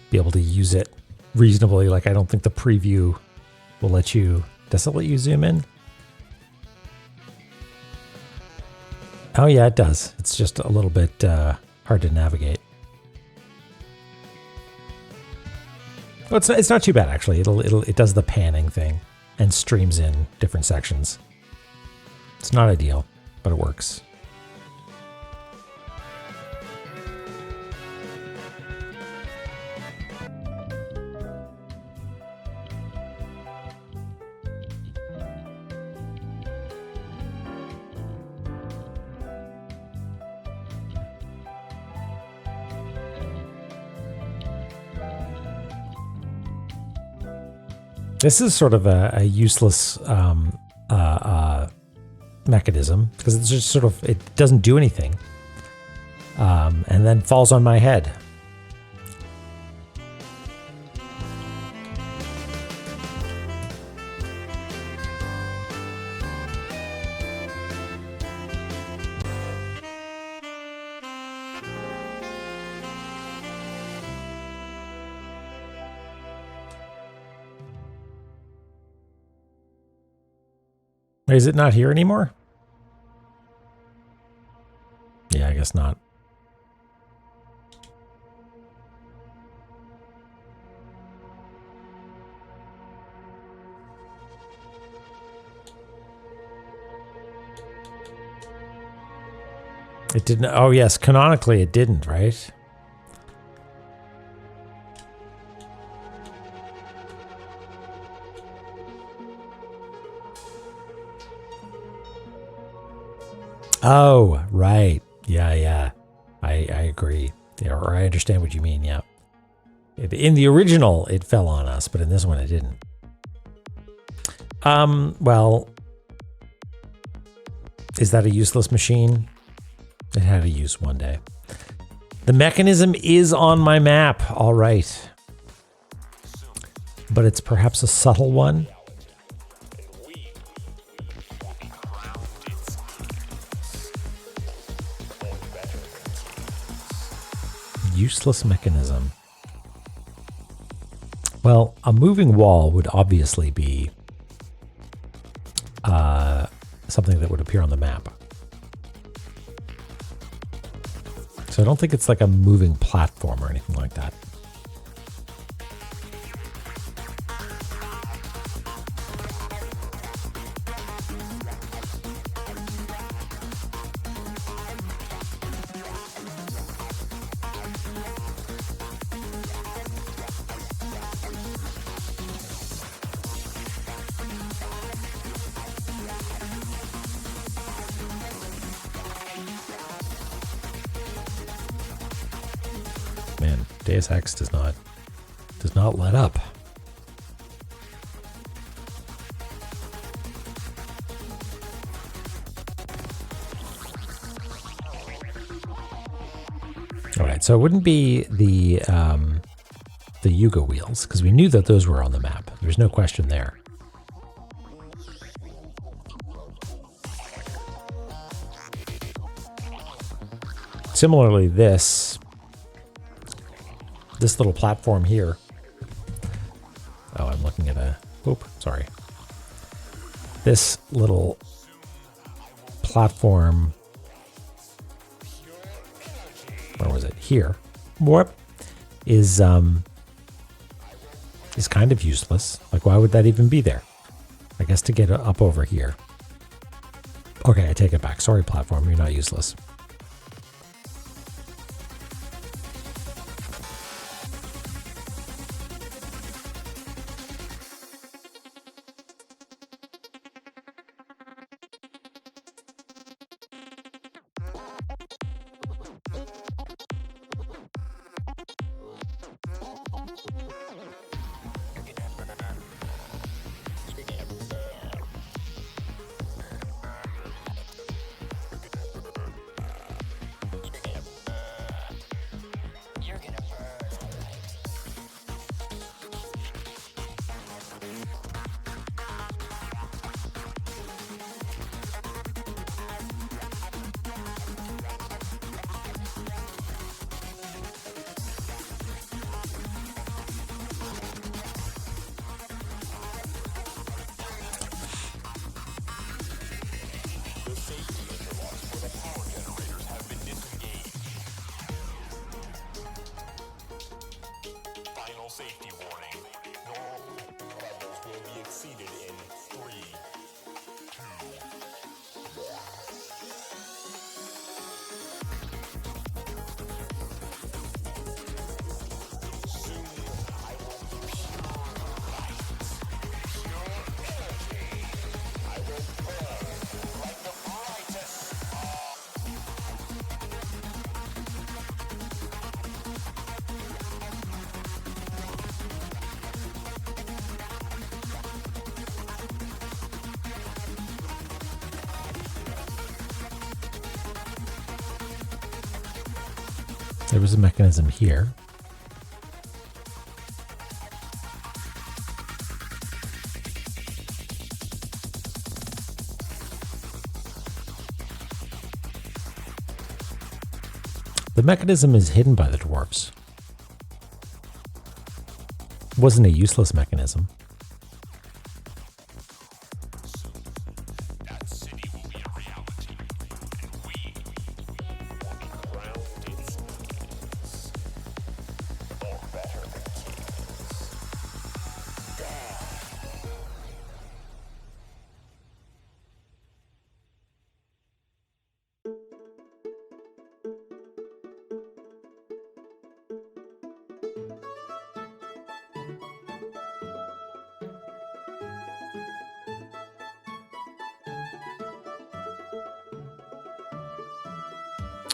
be able to use it reasonably. Like, I don't think the preview will let you. Does it let you zoom in? Oh yeah, it does. It's just a little bit hard to navigate. Well, it's not too bad actually. It does the panning thing and streams in different sections. It's not ideal, but it works. This is sort of a useless mechanism because it's just sort of, it doesn't do anything, and then falls on my head. Is it not here anymore? Yeah, I guess not. It didn't. Oh, yes. Canonically, it didn't, right? Oh, right. Yeah. I agree. Yeah, or I understand what you mean, yeah. In the original, it fell on us, but in this one, it didn't. Well, is that a useless machine? It had a use one day. The mechanism is on my map, all right. But it's perhaps a subtle one. Useless mechanism. Well, a moving wall would obviously be something that would appear on the map. So I don't think it's like a moving platform or anything like that. Man, Deus Ex does not let up. All right, so it wouldn't be the Yuga wheels, because we knew that those were on the map. There's no question there. Similarly, this little platform here. Oh, I'm looking at a... Oop, sorry. This little platform... Where was it? Here. What? Is kind of useless. Like, why would that even be there? I guess to get up over here. Okay, I take it back. Sorry, platform. You're not useless. Safety warning. Normal levels will be exceeded in 3, 2, 1. Soon I will pure energy. I will burn like the brightest. There was a mechanism here. The mechanism is hidden by the dwarves. It wasn't a useless mechanism. That city will be a reality, and we will be crowned its kings, or better than kings.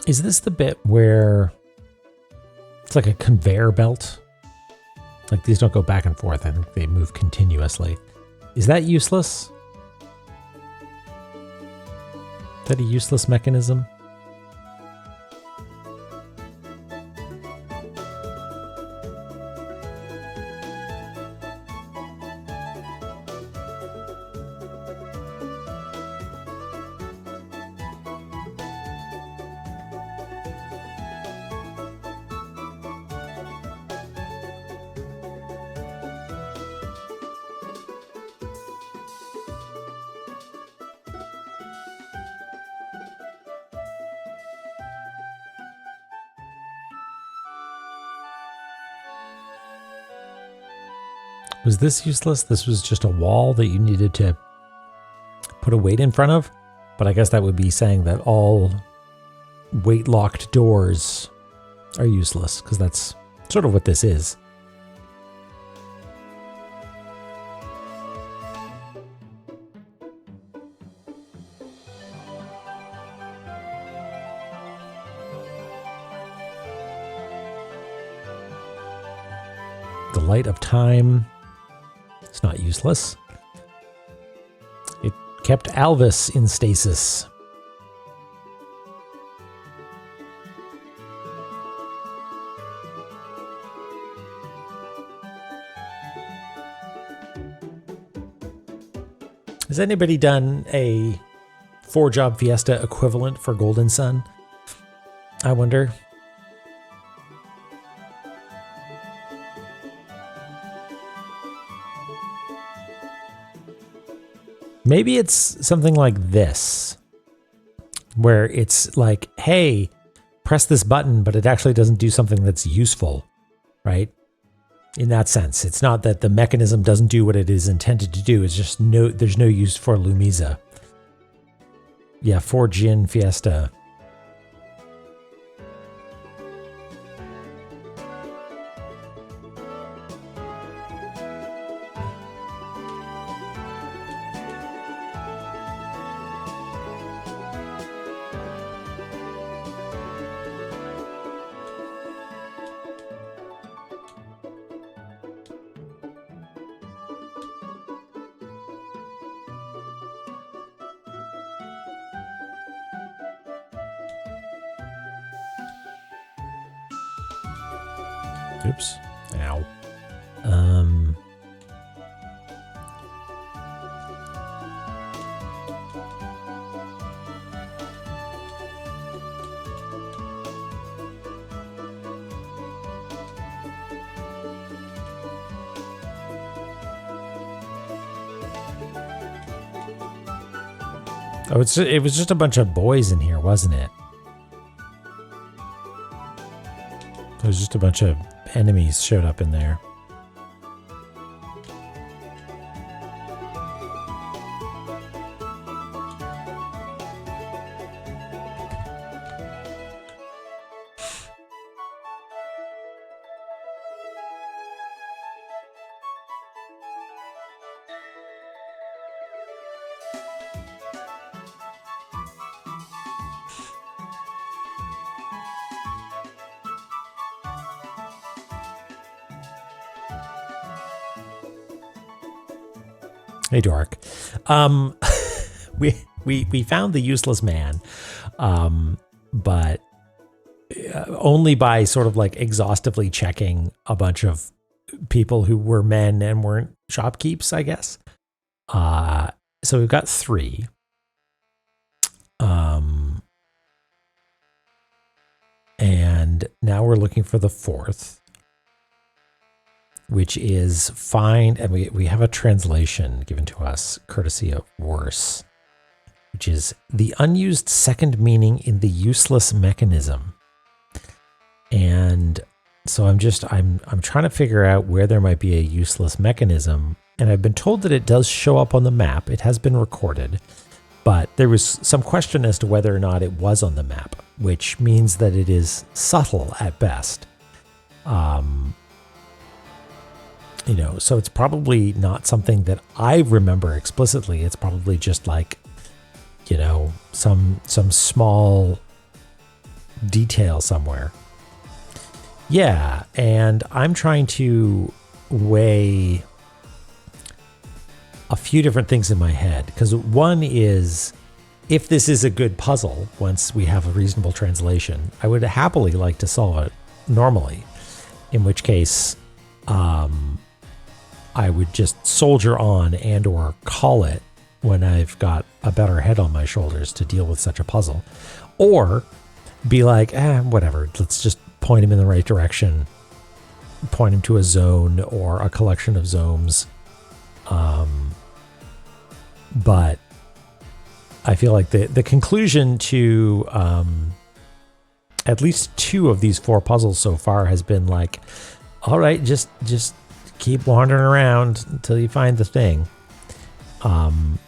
Is this the bit where it's like a conveyor belt? Like these don't go back and forth. I think they move continuously. Is that useless? Is that a useless mechanism? Was this useless? This was just a wall that you needed to put a weight in front of? But I guess that would be saying that all weight-locked doors are useless, because that's sort of what this is. The light of time. It's not useless. It kept Alvis in stasis. Has anybody done a 4-job Fiesta equivalent for Golden Sun? I wonder. Maybe it's something like this, where it's like, hey, press this button, but it actually doesn't do something that's useful, right? In that sense, it's not that the mechanism doesn't do what it is intended to do. It's just there's no use for Lumiza. Yeah, 4 Gin Fiesta. Oops. Ow. Oh, it was just a bunch of boys in here, wasn't it? It was just a bunch of enemies showed up in there. Hey, Dork. We found the useless man, but only by sort of like exhaustively checking a bunch of people who were men and weren't shopkeeps, I guess. So we've got 3. And now we're looking for the 4th. Which is find, and we have a translation given to us courtesy of Worse, which is the unused second meaning in the useless mechanism. And so I'm trying to figure out where there might be a useless mechanism, and I've been told that it does show up on the map. It has been recorded, but there was some question as to whether or not it was on the map, which means that it is subtle at best. You know, so it's probably not something that I remember explicitly. It's probably just like, you know, some small detail somewhere. Yeah, and I'm trying to weigh a few different things in my head. Because one is, if this is a good puzzle, once we have a reasonable translation, I would happily like to solve it normally. In which case, I would just soldier on and or call it when I've got a better head on my shoulders to deal with such a puzzle. Or be like, whatever, let's just point him in the right direction, point him to a zone or a collection of zones. But I feel like the conclusion to at least 2 of these 4 puzzles so far has been like, all right, just keep wandering around until you find the thing. And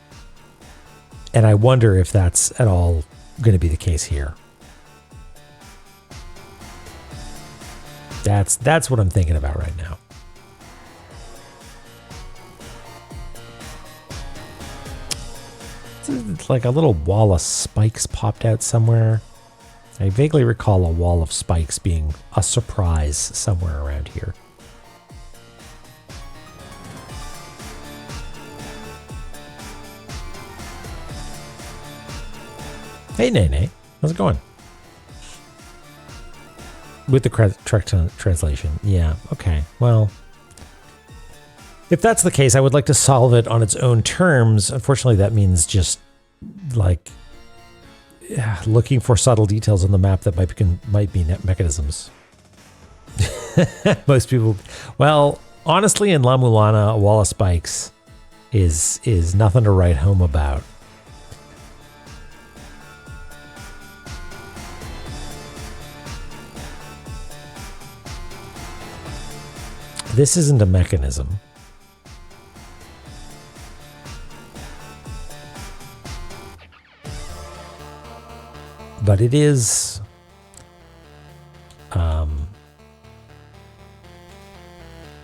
I wonder if that's at all going to be the case here. That's what I'm thinking about right now. It's like a little wall of spikes popped out somewhere. I vaguely recall a wall of spikes being a surprise somewhere around here. Hey, Nene. How's it going? With the correct translation. Yeah, okay. Well, if that's the case, I would like to solve it on its own terms. Unfortunately, that means just, like, looking for subtle details on the map that might be mechanisms. Most people... Well, honestly, in La-Mulana, a wall of spikes is nothing to write home about. This isn't a mechanism. But it is...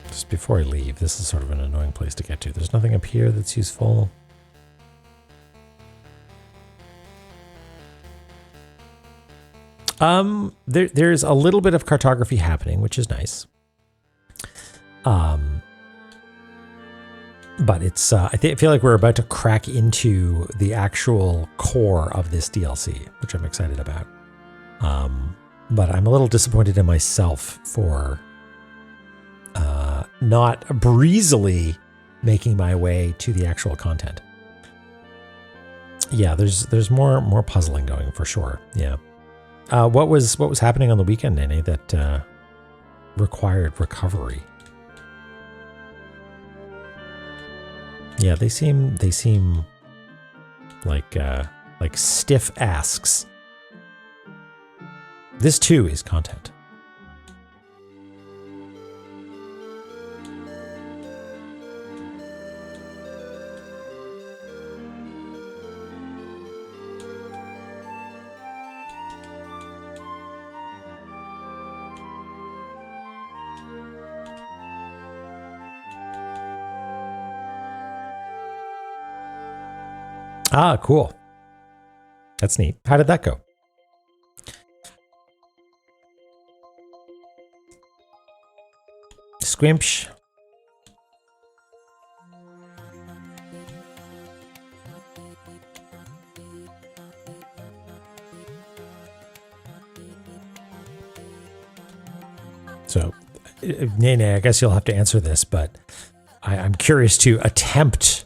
just before I leave, this is sort of an annoying place to get to. There's nothing up here that's useful. There's a little bit of cartography happening, which is nice. But it's I feel like we're about to crack into the actual core of this DLC, which I'm excited about. But I'm a little disappointed in myself for not breezily making my way to the actual content. Yeah, there's more puzzling going for sure. Yeah. What was happening on the weekend, Nene, that required recovery? Yeah, they seem like stiff asks. This too is content. Ah, cool. That's neat. How did that go? Squimpsh. So, Nene, I guess you'll have to answer this, but I'm curious to attempt.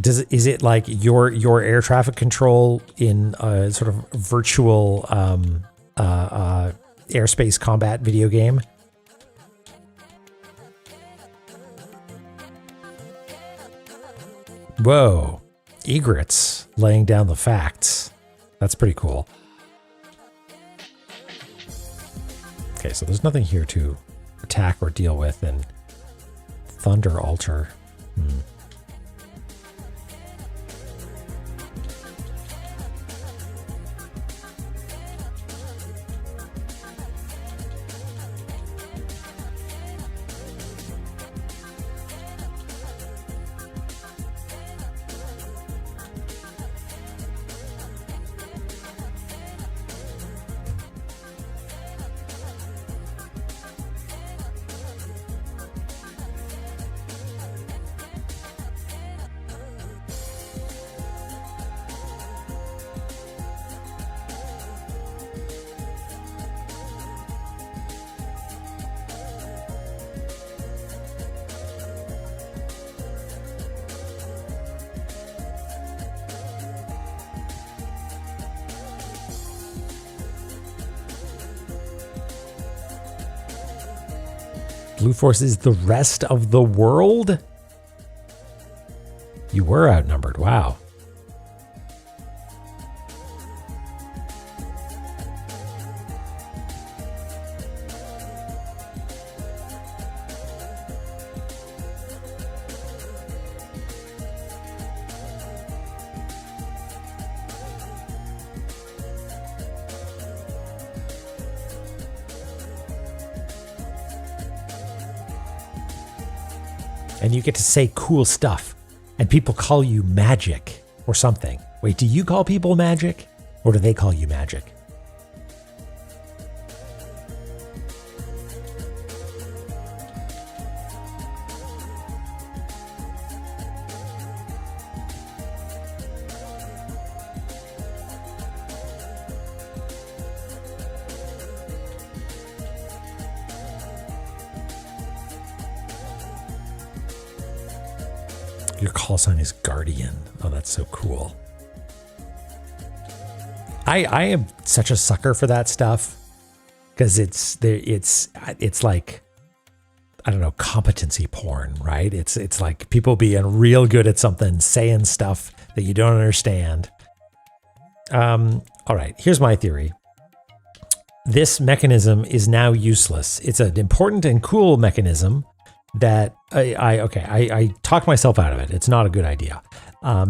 Is it like your air traffic control in a sort of virtual airspace combat video game? Whoa, Egrets laying down the facts. That's pretty cool. Okay, so there's nothing here to attack or deal with in Thunder Altar. Blue Force is the rest of the world? You were outnumbered. Wow. and you get to say cool stuff, and people call you magic or something. Wait, do you call people magic, or do they call you magic? Your call sign is Guardian. Oh, that's so cool. I am such a sucker for that stuff because it's like, I don't know, competency porn, right? It's like people being real good at something, saying stuff that you don't understand. All right, here's my theory. This mechanism is now useless. It's an important and cool mechanism that I talked myself out of it. It's not a good idea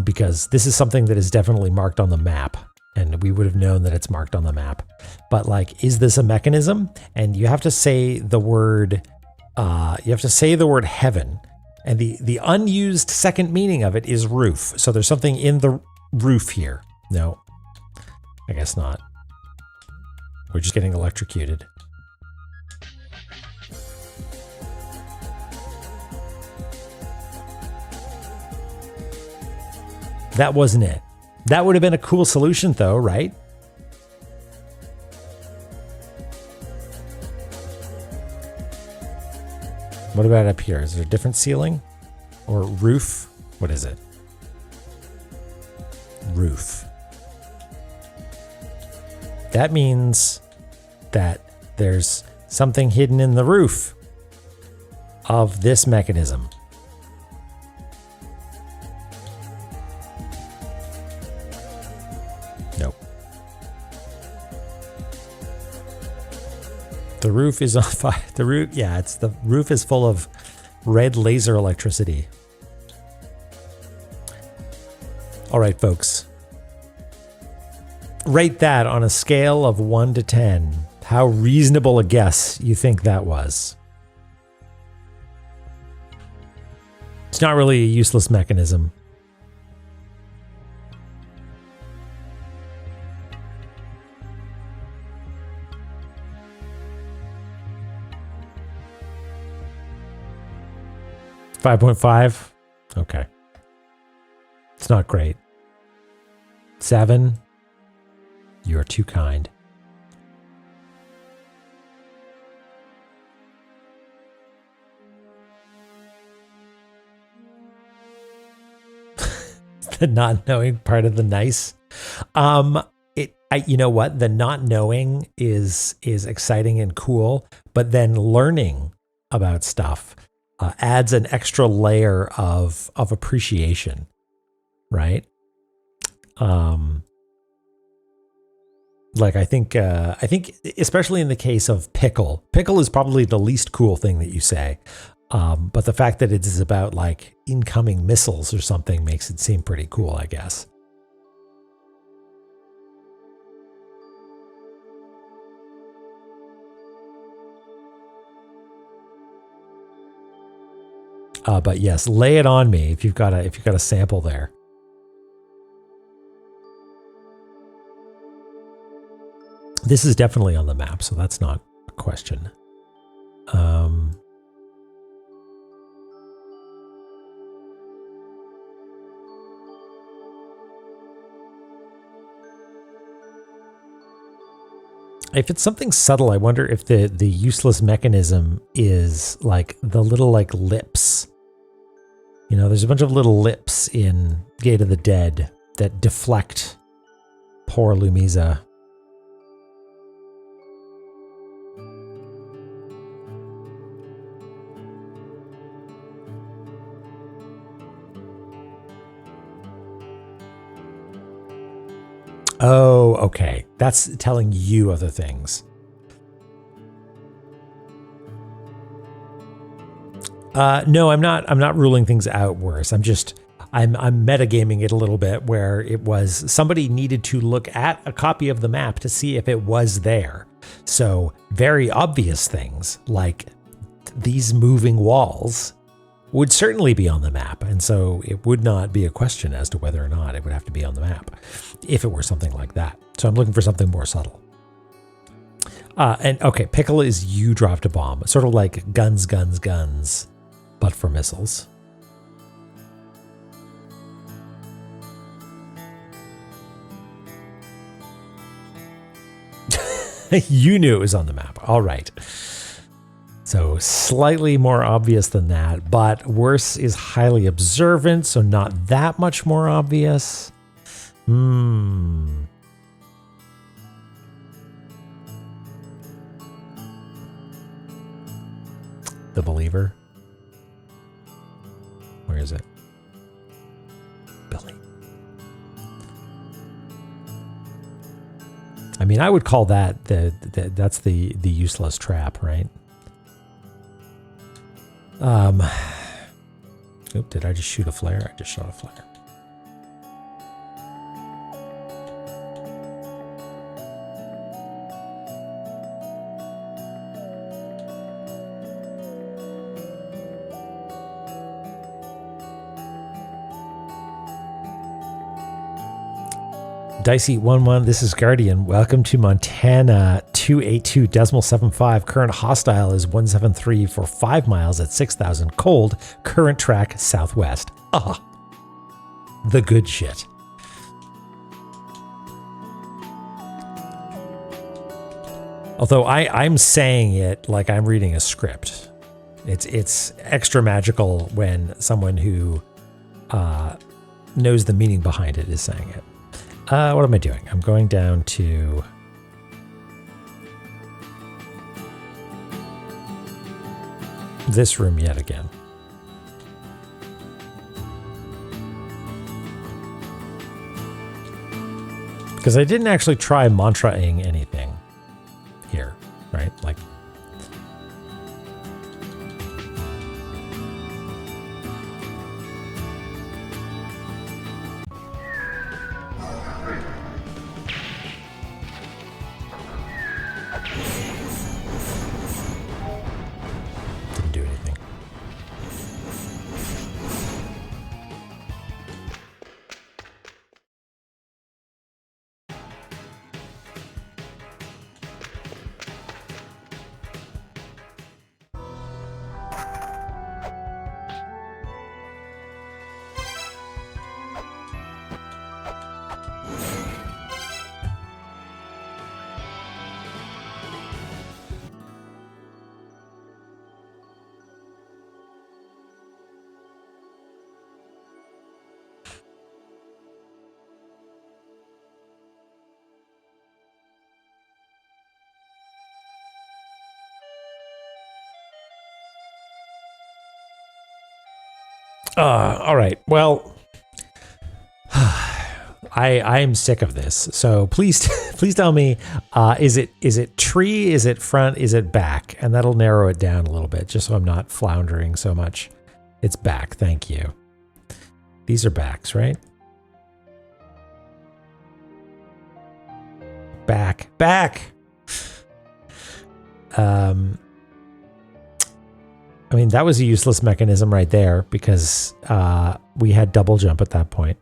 because this is something that is definitely marked on the map, and we would have known that it's marked on the map. But like, is this a mechanism? And you have to say the word. You have to say the word heaven, and the unused second meaning of it is roof. So there's something in the roof here. No, I guess not. We're just getting electrocuted. That wasn't it. That would have been a cool solution though, right? What about up here? Is there a different ceiling or roof? What is it? Roof. That means that there's something hidden in the roof of this mechanism. Nope. The roof is on fire. The roof, yeah, the roof is full of red laser electricity. All right, folks. Rate that on a scale of 1 to 10. How reasonable a guess you think that was? It's not really a useless mechanism. $5.5. Okay. It's not great. 7. You're too kind. The not knowing part of the nice. You know what? The not knowing is exciting and cool, but then learning about stuff adds an extra layer of appreciation, right? Like I think especially in the case of pickle is probably the least cool thing that you say. But the fact that it is about like incoming missiles or something makes it seem pretty cool, I guess. But yes, lay it on me if you've got a sample there. This is definitely on the map, so that's not a question. If it's something subtle, I wonder if the useless mechanism is like the little like lips. You know, there's a bunch of little lips in Gate of the Dead that deflect poor Lumiza. Oh, okay. That's telling you other things. No, I'm not ruling things out worse. I'm metagaming it a little bit where it was somebody needed to look at a copy of the map to see if it was there. So very obvious things like these moving walls would certainly be on the map. And so it would not be a question as to whether or not it would have to be on the map if it were something like that. So I'm looking for something more subtle. And okay, pickle is you dropped a bomb. Sort of like guns, guns, guns, but for missiles. You knew it was on the map. All right. So slightly more obvious than that, but worse is highly observant, so not that much more obvious. The Believer. Where is it? Billy. I mean, I would call that that's the useless trap, right? Oop, did I just shoot a flare? I just shot a flare. Dicey11, this is Guardian. Welcome to Montana 282.75. Current hostile is 173 for 5 miles at 6,000. Cold. Current track southwest. The good shit. Although I'm saying it like I'm reading a script. It's extra magical when someone who knows the meaning behind it is saying it. What am I doing? I'm going down to this room yet again. Because I didn't actually try mantra-ing anything here, right? Like, didn't do anything. All right. Well, I am sick of this. So please, please tell me, is it tree? Is it front? Is it back? And that'll narrow it down a little bit, just so I'm not floundering so much. It's back. Thank you. These are backs, right? Back. I mean, that was a useless mechanism right there because we had double jump at that point.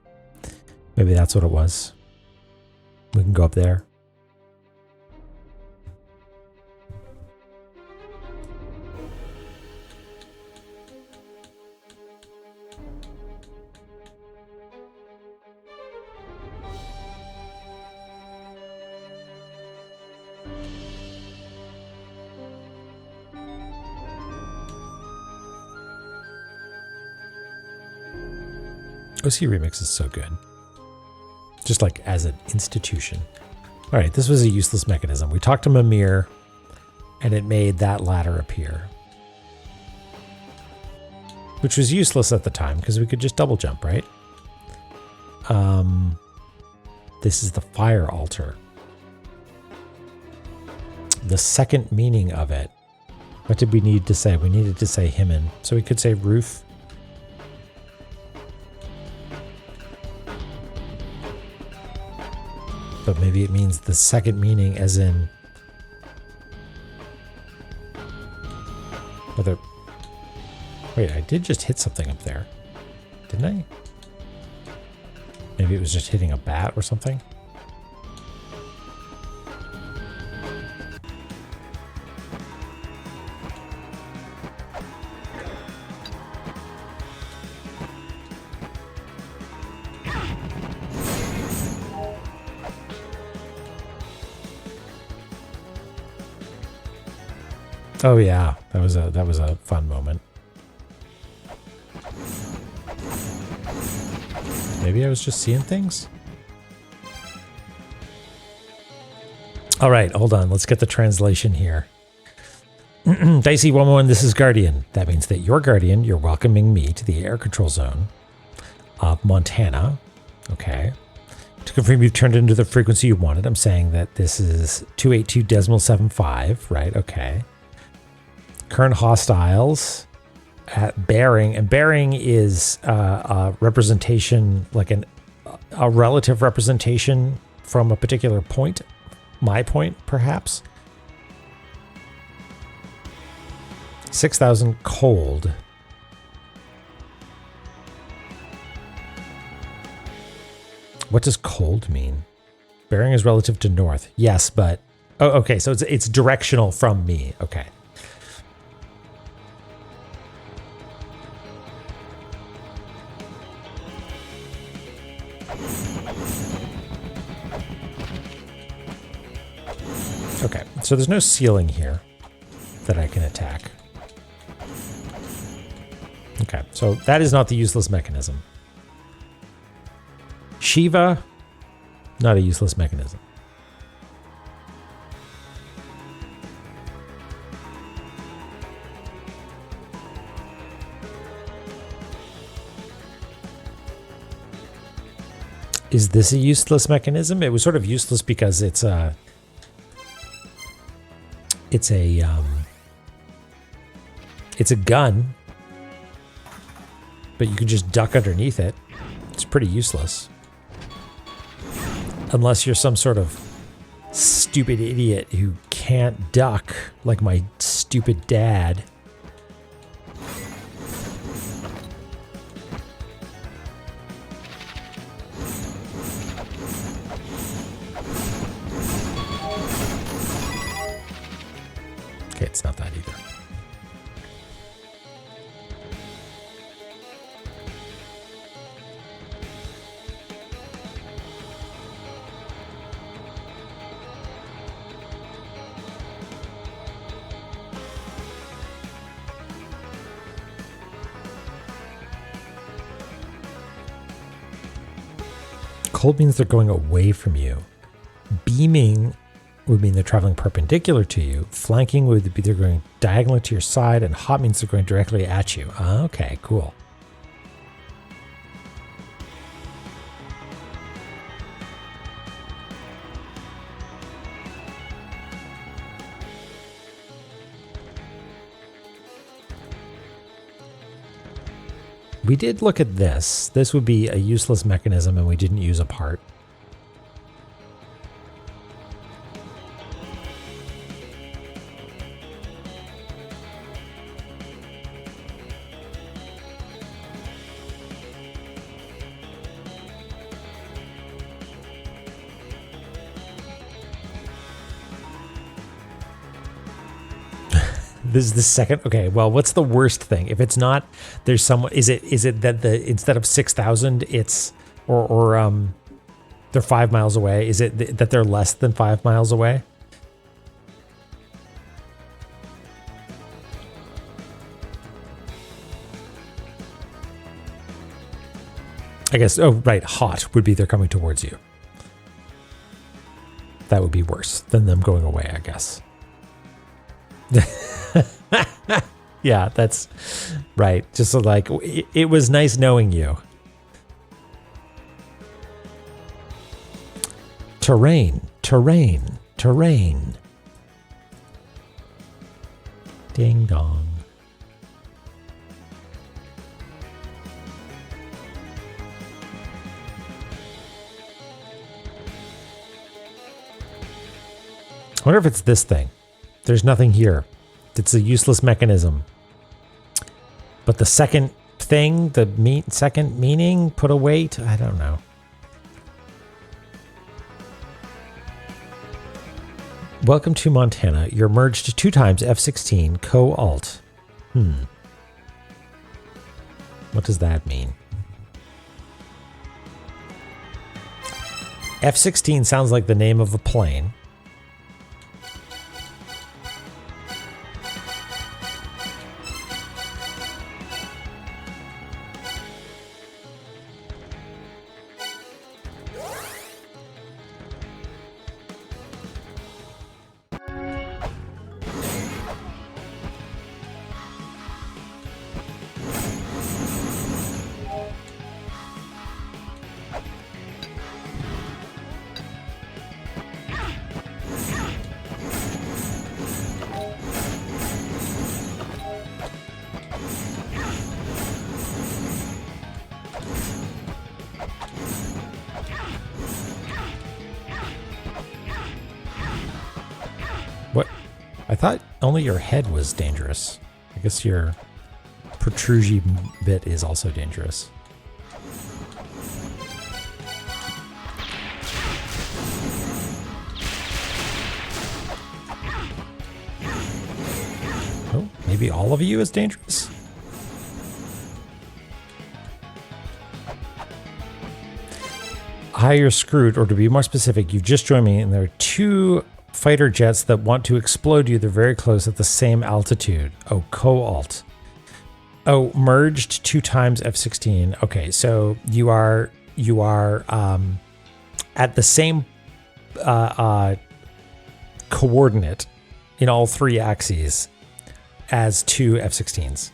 Maybe that's what it was. We can go up there. OC Remix is so good. Just like as an institution. All right, this was a useless mechanism. We talked to Mimir, and it made that ladder appear. Which was useless at the time, because we could just double jump, right? This is the fire altar. The second meaning of it. What did we need to say? We needed to say Himmin. So we could say roof. But maybe it means the second meaning as in whether Wait, I did just hit something up there. Didn't I? Maybe it was just hitting a bat or something? Oh yeah, that was a fun moment. Maybe I was just seeing things? All right, hold on. Let's get the translation here. Dicey 111, this is Guardian. That means that your Guardian, you're welcoming me to the air control zone of Montana. Okay. To confirm you've turned into the frequency you wanted, I'm saying that this is 282.75, right? Okay. Current hostiles at bearing, and bearing is a representation, like a relative representation from a particular point, my point perhaps. 6,000 cold. What does cold mean? Bearing is relative to north. Yes, but oh, okay, so it's directional from me. Okay. Okay, so there's no ceiling here that I can attack. Okay, so that is not the useless mechanism. Shiva, not a useless mechanism. Is this a useless mechanism? It was sort of useless because it's a gun, but you can just duck underneath it. It's pretty useless. Unless you're some sort of stupid idiot who can't duck, like my stupid dad. Okay, it's not that either. Cold means they're going away from you. Beaming would mean they're traveling perpendicular to you. Flanking would be they're going diagonally to your side, and hot means they're going directly at you. Okay, cool. We did look at this. This would be a useless mechanism, and we didn't use a part. This is the second. Okay, well, what's the worst thing? If it's not, there's someone. Is it that the instead of 6,000, it's or they're 5 miles away? Is it that they're less than 5 miles away? I guess. Oh, right. Hot would be they're coming towards you. That would be worse than them going away, I guess. Yeah, that's right. Just so like, it was nice knowing you. Terrain, terrain, terrain. Ding dong. I wonder if it's this thing. There's nothing here. It's a useless mechanism. But the second thing, the second meaning, put a weight, I don't know. Welcome to Montana. You're merged 2 times F16 co-alt. What does that mean? F16 sounds like the name of a plane. What? I thought only your head was dangerous. I guess your protrusion bit is also dangerous. Oh, maybe all of you is dangerous? Hi, you're screwed, or to be more specific, you've just joined me and there are 2 fighter jets that want to explode you. They're very close at the same altitude. Oh, co-alt. Oh, merged 2 times F16. Okay, so you are at the same coordinate in all 3 axes as 2 F16s.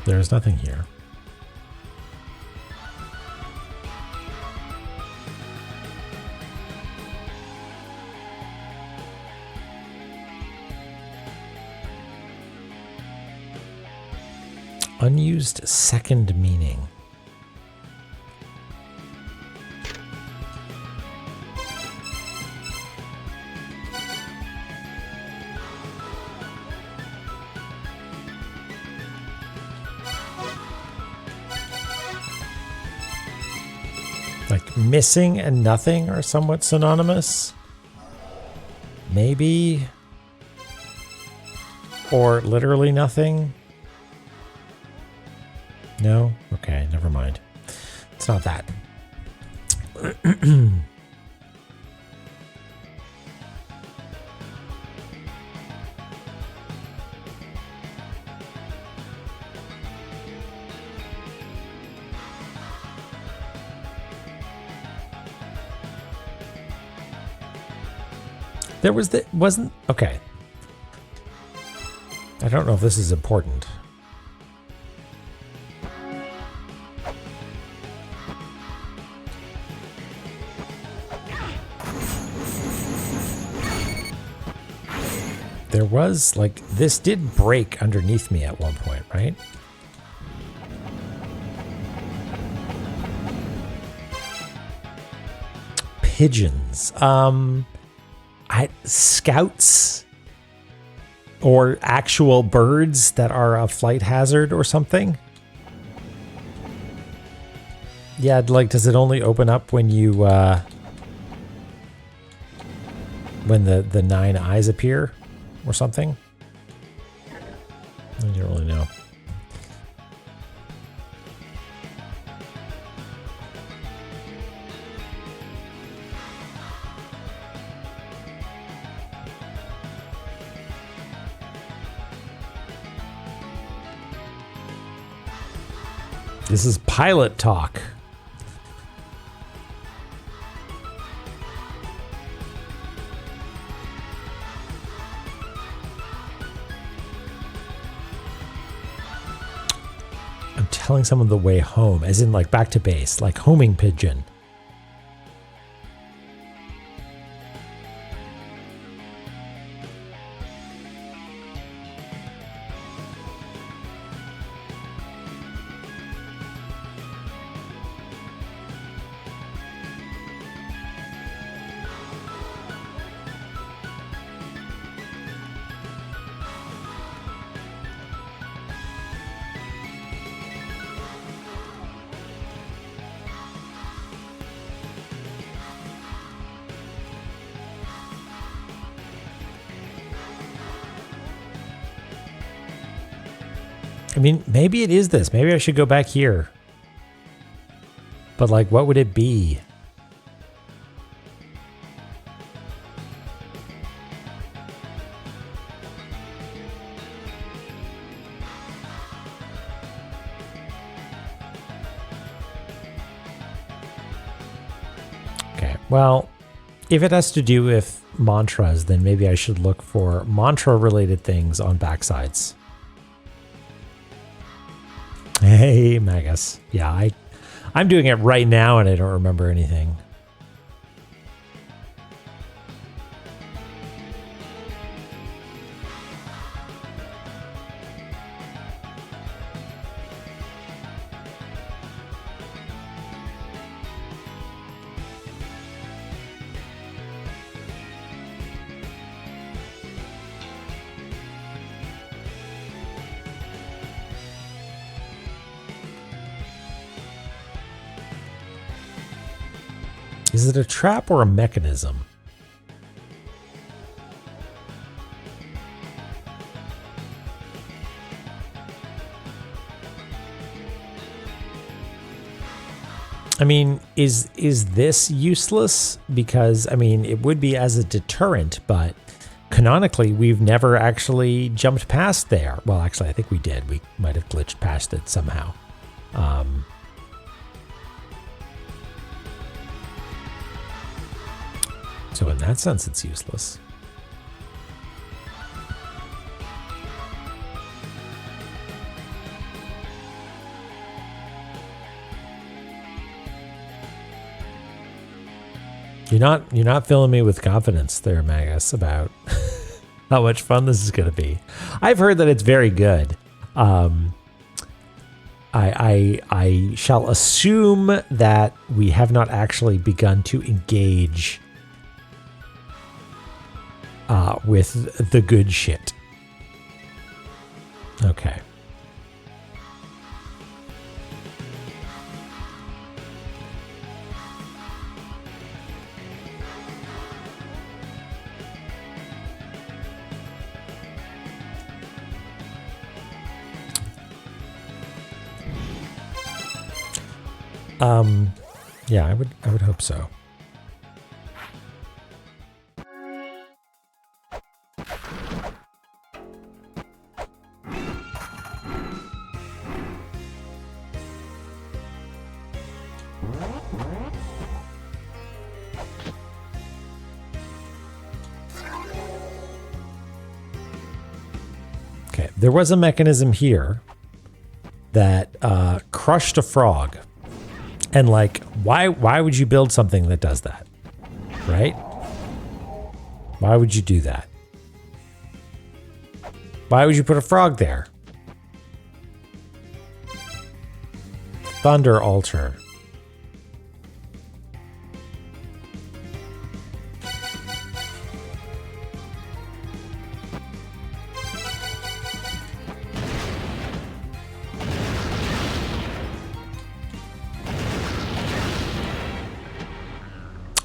There's nothing here. Unused second meaning. Like missing and nothing are somewhat synonymous. Maybe. Or literally nothing. No? Okay, never mind. It's not that. There was the wasn't okay. I don't know if this is important. There was like this did break underneath me at one point, right? Pigeons. Scouts or actual birds that are a flight hazard or something. Yeah, like does it only open up when you when the 9 eyes appear or something? I don't really know. This is pilot talk. I'm telling someone the way home, as in like back to base, like homing pigeon. I mean, maybe it is this. Maybe I should go back here. But like, what would it be? Okay, well, if it has to do with mantras, then maybe I should look for mantra-related things on backsides. Hey, Magus. Yeah, I'm doing it right now and I don't remember anything. Is it a trap or a mechanism? I mean, is this useless? Because, I mean, it would be as a deterrent, but canonically, we've never actually jumped past there. Well, actually, I think we did. We might have glitched past it somehow. So in that sense, it's useless. You're not filling me with confidence there, Magus, about how much fun this is going to be. I've heard that it's very good. I shall assume that we have not actually begun to engage with the good shit. Okay. Yeah, I would hope so. Okay, there was a mechanism here that crushed a frog. And like, why would you build something that does that? Right? Why would you do that? Why would you put a frog there? Thunder altar.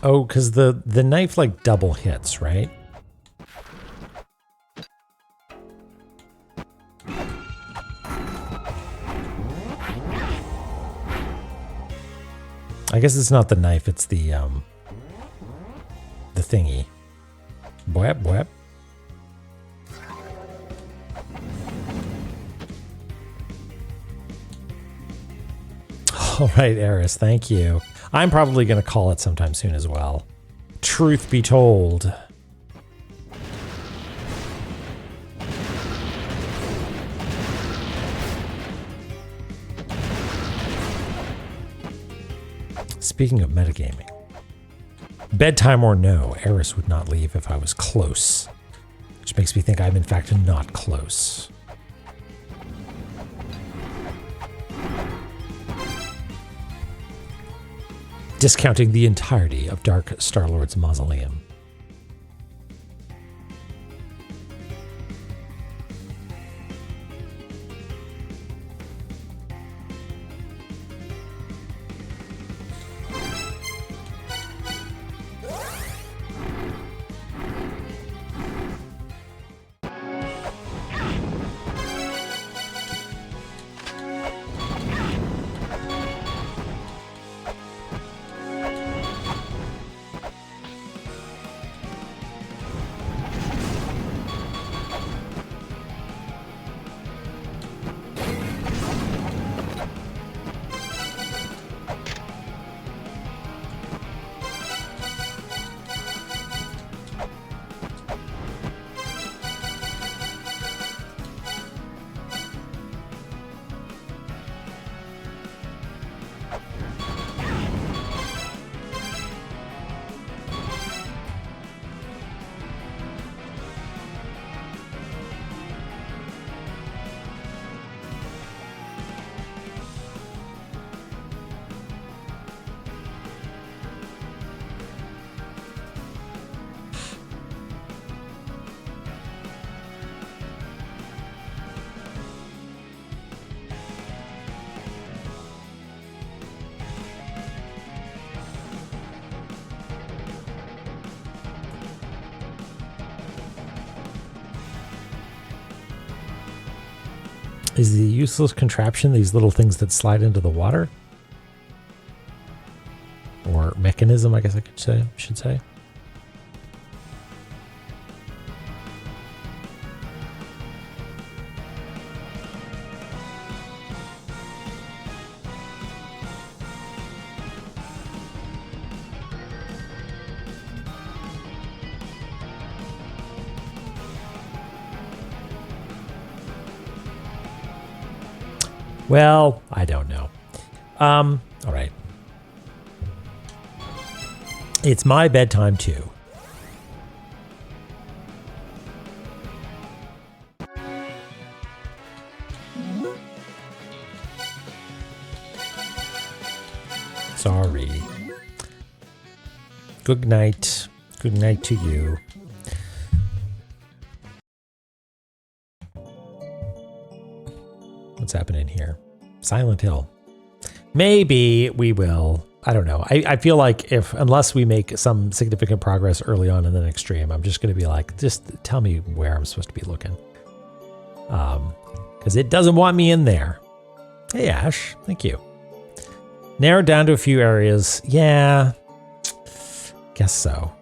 Oh, because the knife like double hits, right? I guess it's not the knife, it's the thingy. Bwep, bwep. All right, Eris, thank you. I'm probably going to call it sometime soon as well. Truth be told. Speaking of metagaming, bedtime or no, Eris would not leave if I was close, which makes me think I'm in fact not close. Discounting the entirety of Dark Star-Lord's mausoleum. Is the useless contraption these little things that slide into the water? Or mechanism, I guess I should say. Well, I don't know. All right. It's my bedtime too. Sorry. Good night. Good night to you. What's happening here? Silent Hill. Maybe we will. I don't know. I feel like unless we make some significant progress early on in the next stream, I'm just going to be like, just tell me where I'm supposed to be looking. Because it doesn't want me in there. Hey, Ash. Thank you. Narrowed down to a few areas. Yeah. Guess so.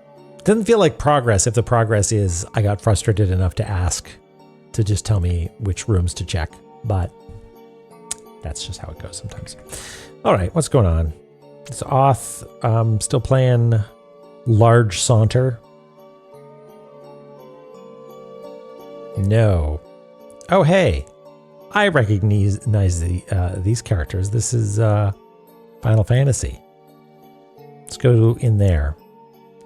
Doesn't feel like progress if the progress is I got frustrated enough to ask to just tell me which rooms to check. But that's just how it goes sometimes. All right, what's going on? It's Oth still playing Large Saunter. No. Oh, hey. I recognize these characters. This is Final Fantasy. Let's go in there.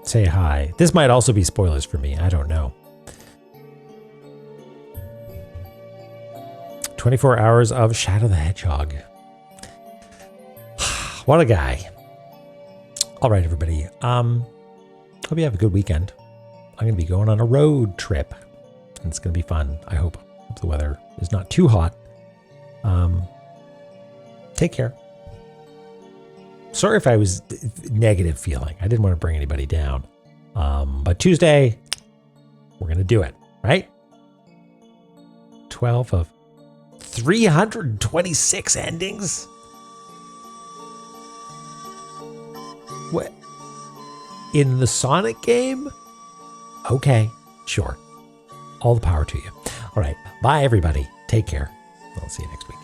Say hi. This might also be spoilers for me. I don't know. 24 hours of Shadow the Hedgehog. What a guy. All right, everybody. Hope you have a good weekend. I'm going to be going on a road trip. And it's going to be fun, I hope. If the weather is not too hot. Take care. Sorry if I was negative feeling. I didn't want to bring anybody down. But Tuesday, we're going to do it, right? 12 of 326 endings? What? In the Sonic game? Okay, sure. All the power to you. All right, bye everybody. Take care. I'll see you next week.